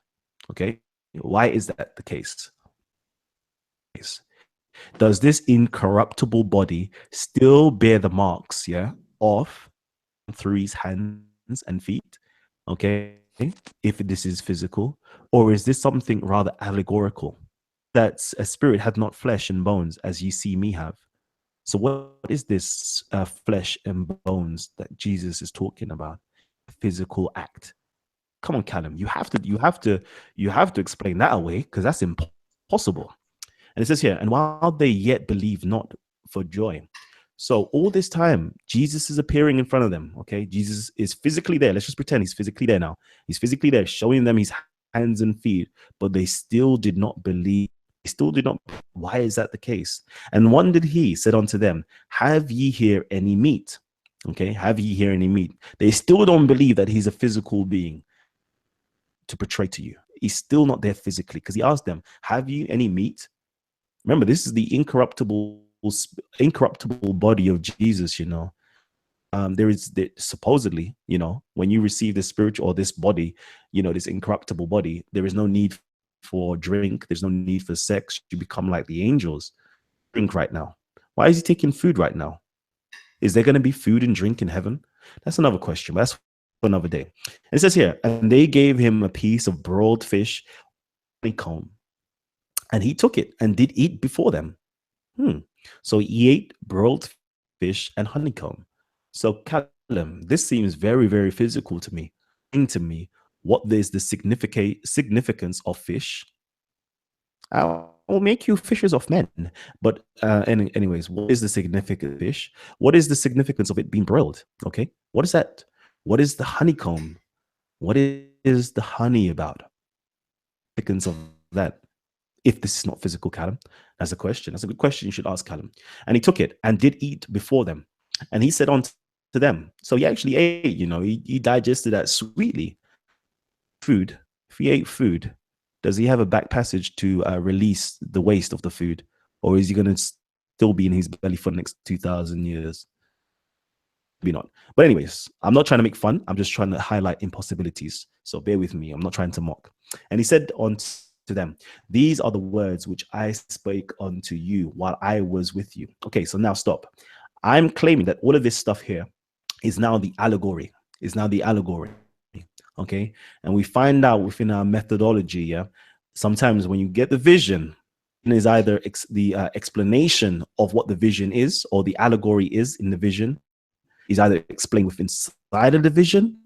[SPEAKER 3] Okay, why is that the case? Does this incorruptible body still bear the marks, of through his hands and feet? Okay, if this is physical, or is this something rather allegorical? That a spirit had not flesh and bones as ye see me have. So what is this flesh and bones that Jesus is talking about? A physical act. Come on, Kalam, you have to explain that away, because that's impossible. And it says here, and while they yet believe not for joy. So all this time, Jesus is appearing in front of them. Okay, Jesus is physically there. Let's just pretend he's physically there now. He's physically there, showing them his hands and feet, but they still did not believe. They still did not. Why is that the case? And wondered he, said unto them, have ye here any meat? Okay, have ye here any meat? They still don't believe that he's a physical being to portray to you. He's still not there physically, because he asked them, have you any meat? Remember, this is the incorruptible body of Jesus. There is supposedly, when you receive this spiritual or this body, this incorruptible body, there is no need for drink. There's no need for sex. You become like the angels. Drink right now. Why is he taking food right now? Is there going to be food and drink in heaven? That's another question, but that's for another day. And it says here, and they gave him a piece of broiled fish, honeycomb, and he took it and did eat before them. So he ate broiled fish and honeycomb. So Kalam, this seems very, very physical to me. To me, what is the significance of fish? How will make you fishers of men. But anyways, what is the significance of fish? What is the significance of it being broiled? Okay, what is that? What is the honeycomb? What is the honey about? Significance of that? If this is not physical, Kalam, that's a question. That's a good question you should ask Kalam. And he took it and did eat before them. And he said unto them, so he actually ate, he digested that sweetly. Food, if he ate food, does he have a back passage to release the waste of the food? Or is he going to still be in his belly for the next 2,000 years? Maybe not. But anyways, I'm not trying to make fun. I'm just trying to highlight impossibilities. So bear with me. I'm not trying to mock. And he said unto them, these are the words which I spake unto you while I was with you. Okay, so now stop. I'm claiming that all of this stuff here is now the allegory. Okay, and we find out within our methodology, sometimes when you get the vision, it is either the explanation of what the vision is, or the allegory is in the vision is either explained within inside of the vision.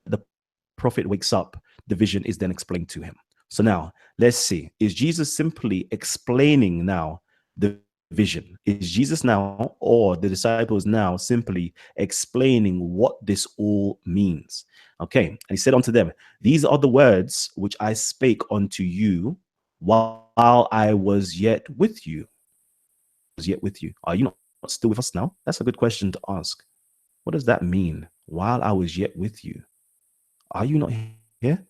[SPEAKER 3] The prophet wakes up, the vision is then explained to him. So now let's see, is Jesus simply explaining now the vision? Is Jesus now, or the disciples now, simply explaining what this all means? Okay, and he said unto them, these are the words which I spake unto you while I was yet with you. Are you not still with us now? That's a good question to ask. What does that mean? While I was yet with you, are you not here?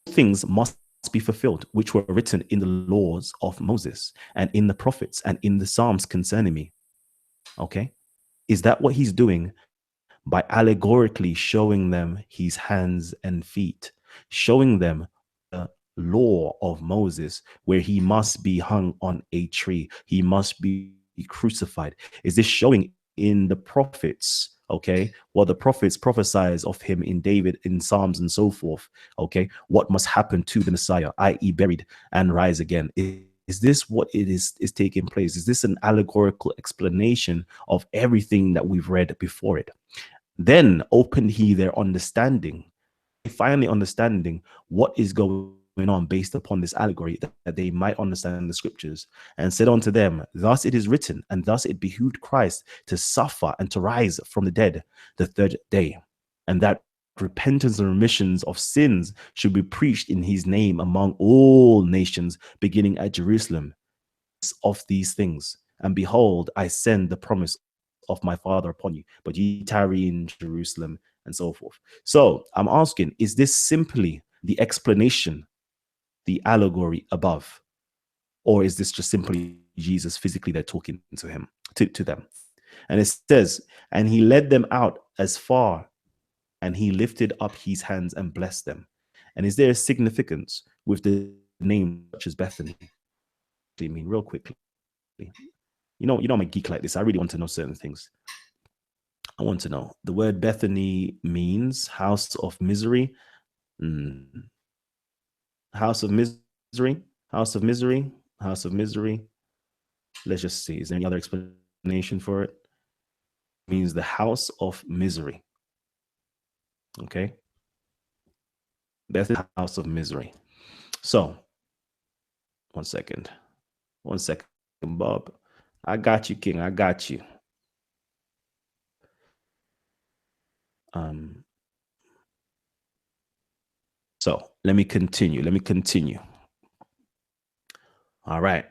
[SPEAKER 3] Things must be fulfilled which were written in the laws of Moses and in the prophets and in the Psalms concerning me. Okay, is that what he's doing by allegorically showing them his hands and feet, showing them the law of Moses where he must be hung on a tree, he must be crucified? Is this showing in the prophets? Okay, well, the prophets prophesies of him in David, in Psalms and so forth. Okay, what must happen to the Messiah, i.e. buried and rise again? Is this what it is taking place? Is this an allegorical explanation of everything that we've read before it? Then opened he their understanding, finally understanding what is going on based upon this allegory, that they might understand the scriptures, and said unto them, thus it is written, and thus it behooved Christ to suffer and to rise from the dead the third day, and that repentance and remissions of sins should be preached in his name among all nations, beginning at Jerusalem. Of these things, and behold, I send the promise of my Father upon you, but ye tarry in Jerusalem, and so forth. So I'm asking, is this simply the explanation, the allegory above, or is this just simply Jesus physically there talking to him, to them? And it says, and he led them out as far, and he lifted up his hands and blessed them. And is there a significance with the name such as Bethany? I mean, real quickly, you know I'm a geek like this. I really want to know certain things. I want to know. The word Bethany means house of misery. House of misery. House of misery. House of misery. Let's just see. Is there any other explanation for it? It means the house of misery. Okay. Bethany, house of misery. So, one second, Bob. I got you, King. I got you. So let me continue. All right.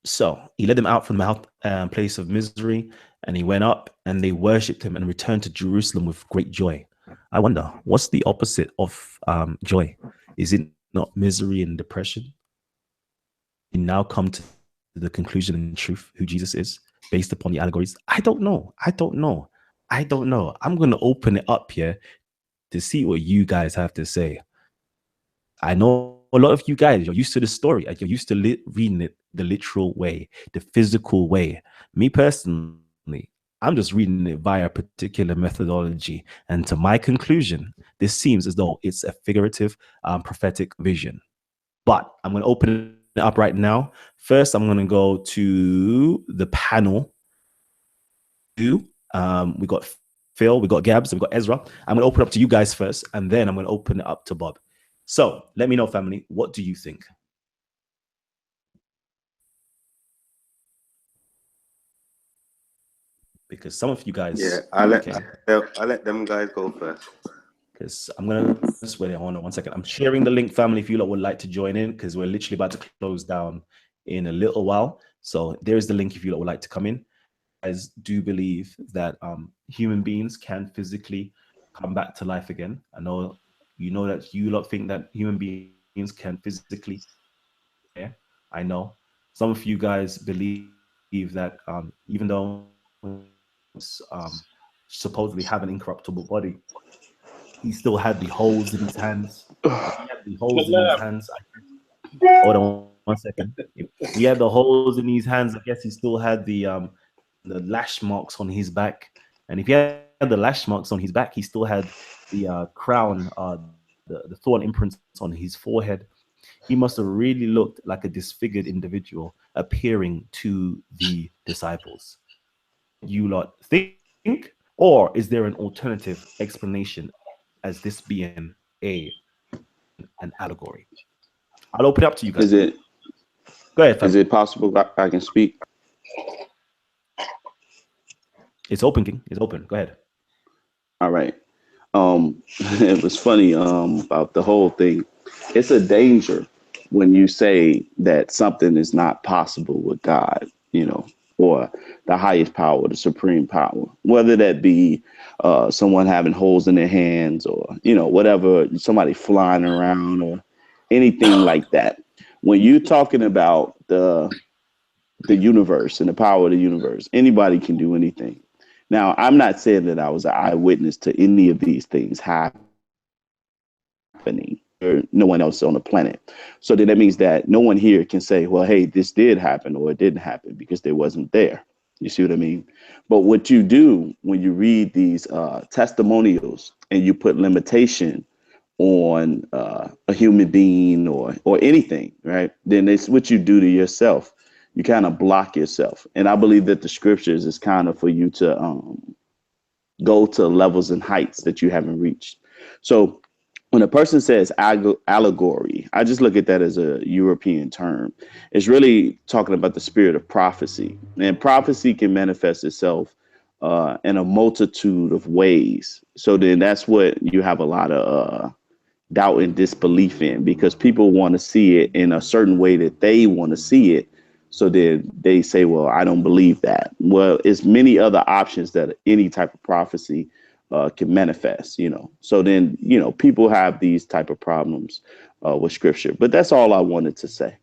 [SPEAKER 3] So he led them out from the place of misery, and he went up, and they worshipped him and returned to Jerusalem with great joy. I wonder, what's the opposite of joy? Is it not misery and depression? We now come to the conclusion in truth who Jesus is based upon the allegories. I don't know. I'm going to open it up here to see what you guys have to say. I know a lot of you guys, you're used to the story. You're used to reading it the literal way, the physical way. Me personally, I'm just reading it via a particular methodology. And to my conclusion, this seems as though it's a figurative, prophetic vision. But I'm going to open it up right now. First, I'm going to go to the panel. We got Phil, we got Gabs, we got Ezra. I'm going to open it up to you guys first, and then I'm going to open it up to Bob. So let me know, family, what do you think? because some of you guys.
[SPEAKER 5] Yeah, I'll let them guys go first.
[SPEAKER 3] Because I'm gonna just wait on 1 second. I'm sharing the link, family, if you lot would like to join in, because we're literally about to close down in a little while. So there's the link if you lot would like to come in. I do believe that human beings can physically come back to life again. I know you know that you lot think that human beings can physically. Yeah, I know some of you guys believe that even though supposedly have an incorruptible body, he still had the holes in his hands. If he had the holes in his hands, hold on 1 second. If he had the holes in his hands, I guess he still had the lash marks on his back. And if he had the lash marks on his back, he still had the crown, the thorn imprints on his forehead. He must have really looked like a disfigured individual appearing to the disciples. You lot think, or is there an alternative explanation as this being an allegory? I'll open it up to you guys.
[SPEAKER 7] Go ahead, fam. Is it possible I can speak?
[SPEAKER 3] It's open, King. It's open. Go ahead.
[SPEAKER 7] All right. It was funny about the whole thing. It's a danger when you say that something is not possible with God, or the highest power, the supreme power, whether that be someone having holes in their hands or, whatever, somebody flying around or anything like that. When you're talking about the universe and the power of the universe, anybody can do anything. Now, I'm not saying that I was an eyewitness to any of these things happening, or no one else on the planet. So then that means that no one here can say, well, hey, this did happen or it didn't happen because they wasn't there. You see what I mean? But what you do when you read these testimonials and you put limitation on a human being or anything, right? Then it's what you do to yourself. You kind of block yourself. And I believe that the scriptures is kind of for you to go to levels and heights that you haven't reached. So when a person says allegory, I just look at that as a European term. It's really talking about the spirit of prophecy. And prophecy can manifest itself in a multitude of ways. So then that's what you have a lot of doubt and disbelief in, because people want to see it in a certain way that they want to see it. So then they say, well, I don't believe that. Well, it's many other options that any type of prophecy can manifest, So then, people have these type of problems with scripture. But that's all I wanted to say.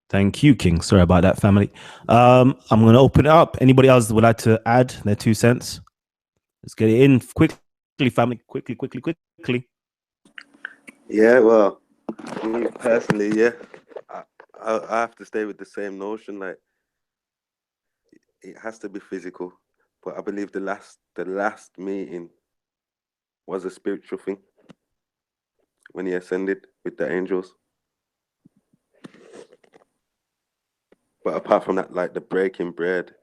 [SPEAKER 3] Thank you, King. Sorry about that, family. I'm going to open it up. Anybody else would like to add their 2 cents? Let's get it in quickly, family. Quickly.
[SPEAKER 5] Yeah, well, me personally, yeah, I have to stay with the same notion. Like, it has to be physical, but I believe the last meeting was a spiritual thing when he ascended with the angels. But apart from that, like the breaking bread,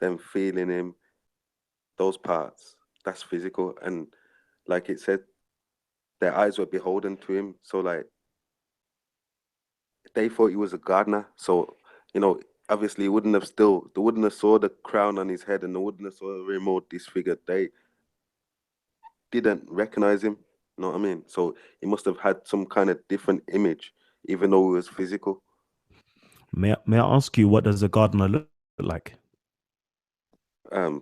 [SPEAKER 5] them feeling him, those parts, that's physical. And like it said, their eyes were beholden to him. So like they thought he was a gardener. So, obviously they wouldn't have saw the crown on his head, and they wouldn't have saw the remote disfigured. They didn't recognize him. You know what I mean? So he must have had some kind of different image, even though it was physical.
[SPEAKER 3] May I ask you, what does a gardener look like?
[SPEAKER 5] I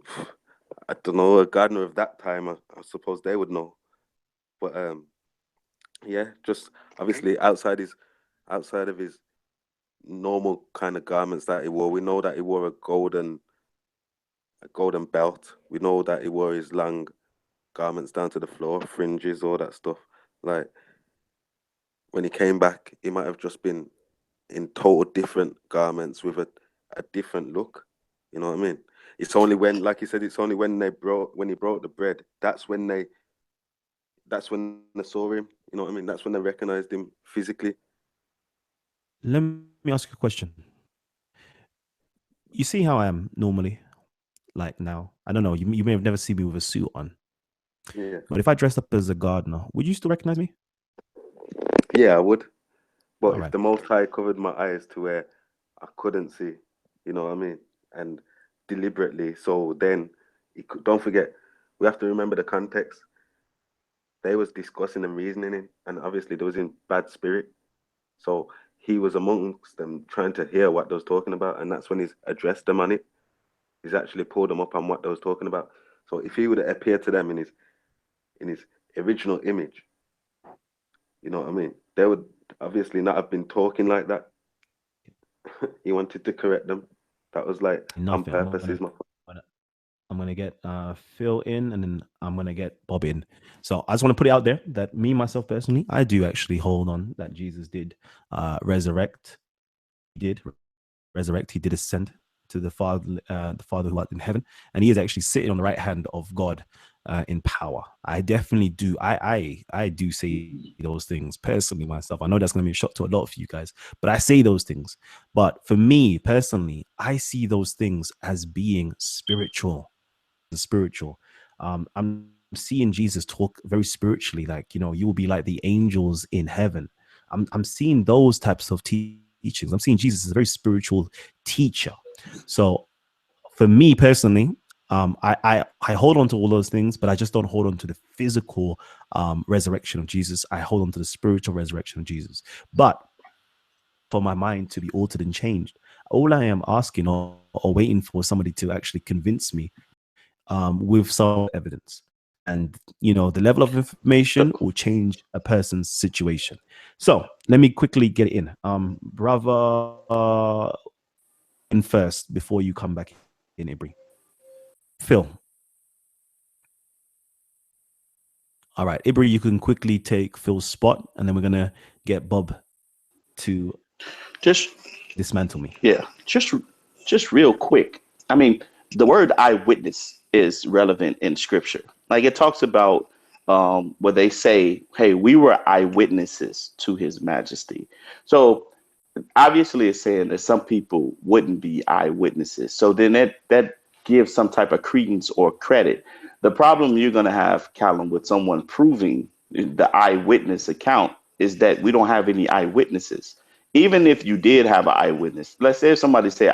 [SPEAKER 5] don't know, a gardener of that time, I suppose they would know. But yeah, just obviously outside of his normal kind of garments that he wore. We know that he wore a golden belt. We know that he wore his long garments down to the floor, fringes, all that stuff. Like when he came back, he might have just been in total different garments with a different look. You know what I mean? It's only when, like he said, it's only when he brought the bread. That's when they saw him. You know what I mean? That's when they recognized him physically.
[SPEAKER 3] Let me ask you a question. You see how I am normally, like now? I don't know. You may have never seen me with a suit on.
[SPEAKER 5] Yeah.
[SPEAKER 3] But if I dressed up as a gardener, would you still recognize me?
[SPEAKER 5] Yeah, I would. But
[SPEAKER 3] All
[SPEAKER 5] if
[SPEAKER 3] right.
[SPEAKER 5] the Most High covered my eyes to where I couldn't see, you know what I mean? And deliberately, so then, don't forget, we have to remember the context. They was discussing and reasoning in, and obviously they was in bad spirit. So he was amongst them trying to hear what they was talking about, and that's when he's addressed them on it. He's actually pulled them up on what they was talking about. So if he would appear to them in his original image, you know what I mean? They would obviously not have been talking like that. He wanted to correct them. That was like on
[SPEAKER 3] Nothing.
[SPEAKER 5] purpose.
[SPEAKER 3] I'm gonna get Phil in, and then I'm gonna get Bob in. So I just want to put it out there that me myself personally, I do actually hold on that Jesus did resurrect. He did resurrect. He did ascend to the Father who art in heaven, and he is actually sitting on the right hand of God in power. I definitely do. I do say those things personally myself. I know that's going to be a shock to a lot of you guys, but I say those things. But for me personally, I see those things as being spiritual. I'm seeing Jesus talk very spiritually, like, you know, you will be like the angels in heaven. I'm seeing those types of teachings. I'm seeing Jesus as a very spiritual teacher. So for me personally, I hold on to all those things, but I just don't hold on to the physical resurrection of Jesus. I hold on to the spiritual resurrection of Jesus. But for my mind to be altered and changed, all I am asking or waiting for somebody to actually convince me with some evidence. And, you know, the level of information will change a person's situation. So let me quickly get it in. Brother, in first before you come back in, Ibri. Phil. All right, Ibri, you can quickly take Phil's spot, and then we're gonna get Bob to
[SPEAKER 7] Just
[SPEAKER 3] dismantle me.
[SPEAKER 7] yeah, just real quick. I mean, the word eyewitness is relevant in scripture. Like it talks about where they say, "Hey, we were eyewitnesses to His Majesty." So obviously, it's saying that some people wouldn't be eyewitnesses. So then that gives some type of credence or credit. The problem you're going to have, Callum, with someone proving the eyewitness account is that we don't have any eyewitnesses. Even if you did have an eyewitness, let's say if somebody say,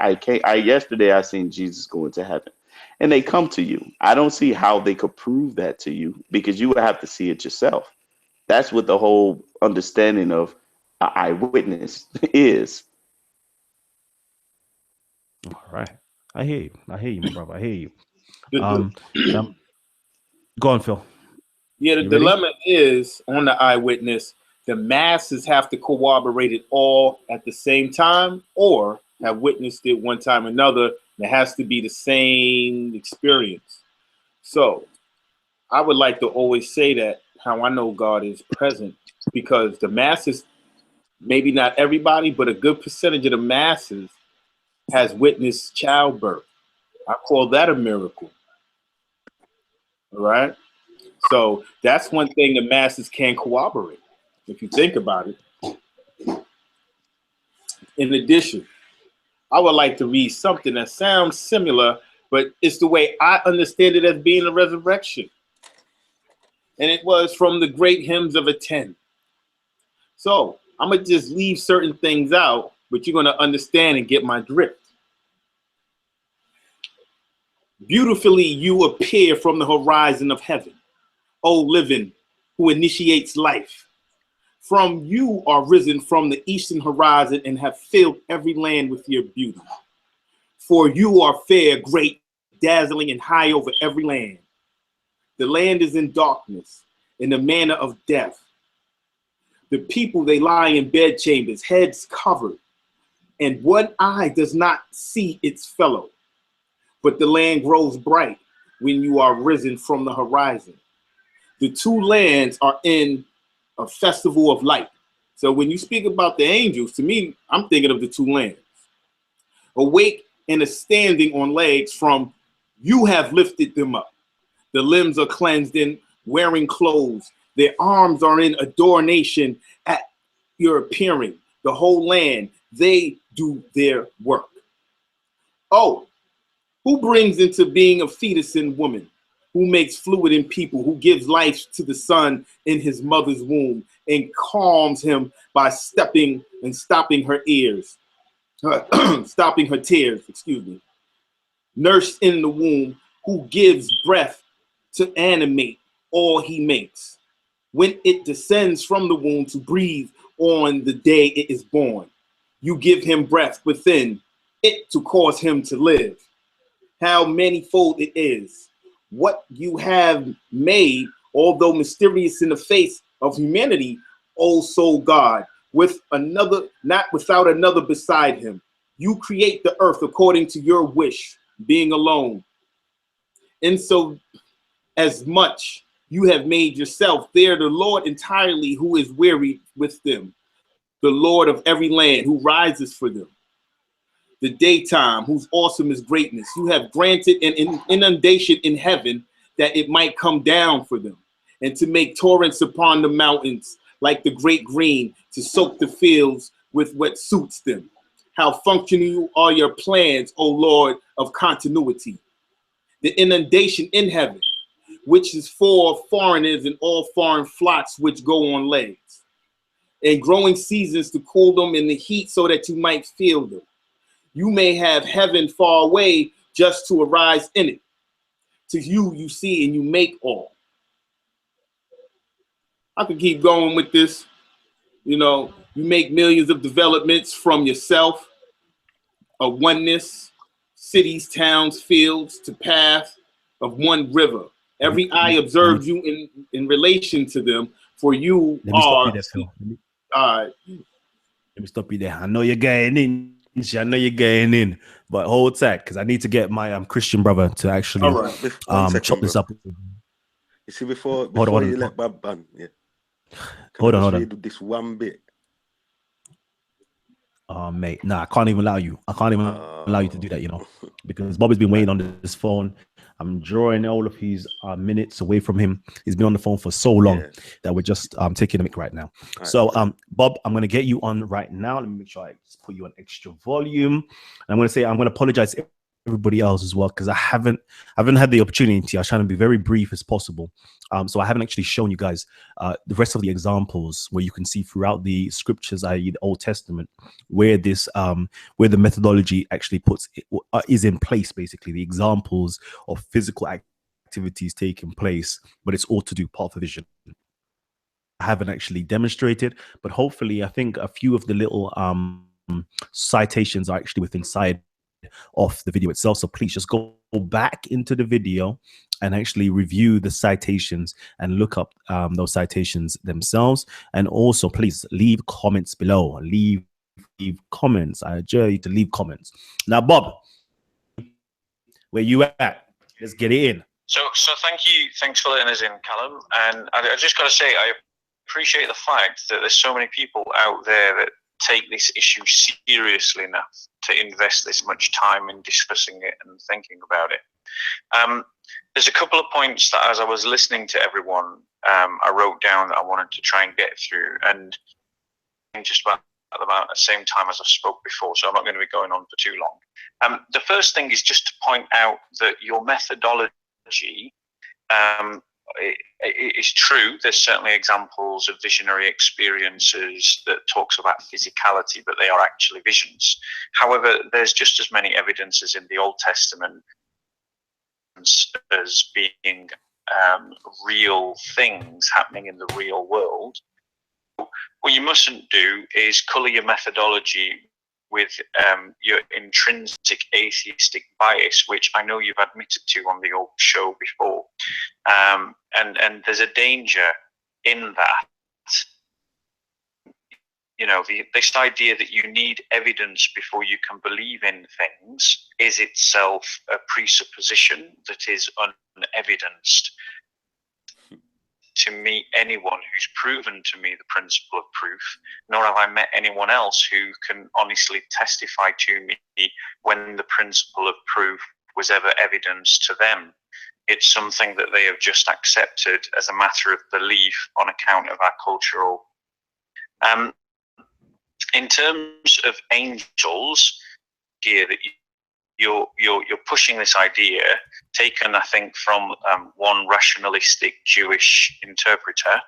[SPEAKER 7] yesterday I seen Jesus go into heaven, and they come to you. I don't see how they could prove that to you because you would have to see it yourself. That's what the whole understanding of an eyewitness is.
[SPEAKER 3] All right, I hear you. I hear you, my brother. I hear you.
[SPEAKER 2] The-
[SPEAKER 3] Go on, Phil.
[SPEAKER 2] Yeah, the
[SPEAKER 3] You ready?
[SPEAKER 2] dilemma is on the eyewitness, the masses have to corroborate it all at the same time or have witnessed it one time or another. It has to be the same experience. So I would like to always say that how I know God is present because the masses, maybe not everybody, but a good percentage of the masses has witnessed childbirth. I call that a miracle. All right. So that's one thing the masses can corroborate, if you think about it. In addition, I would like to read something that sounds similar, but it's the way I understand it as being a resurrection. And it was from the great hymns of Aten. So I'm going to just leave certain things out, but you're going to understand and get my drift. Beautifully you appear from the horizon of heaven, O living, who initiates life. From you are risen from the eastern horizon and have filled every land with your beauty. For you are fair, great, dazzling, and high over every land. The land is in darkness, in the manner of death. The people, they lie in bedchambers, heads covered, and one eye does not see its fellow. But the land grows bright when you are risen from the horizon. The two lands are in a festival of light. So when you speak about the angels, to me, I'm thinking of the two lands. Awake and is standing on legs from you have lifted them up. The limbs are cleansed in wearing clothes. Their arms are in adornation at your appearing. The whole land, they do their work. Oh, who brings into being a fetus in woman? Who makes fluid in people? Who gives life to the son in his mother's womb and calms him by stopping her ears, stopping her tears, excuse me. Nursed in the womb, who gives breath to animate all he makes. When it descends from the womb to breathe on the day it is born, you give him breath within it to cause him to live. How manifold it is. What you have made, although mysterious in the face of humanity, O soul God, with another, not without another beside him. You create the earth according to your wish, being alone. And so as much you have made yourself, there the Lord entirely who is wearied with them, the Lord of every land who rises for them. The daytime, whose awesome is greatness. You have granted an inundation in heaven that it might come down for them, and to make torrents upon the mountains like the great green, to soak the fields with what suits them. How functional are your plans, O Lord of continuity. The inundation in heaven, which is for foreigners and all foreign flocks which go on legs, and growing seasons to cool them in the heat so that you might feel them. You may have heaven far away just to arise in it. To you, you see and you make all. I could keep going with this. You know, you make millions of developments from yourself, a oneness, cities, towns, fields, to path of one river. Every eye observes you in relation to them, for you are.
[SPEAKER 3] Let me stop you there. I know you're getting in. I know you're getting in, but hold tight because I need to get my Christian brother to actually chop this up.
[SPEAKER 5] You see, before
[SPEAKER 3] hold
[SPEAKER 5] you
[SPEAKER 3] on.
[SPEAKER 5] let Bob ban, yeah.
[SPEAKER 3] Hold on.
[SPEAKER 5] Read this one bit.
[SPEAKER 3] Mate, nah, I can't even allow you. I can't even allow you to do that, you know, because Bob has been waiting on this phone. I'm drawing all of his minutes away from him. He's been on the phone for so long that we're just taking a mic right now. All so, right. Bob, I'm going to get you on right now. Let me make sure I just put you on extra volume. And I'm going to apologize to everybody else as well, because I haven't had the opportunity. I was trying to be very brief as possible. So I haven't actually shown you guys the rest of the examples where you can see throughout the scriptures, i.e. the Old Testament, where this where the methodology actually is in place, basically the examples of physical activities taking place, but it's all to do part of the vision. I haven't actually demonstrated, but hopefully I think a few of the little citations are actually within inside of the video itself. So please just go back into the video and actually review the citations and look up those citations themselves. And also please leave comments below. Leave comments. I adjure you to leave comments. Now, Bob, where you at? Let's get it in.
[SPEAKER 6] So thank you. Thanks for letting us in, Callum. And I just got to say, I appreciate the fact that there's so many people out there that take this issue seriously enough to invest this much time in discussing it and thinking about it. There's a couple of points that as I was listening to everyone, I wrote down that I wanted to try and get through, and just about the same time as I spoke before, so I'm not going to be going on for too long. The first thing is just to point out that your methodology it's true. There's certainly examples of visionary experiences that talks about physicality, but they are actually visions. However, there's just as many evidences in the Old Testament as being real things happening in the real world. What you mustn't do is colour your methodology with your intrinsic atheistic bias, which I know you've admitted to on the old show before. And there's a danger in that. You know, this idea that you need evidence before you can believe in things is itself a presupposition that is unevidenced. To meet anyone who's proven to me the principle of proof, nor have I met anyone else who can honestly testify to me when the principle of proof was ever evidenced to them. It's something that they have just accepted as a matter of belief on account of our cultural. In terms of angels, here that you're pushing this idea, taken I think from one rationalistic Jewish interpreter,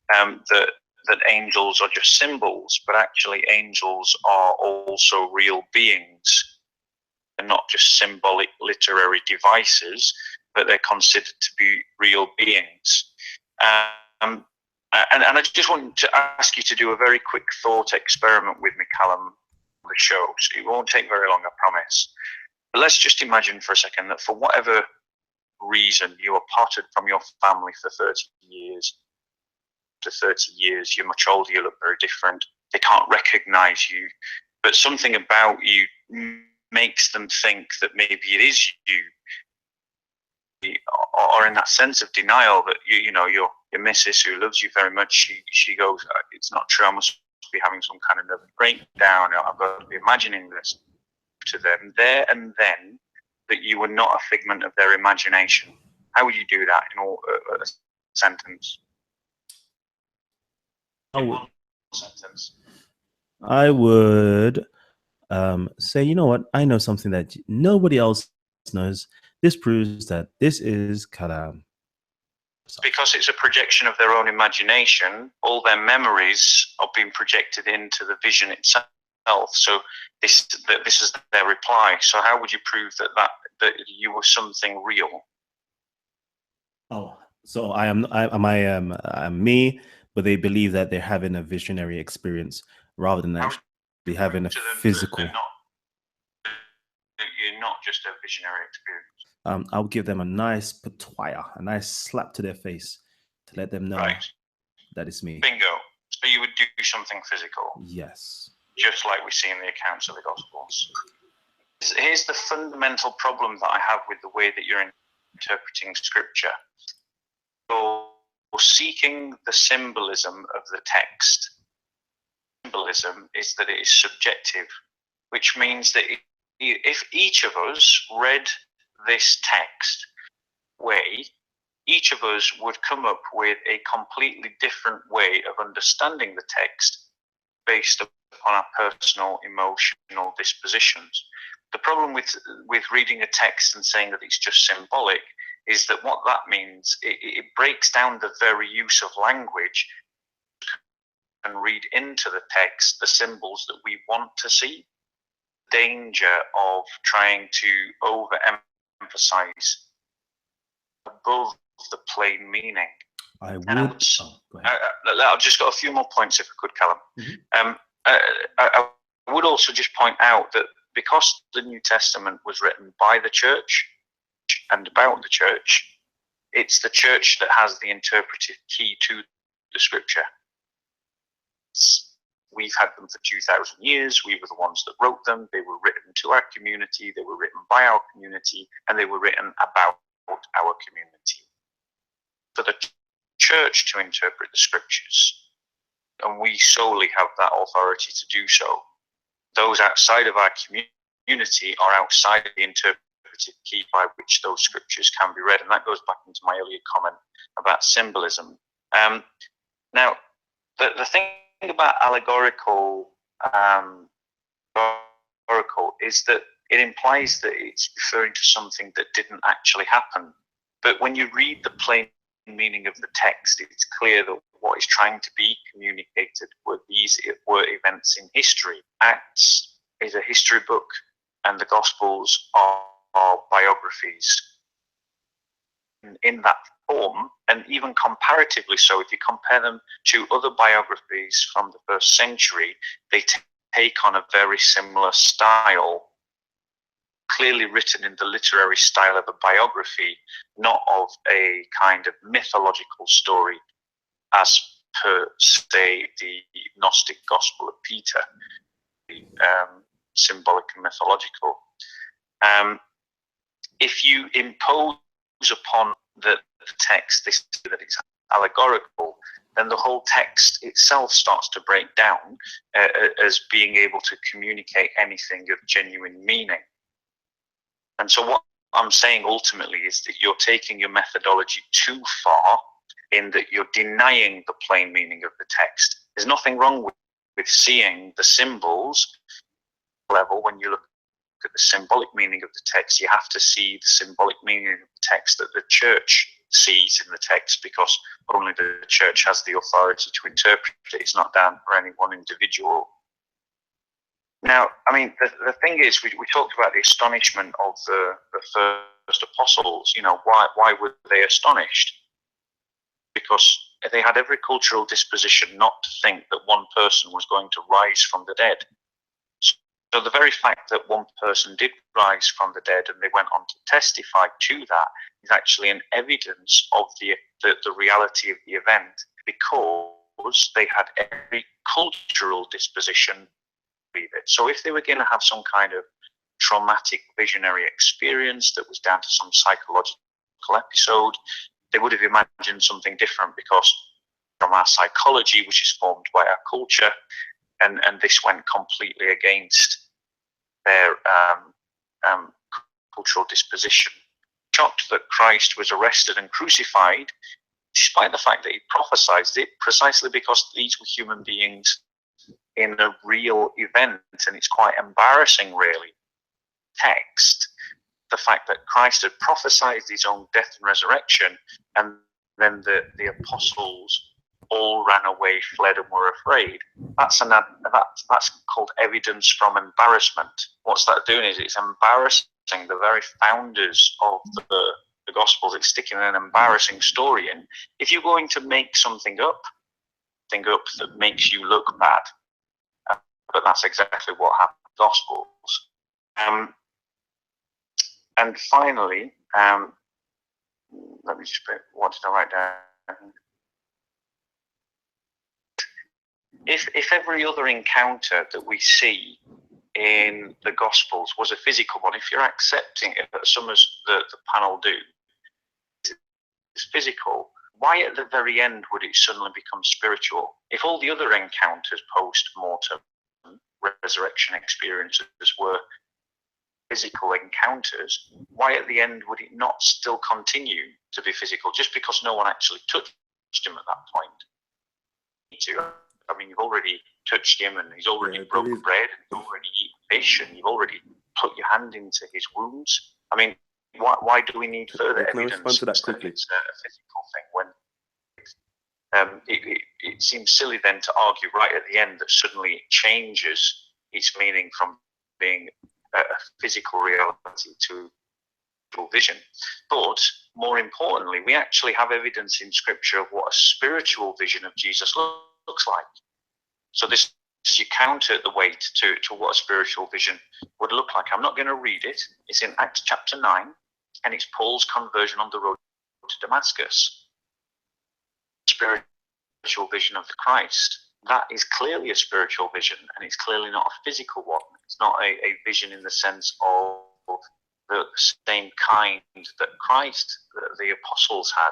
[SPEAKER 6] that that angels are just symbols, but actually angels are also real beings. They're not just symbolic literary devices, but they're considered to be real beings. And I just want to ask you to do a very quick thought experiment with me, Callum, on the show. So it won't take very long, I promise. But let's just imagine for a second that for whatever reason you are parted from your family for 30 years. After 30 years, you're much older, you look very different. They can't recognize you, but something about you makes them think that maybe it is you, or in that sense of denial that your missus, who loves you very much, she goes, it's not true, I must be having some kind of nervous breakdown, I've got to be imagining this to them there and then, that you were not a figment of their imagination. How would you do that in a sentence?
[SPEAKER 3] I would say, you know what? I know something that nobody else knows. This proves that this is Kalam.
[SPEAKER 6] Because it's a projection of their own imagination, all their memories are being projected into the vision itself. So this is their reply. So how would you prove that you were something real?
[SPEAKER 3] Oh, so I'm me, but they believe that they're having a visionary experience rather than actually having a physical.
[SPEAKER 6] You're not just a visionary experience.
[SPEAKER 3] I'll give them a nice patoya, a nice slap to their face to let them know that it's me.
[SPEAKER 6] Bingo. So you would do something physical.
[SPEAKER 3] Yes.
[SPEAKER 6] Just like we see in the accounts of the Gospels. Here's the fundamental problem that I have with the way that you're interpreting Scripture. You're seeking the symbolism of the text. Symbolism is that it is subjective, which means that if each of us read this text way, each of us would come up with a completely different way of understanding the text based upon our personal emotional dispositions. The problem with reading a text and saying that it's just symbolic is that what that means, it breaks down the very use of language and read into the text the symbols that we want to see. Danger of trying to overemphasize above the plain meaning.
[SPEAKER 3] I would.
[SPEAKER 6] I've just got a few more points, if I could, Callum.
[SPEAKER 3] Mm-hmm.
[SPEAKER 6] I would also just point out that because the New Testament was written by the church and about the church, it's the church that has the interpretive key to the Scripture. We've had them for 2,000 years. We were the ones that wrote them. They were written to our community. They were written by our community, and they were written about our community. For the church to interpret the Scriptures, and we solely have that authority to do so. Those outside of our community are outside of the interpretive key by which those Scriptures can be read, and that goes back into my earlier comment about symbolism. Now, the thing about allegorical is that it implies that it's referring to something that didn't actually happen. But when you read the plain meaning of the text, it's clear that what is trying to be communicated were events in history. Acts is a history book, and the Gospels are biographies. In that form, and even comparatively so, if you compare them to other biographies from the first century, they take on a very similar style, clearly written in the literary style of a biography, not of a kind of mythological story, as per, say, the Gnostic Gospel of Peter, symbolic and mythological. If you impose upon the text that it's allegorical, then the whole text itself starts to break down as being able to communicate anything of genuine meaning. And so what I'm saying ultimately is that you're taking your methodology too far in that you're denying the plain meaning of the text. There's nothing wrong with seeing the symbols level. When you look at the symbolic meaning of the text, you have to see the symbolic meaning of the text that the church sees in the text, because only the church has the authority to interpret it. It's not down for any one individual. Now, I mean, the thing is, we talked about the astonishment of the first apostles. You know, why were they astonished? Because they had every cultural disposition not to think that one person was going to rise from the dead. So the very fact that one person did rise from the dead and they went on to testify to that is actually an evidence of the reality of the event, because they had every cultural disposition to believe it. So if they were going to have some kind of traumatic visionary experience that was down to some psychological episode, they would have imagined something different, because from our psychology, which is formed by our culture, and this went completely against their cultural disposition. Shocked that Christ was arrested and crucified, despite the fact that he prophesied it, precisely because these were human beings in a real event, and it's quite embarrassing, really. Text, the fact that Christ had prophesied his own death and resurrection, and then the apostles all ran away, fled, and were afraid. That's called evidence from embarrassment. What's that doing is it's embarrassing the very founders of the Gospels. It's sticking an embarrassing story in. If you're going to make something up that makes you look bad, but that's exactly what happened in the Gospels. And finally, let me just put, what did I write down? If every other encounter that we see in the Gospels was a physical one, if you're accepting it, that some of the panel do, it's physical, why at the very end would it suddenly become spiritual? If all the other encounters post-mortem resurrection experiences were physical encounters, why at the end would it not still continue to be physical, just because no one actually touched him at that point? I mean, you've already touched him, and he's already broken bread, and you've already eaten fish, and you've already put your hand into his wounds. I mean, why do we need further evidence that it's a physical thing, when it seems silly then to argue right at the end that suddenly it changes its meaning from being a physical reality to vision. But more importantly, we actually have evidence in Scripture of what a spiritual vision of Jesus looks like. So this is your counter the weight to what a spiritual vision would look like. I'm not going to read it. It's in Acts chapter 9, and it's Paul's conversion on the road to Damascus. Spiritual vision of the Christ. That is clearly a spiritual vision, and it's clearly not a physical one. It's not a vision in the sense of the same kind that Christ, the apostles had.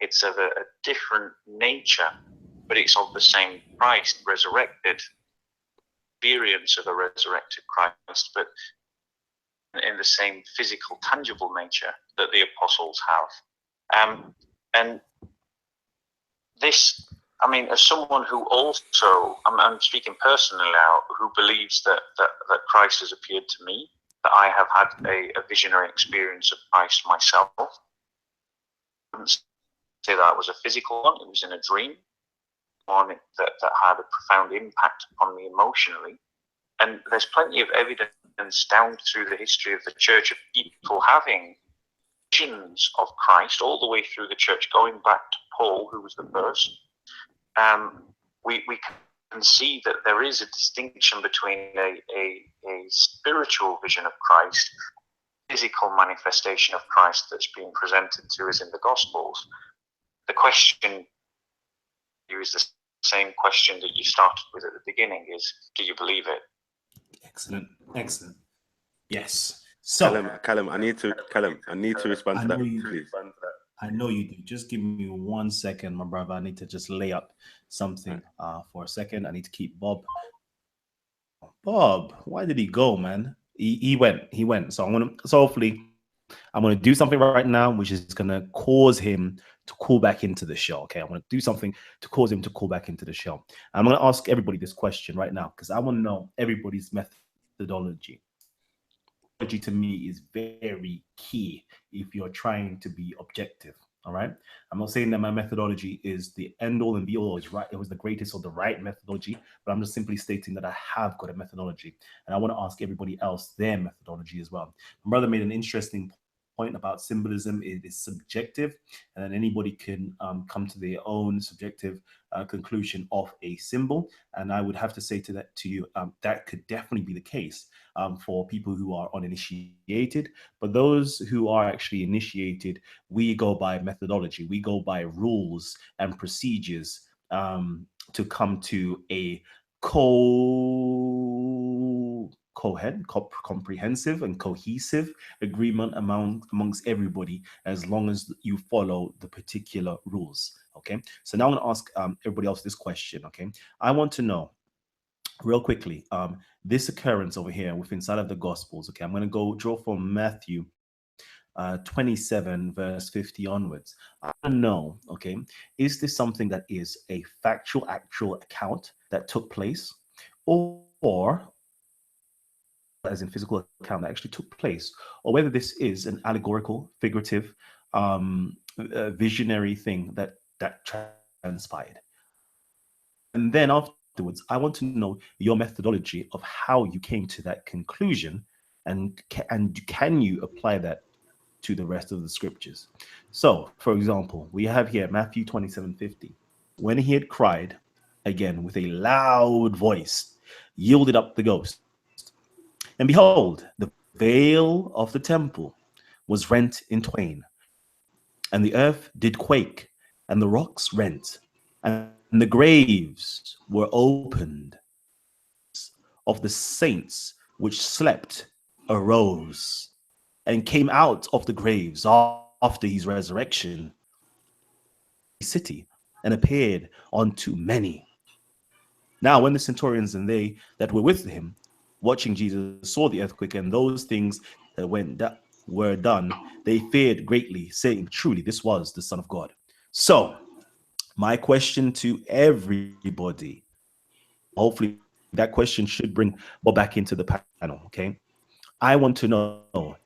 [SPEAKER 6] It's of a different nature, but it's of the same Christ resurrected, experience of a resurrected Christ, but in the same physical, tangible nature that the apostles have. And this, I mean, as someone who also, I'm speaking personally now, who believes that Christ has appeared to me, that I have had a visionary experience of Christ myself. I wouldn't say that was a physical one, it was in a dream, one that had a profound impact on me emotionally. And there's plenty of evidence down through the history of the church of people having visions of Christ all the way through the church, going back to Paul, who was the first. We can see that there is a distinction between a spiritual vision of Christ, physical manifestation of Christ that's being presented to us in the Gospels. The question is the same question that you started with at the beginning: is, do you believe it?
[SPEAKER 3] Excellent. Yes. So,
[SPEAKER 5] Callum, I need to respond to that, please.
[SPEAKER 3] I know you do. Just give me 1 second, my brother. I need to just lay up something for a second. I need to keep Bob. Bob, why did he go, man? He went. So hopefully I'm gonna do something right now, which is gonna cause him to call back into the show. Okay, I'm gonna do something to cause him to call back into the show. I'm gonna ask everybody this question right now because I want to know everybody's methodology. To me is very key if you're trying to be objective. All right. I'm not saying that my methodology is the end all and be all. It's right. It was the greatest or the right methodology, but I'm just simply stating that I have got a methodology, and I want to ask everybody else their methodology as well. My brother made an interesting point about symbolism. It is subjective, and then anybody can come to their own subjective conclusion of a symbol. And I would have to say to you that could definitely be the case for people who are uninitiated. But those who are actually initiated, we go by methodology, we go by rules and procedures to come to a comprehensive and cohesive agreement amongst everybody, as long as you follow the particular rules. Okay, so now I'm going to ask everybody else this question. Okay, I want to know real quickly this occurrence over here with inside of the Gospels. Okay, I'm going to go draw from Matthew 27 verse 50 onwards. I don't know, okay, is this something that is a factual actual account that took place, or as in physical account that actually took place, or whether this is an allegorical, figurative, visionary thing that transpired. And then afterwards, I want to know your methodology of how you came to that conclusion, and can you apply that to the rest of the scriptures? So, for example, we have here Matthew 27:50. When he had cried again with a loud voice, yielded up the ghost. And behold, the veil of the temple was rent in twain, and the earth did quake, and the rocks rent, and the graves were opened. Of the saints which slept arose and came out of the graves after his resurrection, city, and appeared unto many. Now, when the centurions and they that were with him, watching Jesus, saw the earthquake and those things that were done, they feared greatly, saying, "Truly, this was the Son of God." So, my question to everybody, hopefully that question should bring Bob back into the panel. Okay, I want to know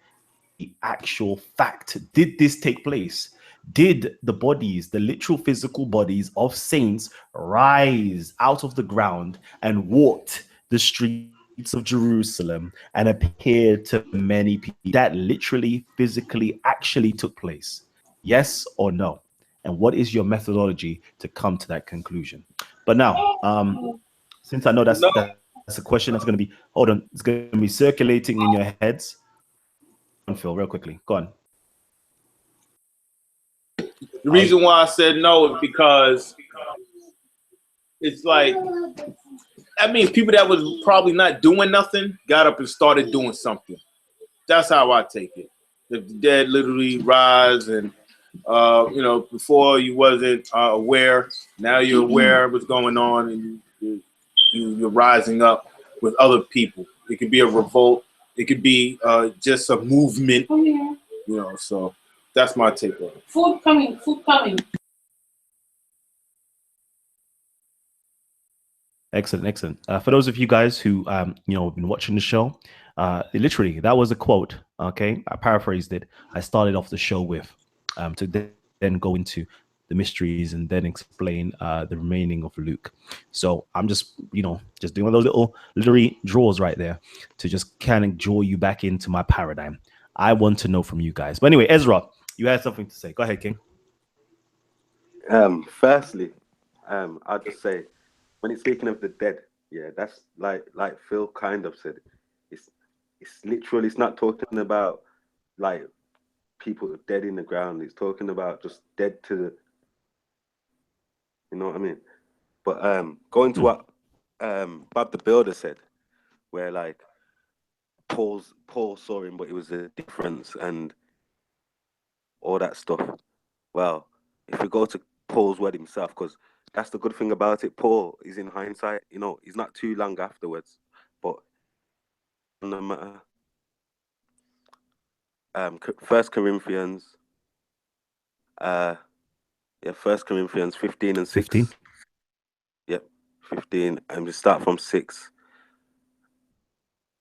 [SPEAKER 3] the actual fact. Did this take place? Did the bodies, the literal physical bodies of saints, rise out of the ground and walked the streets of Jerusalem and appeared to many people? That literally, physically, actually took place? Yes or no? And what is your methodology to come to that conclusion? But now, since I know that's a question that's going to be, hold on, it's going to be circulating in your heads. Phil, real quickly, go on.
[SPEAKER 8] The reason why I said no is because it's like, that means people that was probably not doing nothing got up and started doing something. That's how I take it. If the dead literally rise and, before you wasn't aware, now you're aware of what's going on, and you're rising up with other people. It could be a revolt. It could be just a movement, so that's my take on it.
[SPEAKER 9] Food coming.
[SPEAKER 3] Excellent. For those of you guys who have been watching the show, literally that was a quote. Okay, I paraphrased it. I started off the show with to then go into the mysteries and then explain the remaining of Luke. So I'm just doing one of those little literary draws right there to just kind of draw you back into my paradigm. I want to know from you guys. But anyway, Ezra, you had something to say. Go ahead, King.
[SPEAKER 5] Firstly, I'll just say, when it's speaking of the dead, yeah, that's like Phil kind of said, it's literally, it's not talking about like people dead in the ground. It's talking about just dead to the, you know what I mean? But going to what Bob the Builder said, where like Paul saw him, but it was a difference and all that stuff. Well, if we go to Paul's word himself, because that's the good thing about it, Paul is in hindsight, he's not too long afterwards, but no matter. 1 Corinthians 15 and 6.
[SPEAKER 3] 15.
[SPEAKER 5] Yep, 15. And we start from 6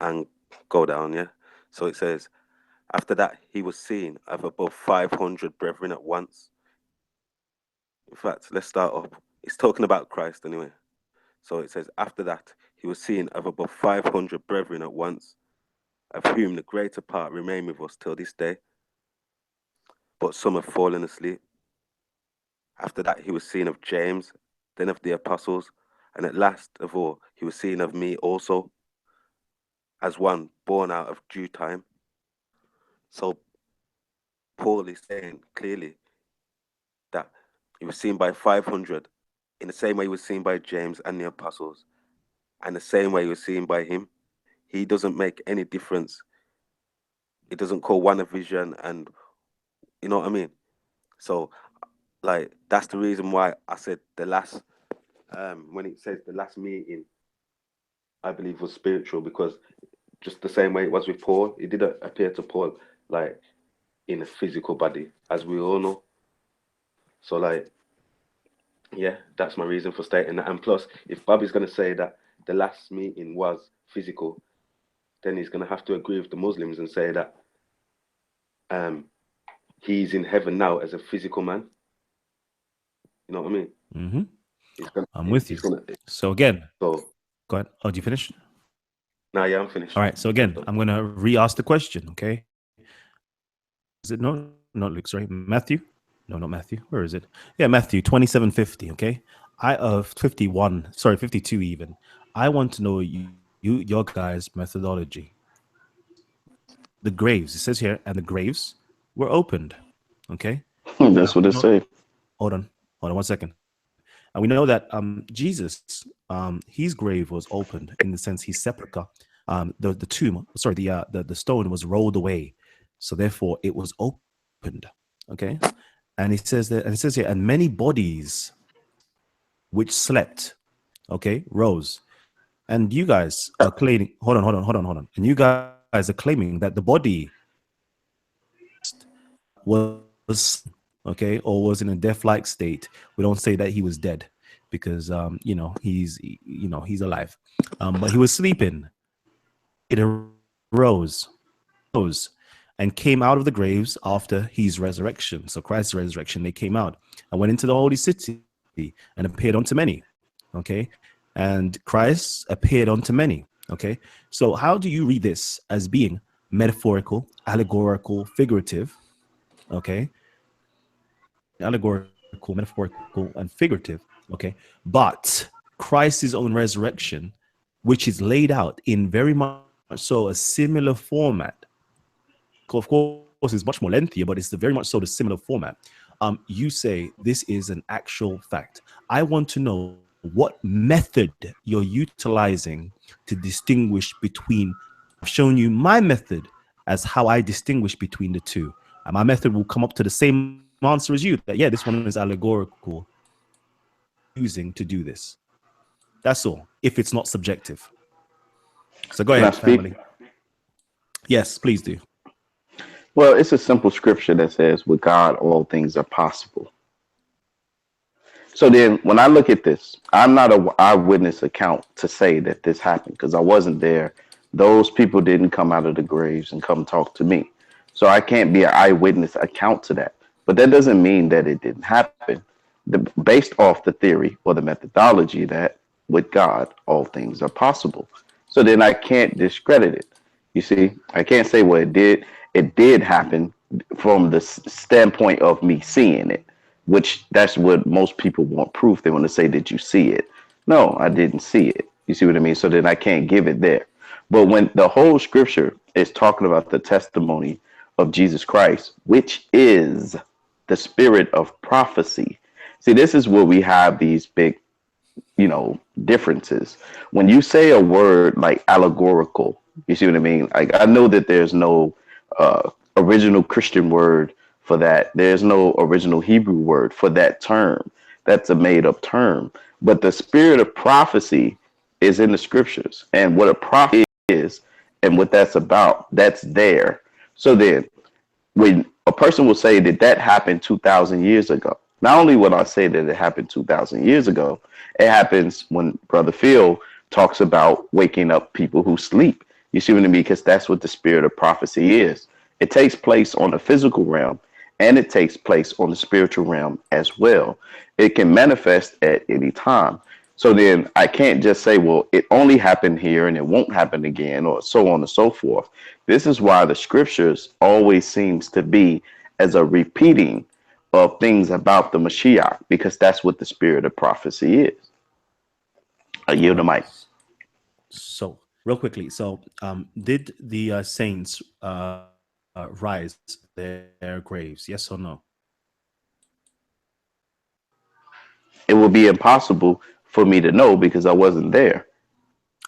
[SPEAKER 5] and go down, yeah? So it says, after that he was seen of above 500 brethren at once, In fact, let's start off. It's talking about Christ anyway. So it says, after that, he was seen of above 500 brethren at once, of whom the greater part remain with us till this day, but some have fallen asleep. After that, he was seen of James, then of the apostles, and at last of all, he was seen of me also, as one born out of due time. So Paul is saying clearly that he was seen by 500 in the same way he was seen by James and the apostles, and the same way he was seen by him. He doesn't make any difference. It doesn't call one a vision, and you know what I mean? So like, that's the reason why I said the last, when it says the last meeting, I believe was spiritual, because just the same way it was with Paul, it didn't appear to Paul like in a physical body, as we all know. So like, yeah, that's my reason for stating that. And plus, if Bobby's going to say that the last meeting was physical, then he's going to have to agree with the Muslims and say that he's in heaven now as a physical man. You know what I mean?
[SPEAKER 3] Mm-hmm. I'm with you. So again, go ahead. Oh, did you finish?
[SPEAKER 5] No, yeah, I'm finished.
[SPEAKER 3] All right. So again, I'm going to re-ask the question, okay? Is it not Luke, sorry, Matthew? No, not Matthew. Where is it? Yeah, Matthew 27:50, okay? 52 even. I want to know your guys' methodology. The graves, it says here, and the graves were opened, okay?
[SPEAKER 7] That's what it says.
[SPEAKER 3] Hold on 1 second. And we know that Jesus, his grave was opened in the sense his sepulcher, the tomb, sorry, the stone was rolled away, so therefore it was opened. Okay, and it says here, and many bodies which slept, okay, rose. And you guys are claiming, hold on, and you guys are claiming that the body was okay, or was in a death-like state. We don't say that he was dead, because he's alive, but he was sleeping. It arose and came out of the graves after his resurrection. So Christ's resurrection, they came out and went into the holy city and appeared unto many. Okay, and Christ appeared unto many. Okay, so how do you read this as being metaphorical, allegorical, figurative? Okay, allegorical, metaphorical, and figurative. Okay, but Christ's own resurrection, which is laid out in very much so a similar format. Of course, it's much more lengthier, but it's very much so the similar format. You say this is an actual fact. I want to know what method you're utilizing to distinguish between. I've shown you my method as how I distinguish between the two, and my method will come up to the same answer as you, that yeah, this one is allegorical, using to do this. That's all, if it's not subjective. So go ahead, family. Yes, please do.
[SPEAKER 7] Well, it's a simple scripture that says, with God, all things are possible. So then when I look at this, I'm not an eyewitness account to say that this happened, because I wasn't there. Those people didn't come out of the graves and come talk to me. So I can't be an eyewitness account to that. But that doesn't mean that it didn't happen. Based off the theory or the methodology that with God, all things are possible. So then I can't discredit it. You see, I can't say, well, it did happen from the standpoint of me seeing it, which that's what most people want proof. They want to say, did you see it? No, I didn't see it. You see what I mean? So then I can't give it there. But when the whole scripture is talking about the testimony of Jesus Christ, which is the spirit of prophecy. See, this is where we have these big, differences. When you say a word like allegorical, you see what I mean? Like, I know that there's no original Christian word for that. There's no original Hebrew word for that term. That's a made up term. But the spirit of prophecy is in the scriptures, and what a prophet is and what that's about, that's there. So then when a person will say that happened 2,000 years ago, not only would I say that it happened 2,000 years ago, it happens when Brother Phil talks about waking up people who sleep. You see what I mean? Because that's what the spirit of prophecy is. It takes place on the physical realm, and it takes place on the spiritual realm as well. It can manifest at any time. So then I can't just say, well, it only happened here and it won't happen again, or so on and so forth. This is why the scriptures always seems to be as a repeating of things about the Mashiach, because that's what the spirit of prophecy is. I yield the mic.
[SPEAKER 3] So real quickly, so did the saints rise their graves? Yes or no?
[SPEAKER 7] It would be impossible for me to know because I wasn't there.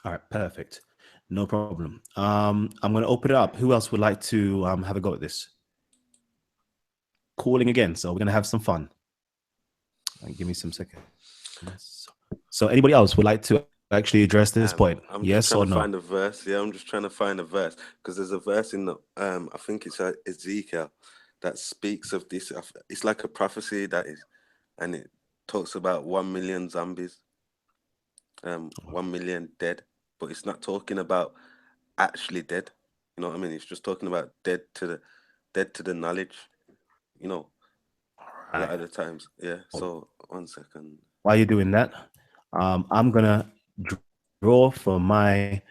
[SPEAKER 3] All right, perfect. No problem. I'm going to open it up. Who else would like to have a go at this? Calling again, so we're going to have some fun. Give me some seconds. So anybody else would like to actually address this point?
[SPEAKER 5] I'm
[SPEAKER 3] yes
[SPEAKER 5] just trying
[SPEAKER 3] or
[SPEAKER 5] to
[SPEAKER 3] no?
[SPEAKER 5] find a verse. Yeah, I'm just trying to find a verse because there's a verse in the I think it's Ezekiel that speaks of this. It's like a prophecy that is, and it talks about 1 million zombies, 1 million dead, but it's not talking about actually dead. You know what I mean? It's just talking about dead to the knowledge. You know, a lot of the times. Yeah. So 1 second.
[SPEAKER 3] While you're doing that, I'm gonna draw for my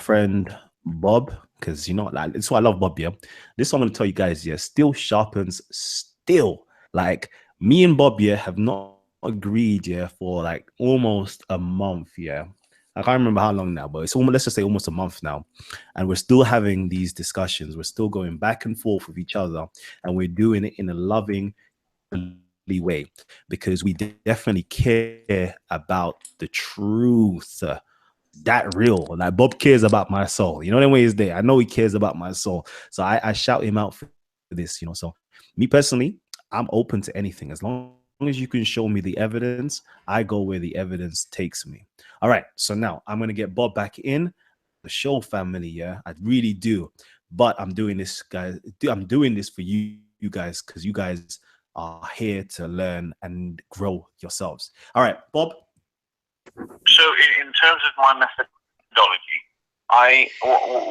[SPEAKER 3] friend Bob, because you know, like, it's why I love Bob. Yeah, this one I'm gonna tell you guys. Yeah, still sharpens still. Like me and Bob, yeah, have not agreed, yeah, for like almost a month. Yeah, I can't remember how long now, but it's almost, let's just say almost a month now, and we're still having these discussions. We're still going back and forth with each other, and we're doing it in a loving way, because we definitely care about the truth. That real, like Bob cares about my soul. You know, the way he's there. I know he cares about my soul. So I shout him out for this, you know. So me personally, I'm open to anything. As long as you can show me the evidence, I go where the evidence takes me. All right. So now I'm gonna get Bob back in the show, family. Yeah, I really do. But I'm doing this, guys. I'm doing this for you guys, because you guys are here to learn and grow yourselves. All right, Bob.
[SPEAKER 6] So in terms of my methodology,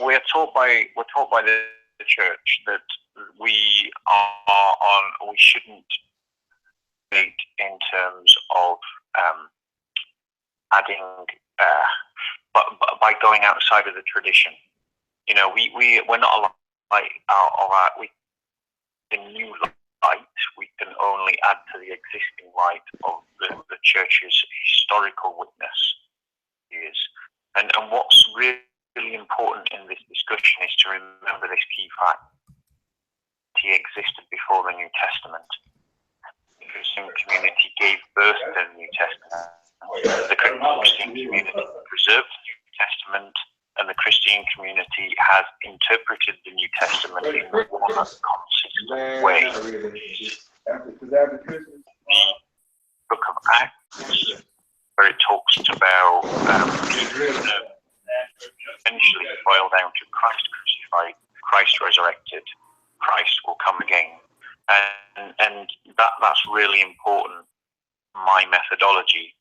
[SPEAKER 6] we're taught by the church that we shouldn't think in terms of adding, but by going outside of the tradition. You know, we're not allowed, like, the new light. We can only add to the existing light of the church's historical witness is. And what's really important in this discussion is to remember this key fact. He existed before the New Testament. The Christian community gave birth to the New Testament. The Christian community preserved the New Testament, and the Christian community has interpreted the New Testament in one consistent way. The Book of Acts, where it talks about essentially boil down to Christ crucified, Christ resurrected, Christ will come again, and that's really important. My methodology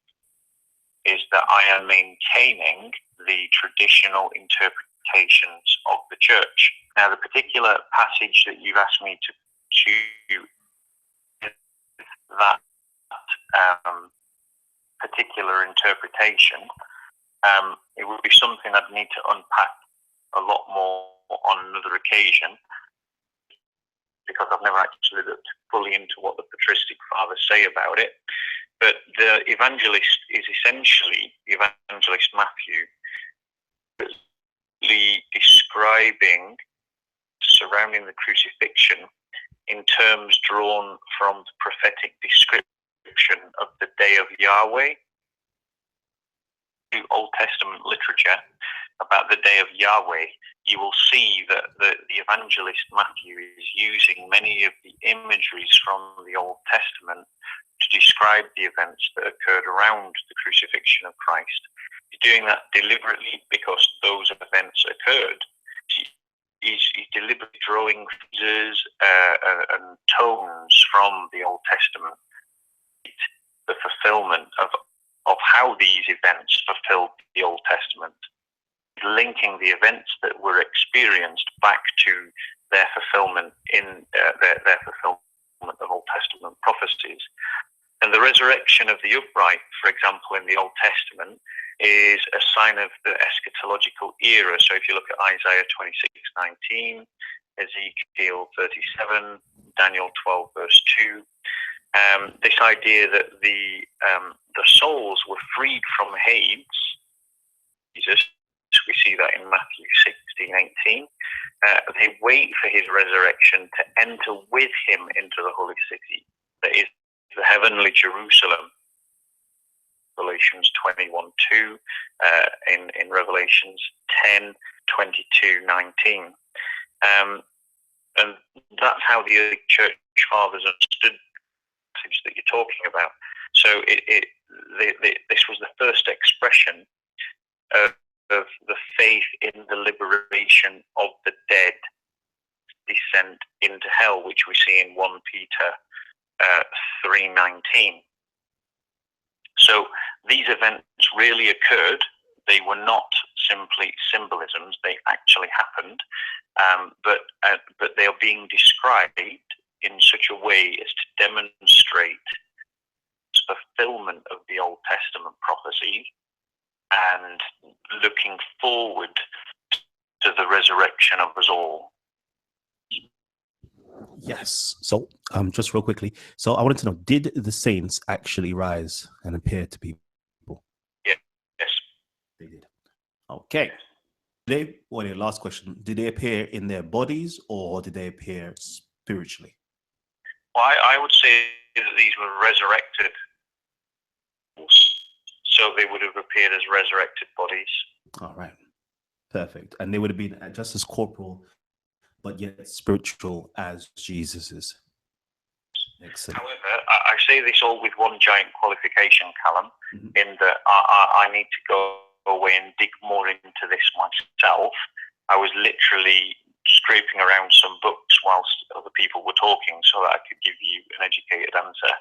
[SPEAKER 6] is that I am maintaining the traditional interpretations of the church. Now, the particular passage that you've asked me to that particular interpretation, it would be something I'd need to unpack a lot more on another occasion, because I've never actually looked fully into what the patristic fathers say about it. But the evangelist is essentially, the evangelist Matthew, describing surrounding the crucifixion in terms drawn from the prophetic description of the day of Yahweh. To Old Testament literature about the day of Yahweh, you will see that the evangelist Matthew is using many of the imageries from the Old Testament to describe the events that occurred around the crucifixion of Christ. He's doing that deliberately because those events occurred. He's deliberately drawing phrases and tones from the Old Testament, the fulfillment of how these events fulfilled the Old Testament, linking the events that were experienced back to their fulfillment in their fulfillment of Old Testament prophecies. And the resurrection of the upright, for example, in the Old Testament, is a sign of the eschatological era. So if you look at Isaiah 26:19, Ezekiel 37, Daniel 12 verse 2, this idea that the souls were freed from Hades, Jesus, we see that in Matthew 16:18. They wait for his resurrection to enter with him into the holy city, that is the heavenly Jerusalem. Revelations 21:2, in Revelations 10:22-19. And that's how the early church fathers understood the passage that you're talking about. So this was the first expression of the faith in the liberation of the dead, descent into hell, which we see in 1 Peter 3:19. So these events really occurred. They were not simply symbolisms; they actually happened. But they are being described in such a way as to demonstrate the fulfillment of the Old Testament prophecies and looking forward to the resurrection of us all.
[SPEAKER 3] Yes. So, just real quickly. So, I wanted to know: did the saints actually rise and appear to people?
[SPEAKER 6] Yes.
[SPEAKER 3] They did. Okay. Last question. Did they appear in their bodies or did they appear spiritually?
[SPEAKER 6] Well, I would say that these were resurrected. So they would have appeared as resurrected bodies.
[SPEAKER 3] All right. Perfect. And they would have been just as corporal, but yet spiritual as Jesus is. Excellent.
[SPEAKER 6] However, I say this all with one giant qualification, Callum, in that I need to go away and dig more into this myself. I was literally scraping around some books whilst other people were talking so that I could give you an educated answer.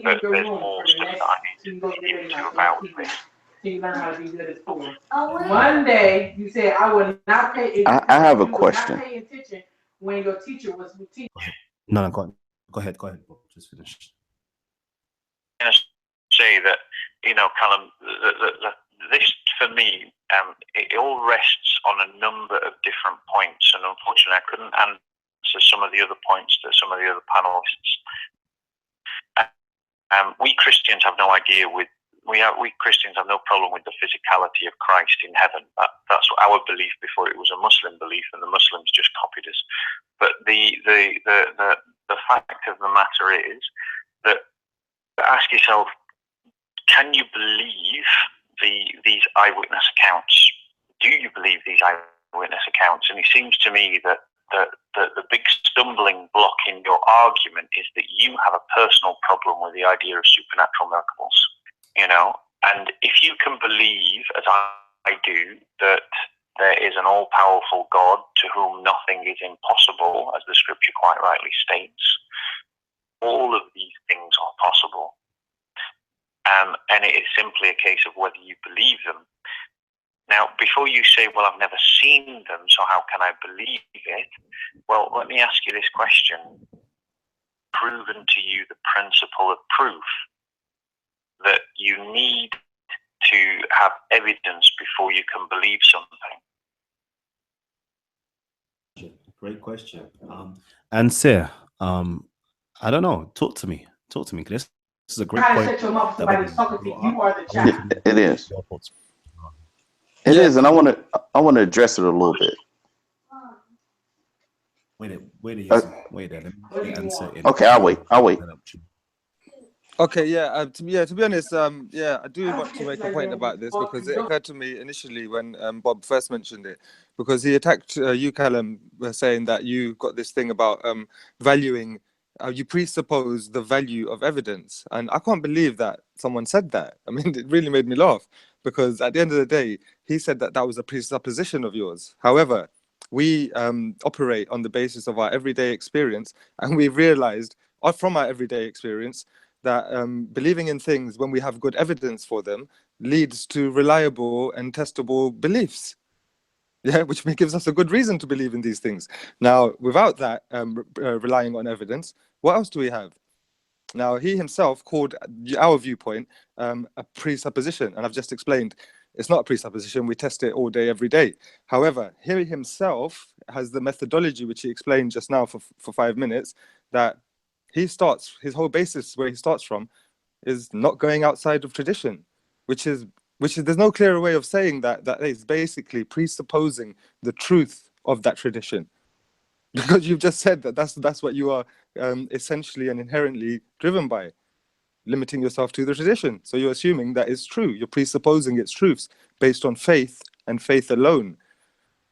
[SPEAKER 6] But there's more stuff that I need to dig into about this.
[SPEAKER 9] You learn how to be good at school. One day you said I would not pay attention.
[SPEAKER 7] I have a question.
[SPEAKER 9] Not pay attention when your teacher was teaching.
[SPEAKER 3] No, go ahead. Just finish.
[SPEAKER 6] I'm going to say that, Callum, this for me, it all rests on a number of different points, and unfortunately I couldn't answer some of the other points that some of the other panelists. We Christians have no idea we Christians have no problem with the physicality of Christ in heaven. That's our belief before it was a Muslim belief, and the Muslims just copied us. But the fact of the matter is that ask yourself, can you believe these eyewitness accounts? Do you believe these eyewitness accounts? And it seems to me that the big stumbling block in your argument is that you have a personal problem with the idea of supernatural miracles. And if you can believe, as I do, that there is an all-powerful God to whom nothing is impossible, as the scripture quite rightly states, all of these things are possible. And it is simply a case of whether you believe them. Now, before you say, well, I've never seen them, so how can I believe it? Well, let me ask you this question. Proven to you the principle of proof, that you need to have evidence before you can believe something?
[SPEAKER 3] Great question. And Sir, I don't know. Talk to me. This is a great point.
[SPEAKER 7] It is. It is, and I want to address it a little bit.
[SPEAKER 3] Wait. Answer.
[SPEAKER 7] Okay, I'll wait.
[SPEAKER 10] Okay, yeah. To be honest, I do want to make a point about this because it occurred to me initially when Bob first mentioned it, because he attacked you, Kalam, saying that you got this thing about valuing. You presuppose the value of evidence, and I can't believe that someone said that. I mean, it really made me laugh because at the end of the day, he said that was a presupposition of yours. However, we operate on the basis of our everyday experience, and we realized from our everyday experience that believing in things when we have good evidence for them leads to reliable and testable beliefs. Yeah, which gives us a good reason to believe in these things. Now, without that, relying on evidence, what else do we have? Now, he himself called our viewpoint a presupposition, and I've just explained it's not a presupposition. We test it all day, every day. However, he himself has the methodology, which he explained just now for 5 minutes, that he starts, his whole basis where he starts from is not going outside of tradition, which is there's no clearer way of saying that is basically presupposing the truth of that tradition. Because you've just said that that's what you are essentially and inherently driven by, limiting yourself to the tradition. So you're assuming that it's true. You're presupposing its truths based on faith and faith alone.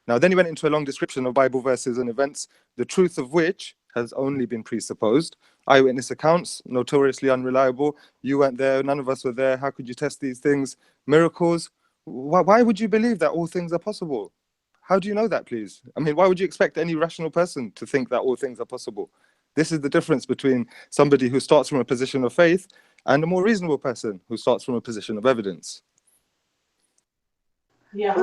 [SPEAKER 10] Now, then he went into a long description of Bible verses and events, the truth of which has only been presupposed. Eyewitness accounts, notoriously unreliable. You weren't there. None of us were there. How could you test these things? Miracles. Why would you believe that all things are possible? How do you know that, please? I mean, why would you expect any rational person to think that all things are possible? This is the difference between somebody who starts from a position of faith and a more reasonable person who starts from a position of evidence.
[SPEAKER 9] Yeah.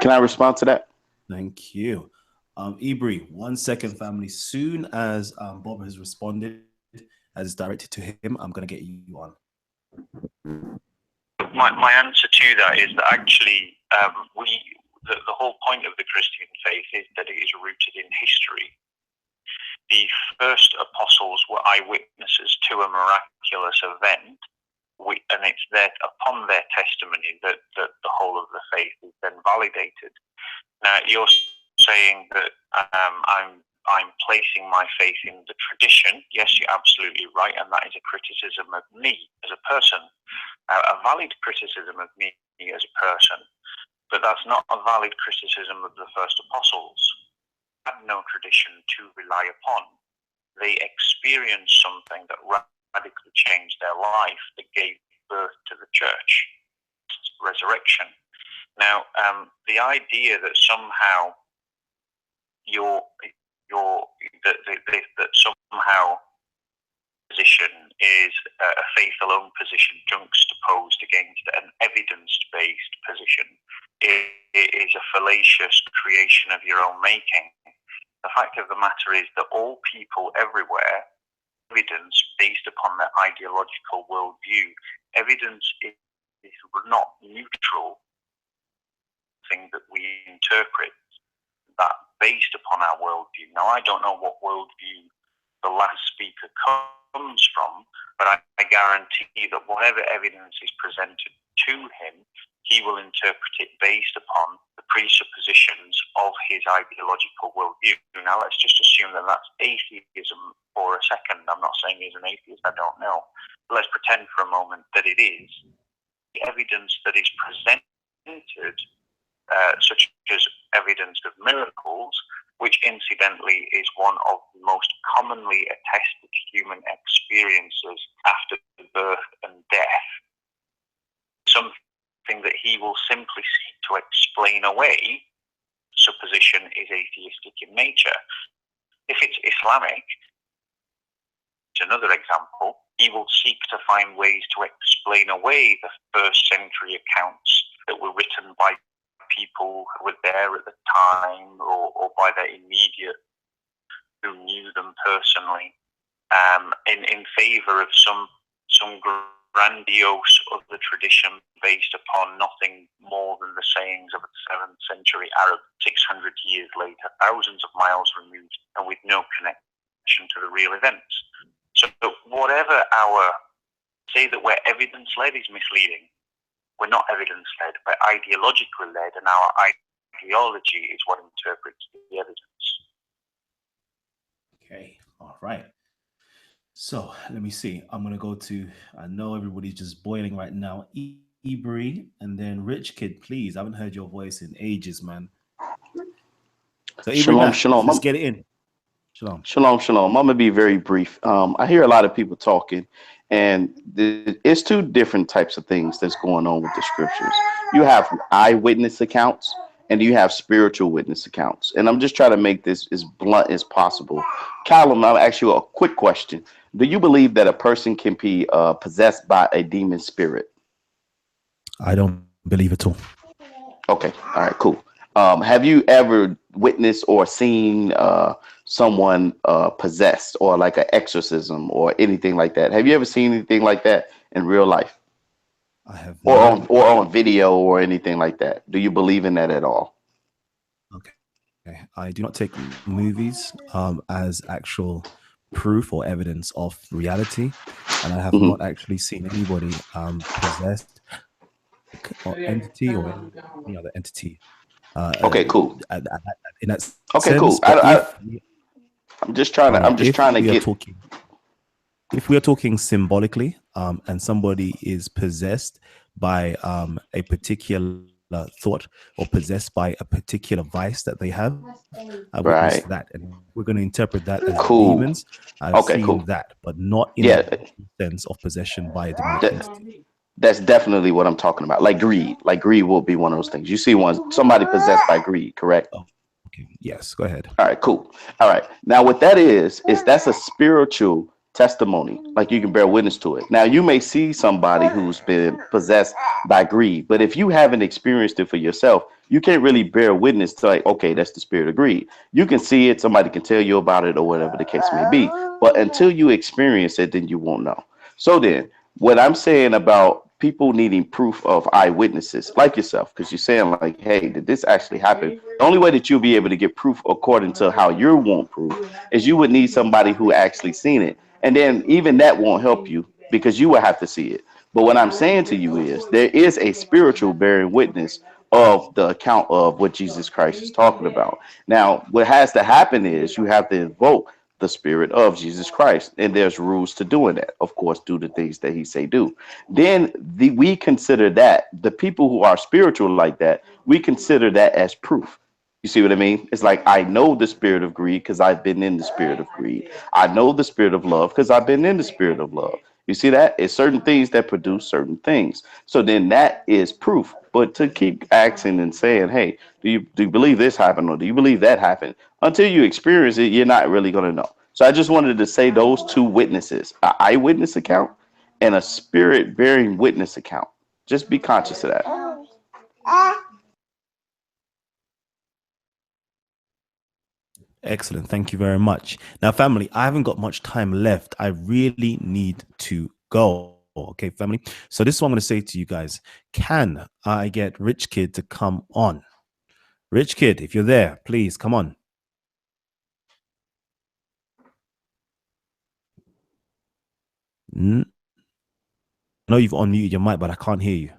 [SPEAKER 7] Can I respond to that?
[SPEAKER 3] Thank you. Ibri, 1 second, family. Soon as Bob has responded, as it's directed to him, I'm going to get you on.
[SPEAKER 6] My answer to that is that actually the whole point of the Christian faith is that it is rooted in history. The first apostles were eyewitnesses to a miraculous event, and it's upon their testimony that the whole of the faith is then validated. Now, you're saying that I'm placing my faith in the tradition. Yes, you're absolutely right, and that is a criticism of me as a person, a valid criticism of me as a person, but that's not a valid criticism of the first apostles. They had no tradition to rely upon. They experienced something that radically changed their life, that gave birth to the church, resurrection. Now, the idea that somehow that somehow position is a faith alone position juxtaposed against an evidence-based position is a fallacious creation of your own making. The fact of the matter is that all people everywhere, evidence based upon their ideological worldview. Evidence is not neutral thing that we interpret that based upon our worldview. Now, I don't know what worldview the last speaker comes from, but I guarantee that whatever evidence is presented to him, he will interpret it based upon the presuppositions of his ideological worldview. Now, let's just assume that that's atheism for a second. I'm not saying he's an atheist, I don't know. But let's pretend for a moment that it is. The evidence that is presented, such as evidence of miracles, which incidentally is one of the most commonly attested human experiences after birth and death, something that he will simply seek to explain away, supposition is atheistic in nature. If it's Islamic, it's another example, he will seek to find ways to explain away the first century accounts that were written by people who were there at the time or by their immediate who knew them personally, in favor of some grandiose other tradition based upon nothing more than the sayings of a 7th century Arab 600 years later, thousands of miles removed and with no connection to the real events. So whatever say that we're evidence-led is misleading. We're not evidence-led, we're ideologically led, and our ideology is what interprets the evidence.
[SPEAKER 3] Okay, all right. So let me see. I'm going to go to, I know everybody's just boiling right now, Ibri, and then Rich Kid, please. I haven't heard your voice in ages, man. So Ibri,
[SPEAKER 7] Shalom.
[SPEAKER 3] let's get it in. Shalom.
[SPEAKER 7] I'm going to be very brief. I hear a lot of people talking, and it's two different types of things that's going on with the scriptures. You have eyewitness accounts, and you have spiritual witness accounts. And I'm just trying to make this as blunt as possible. Kalam, I'll ask you a quick question. Do you believe that a person can be possessed by a demon spirit?
[SPEAKER 3] I don't believe it all.
[SPEAKER 7] Okay. All right, cool. Have you ever witnessed or seen someone possessed, or like an exorcism or anything like that? Have you ever seen anything like that in real life,
[SPEAKER 3] I have
[SPEAKER 7] or
[SPEAKER 3] not.
[SPEAKER 7] on video or anything like that? Do you believe in that at all?
[SPEAKER 3] Okay. I do not take movies as actual proof or evidence of reality, and I have
[SPEAKER 7] Hmm.
[SPEAKER 3] not actually seen anybody possessed or entity or any other entity
[SPEAKER 7] Okay, cool.
[SPEAKER 3] in that
[SPEAKER 7] Okay,
[SPEAKER 3] sense.
[SPEAKER 7] cool.
[SPEAKER 3] But
[SPEAKER 7] I'm just trying to. I'm just trying to get.
[SPEAKER 3] if we are talking symbolically, and somebody is possessed by a particular thought or possessed by a particular vice that they have, I've witnessed
[SPEAKER 7] Right.
[SPEAKER 3] that. And we're going to interpret that as
[SPEAKER 7] Cool.
[SPEAKER 3] demons. I've
[SPEAKER 7] Okay,
[SPEAKER 3] seen
[SPEAKER 7] cool.
[SPEAKER 3] that, but not in
[SPEAKER 7] Yeah,
[SPEAKER 3] the sense of possession by a demonic
[SPEAKER 7] that,
[SPEAKER 3] entity.
[SPEAKER 7] that's definitely what I'm talking about. Like greed. Like greed will be one of those things. You see somebody possessed by greed, correct?
[SPEAKER 3] Oh, okay. Yes, go ahead.
[SPEAKER 7] All right, cool. All right. Now, what that is that's a spiritual testimony. Like you can bear witness to it. Now, you may see somebody who's been possessed by greed, but if you haven't experienced it for yourself, you can't really bear witness to, like, okay, that's the spirit of greed. You can see it, somebody can tell you about it, or whatever the case may be. But until you experience it, then you won't know. So then, what I'm saying about people needing proof of eyewitnesses like yourself, because you're saying like, hey, did this actually happen? The only way that you'll be able to get proof according to how you want proof is you would need somebody who actually seen it. And then even that won't help you because you will have to see it. But what I'm saying to you is there is a spiritual bearing witness of the account of what Jesus Christ is talking about. Now, what has to happen is you have to invoke the spirit of Jesus Christ, and there's rules to doing that. Of course, do the things that he say do. Then we consider that the people who are spiritual like that, we consider that as proof. You see what I mean? It's like, I know the spirit of greed because I've been in the spirit of greed. I know the spirit of love because I've been in the spirit of love. You see that? It's certain things that produce certain things. So then that is proof. But to keep asking and saying, hey, do you believe this happened, or do you believe that happened? Until you experience it, you're not really going to know. So I just wanted to say those two witnesses, an eyewitness account and a spirit bearing witness account. Just be conscious of that.
[SPEAKER 3] Excellent. Thank you very much. Now, family, I haven't got much time left. I really need to go. Okay, family. So this is what I'm going to say to you guys. Can I get Rich Kid to come on? Rich Kid, if you're there, please come on. I know you've unmuted your mic, but I can't hear you.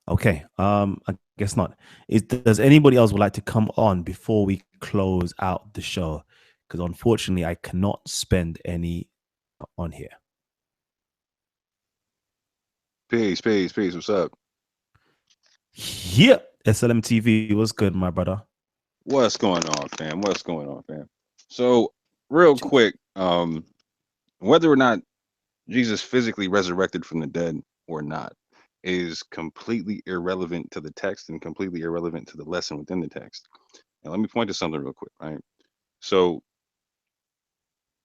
[SPEAKER 3] Okay, I guess not. Does anybody else would like to come on before we close out the show? Because unfortunately, I cannot spend any on here.
[SPEAKER 11] Peace. What's up?
[SPEAKER 3] Yeah, SLM TV. What's good, my brother?
[SPEAKER 11] What's going on, fam? So, real quick, whether or not Jesus physically resurrected from the dead or not is completely irrelevant to the text and completely irrelevant to the lesson within the text. And let me point to something real quick, right? So,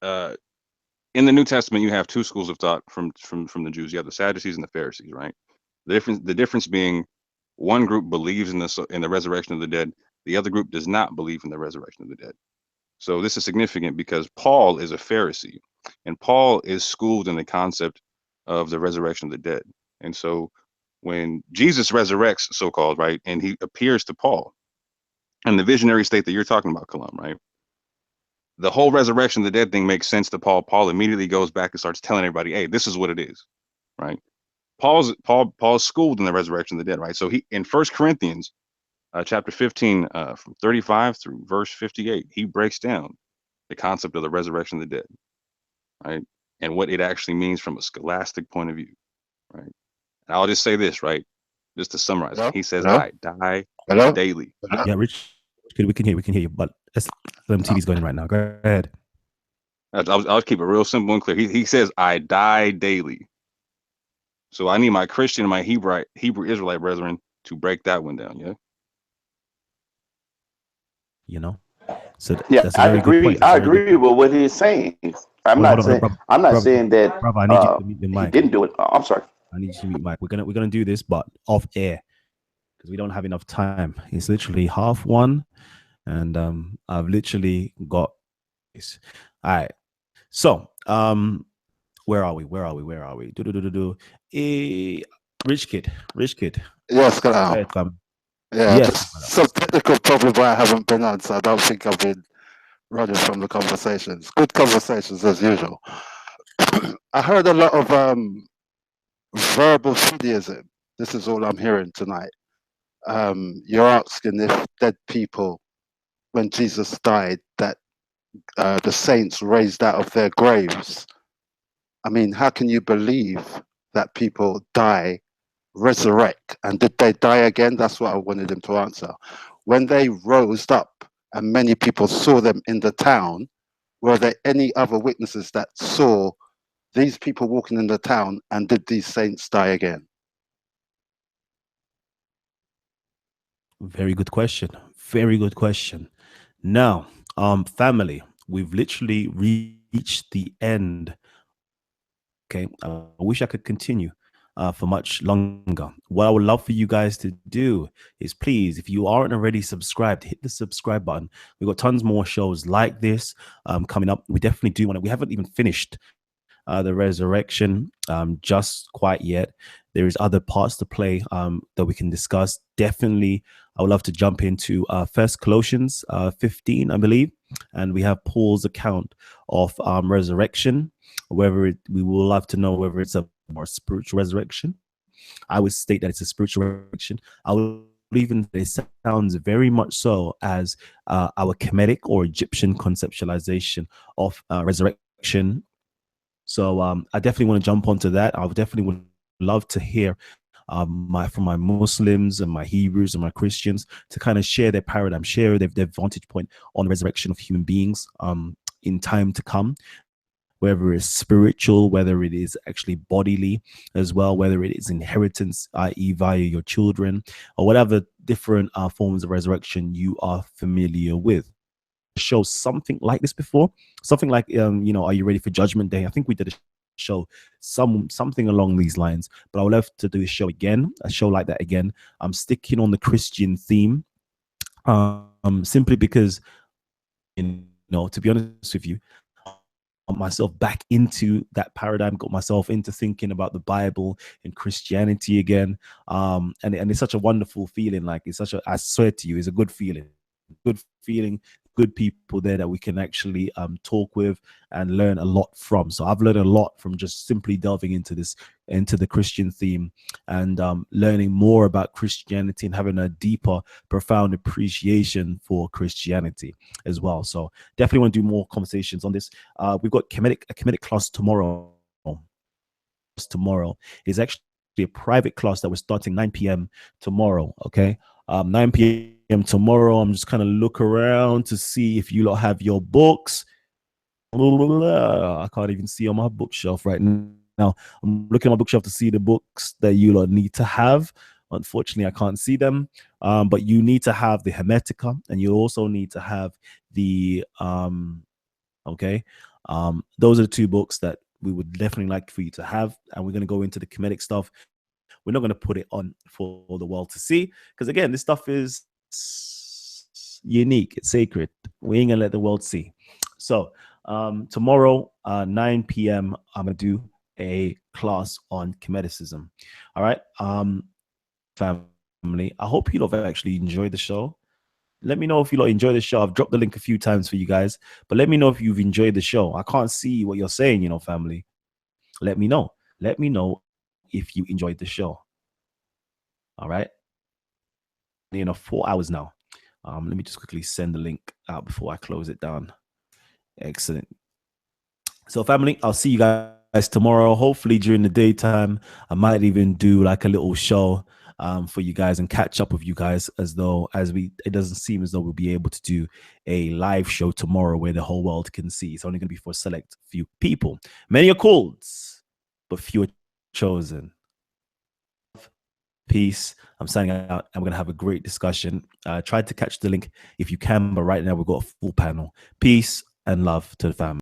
[SPEAKER 11] in the New Testament, you have two schools of thought from the Jews. You have the Sadducees and the Pharisees, right? The difference being, one group believes in the resurrection of the dead. The other group does not believe in the resurrection of the dead. So this is significant because Paul is a Pharisee, and Paul is schooled in the concept of the resurrection of the dead. And so when Jesus resurrects, so-called, right, and he appears to Paul, and the visionary state that you're talking about, Kalam, right? The whole resurrection of the dead thing makes sense to Paul. Paul immediately goes back and starts telling everybody, hey, this is what it is, right? Paul's schooled in the resurrection of the dead, right? So he, in 1 Corinthians chapter 15, from 35 through verse 58, he breaks down the concept of the resurrection of the dead, right? And what it actually means from a scholastic point of view, right? And I'll just say this, right? Just to summarize, he says, I die daily.
[SPEAKER 3] Yeah, Rich, we can hear you, but SLM TV is going in right now. Go ahead.
[SPEAKER 11] I'll keep it real simple and clear. He says, I die daily. So I need my Christian and my Hebrew Israelite brethren to break that one down, yeah?
[SPEAKER 3] You know? So
[SPEAKER 7] Yeah,
[SPEAKER 3] that's a
[SPEAKER 7] I
[SPEAKER 3] very good
[SPEAKER 7] agree.
[SPEAKER 3] point.
[SPEAKER 7] I agree with what he's saying. I'm not saying that
[SPEAKER 3] brother, I need you to mute your
[SPEAKER 7] he
[SPEAKER 3] mic.
[SPEAKER 7] didn't do it. I'm sorry.
[SPEAKER 3] I need you to mute Mike. We're gonna do this, but off air because we don't have enough time. It's literally 1:30, and I've literally got this. All right. So where are we? Rich kid.
[SPEAKER 12] Yes, Kalam. Yeah,
[SPEAKER 3] Yes.
[SPEAKER 12] just some technical problem where I haven't been on, so I don't think I've been running from the conversations. Good conversations as usual. I heard a lot of verbal fideism. This is all I'm hearing tonight. You're asking if dead people, when Jesus died, that the saints raised out of their graves. I mean, how can you believe that people die, resurrect, and did they die again? That's what I wanted him to answer. When they rose up and many people saw them in the town, were there any other witnesses that saw these people walking in the town, and did these saints die again?
[SPEAKER 3] Very good question. Now, family, we've literally reached the end. Okay, I wish I could continue for much longer. What I would love for you guys to do is, please, if you aren't already subscribed, hit the subscribe button. We've got tons more shows like this coming up. We definitely do want to. We haven't even finished the resurrection just quite yet. There is other parts to play that we can discuss. Definitely, I would love to jump into First Colossians 15, I believe, and we have Paul's account of resurrection. We will love to know whether it's a more spiritual resurrection. I would state that it's a spiritual resurrection. I would even say it sounds very much so as our Kemetic or Egyptian conceptualization of resurrection. So I definitely want to jump onto that. I definitely would love to hear from my Muslims and my Hebrews and my Christians to kind of share their paradigm, share their vantage point on the resurrection of human beings in time to come, whether it's spiritual, whether it is actually bodily as well, whether it is inheritance, i.e. via your children, or whatever different forms of resurrection you are familiar with. Show something like this before, something like are you ready for Judgment Day? I think we did a show something along these lines, but I would love to do a show like that again. I'm sticking on the Christian theme simply because, to be honest with you, myself back into that paradigm, got myself into thinking about the Bible and Christianity again, and it's such a wonderful feeling. Like I swear to you, it's a good feeling, good people there that we can actually talk with and learn a lot from. So I've learned a lot from just simply delving into the Christian theme and learning more about Christianity and having a deeper, profound appreciation for Christianity as well. So definitely want to do more conversations on this. We've got a Kemetic class tomorrow. Tomorrow is actually a private class that we're starting 9 p.m. tomorrow. Okay, 9 p.m. tomorrow. I'm just kind of look around to see if you lot have your books. I can't even see on my bookshelf right now. I'm looking at my bookshelf to see the books that you lot need to have. Unfortunately, I can't see them. But you need to have the Hermetica, and you also need to have the those are the two books that we would definitely like for you to have. And we're going to go into the Kemetic stuff. We're not going to put it on for the world to see, because again, this stuff is unique, it's sacred. We ain't gonna let the world see. So tomorrow 9 p.m. I'm gonna do a class on Kemeticism. All right, family, I hope you lot have actually enjoyed the show. Let me know if you lot enjoy the show. I've dropped the link a few times for you guys, but let me know if you've enjoyed the show. I can't see what you're saying, family. Let me know if you enjoyed the show. All right, 4 hours now. Let me just quickly send the link out before I close it down. Excellent. So family, I'll see you guys tomorrow. Hopefully during the daytime, I might even do like a little show for you guys and catch up with you guys, it doesn't seem as though we'll be able to do a live show tomorrow where the whole world can see. It's only going to be for a select few people. Many are called, but few are chosen. Peace. I'm signing out. I'm going to have a great discussion. Try to catch the link if you can, but right now we've got a full panel. Peace and love to the family.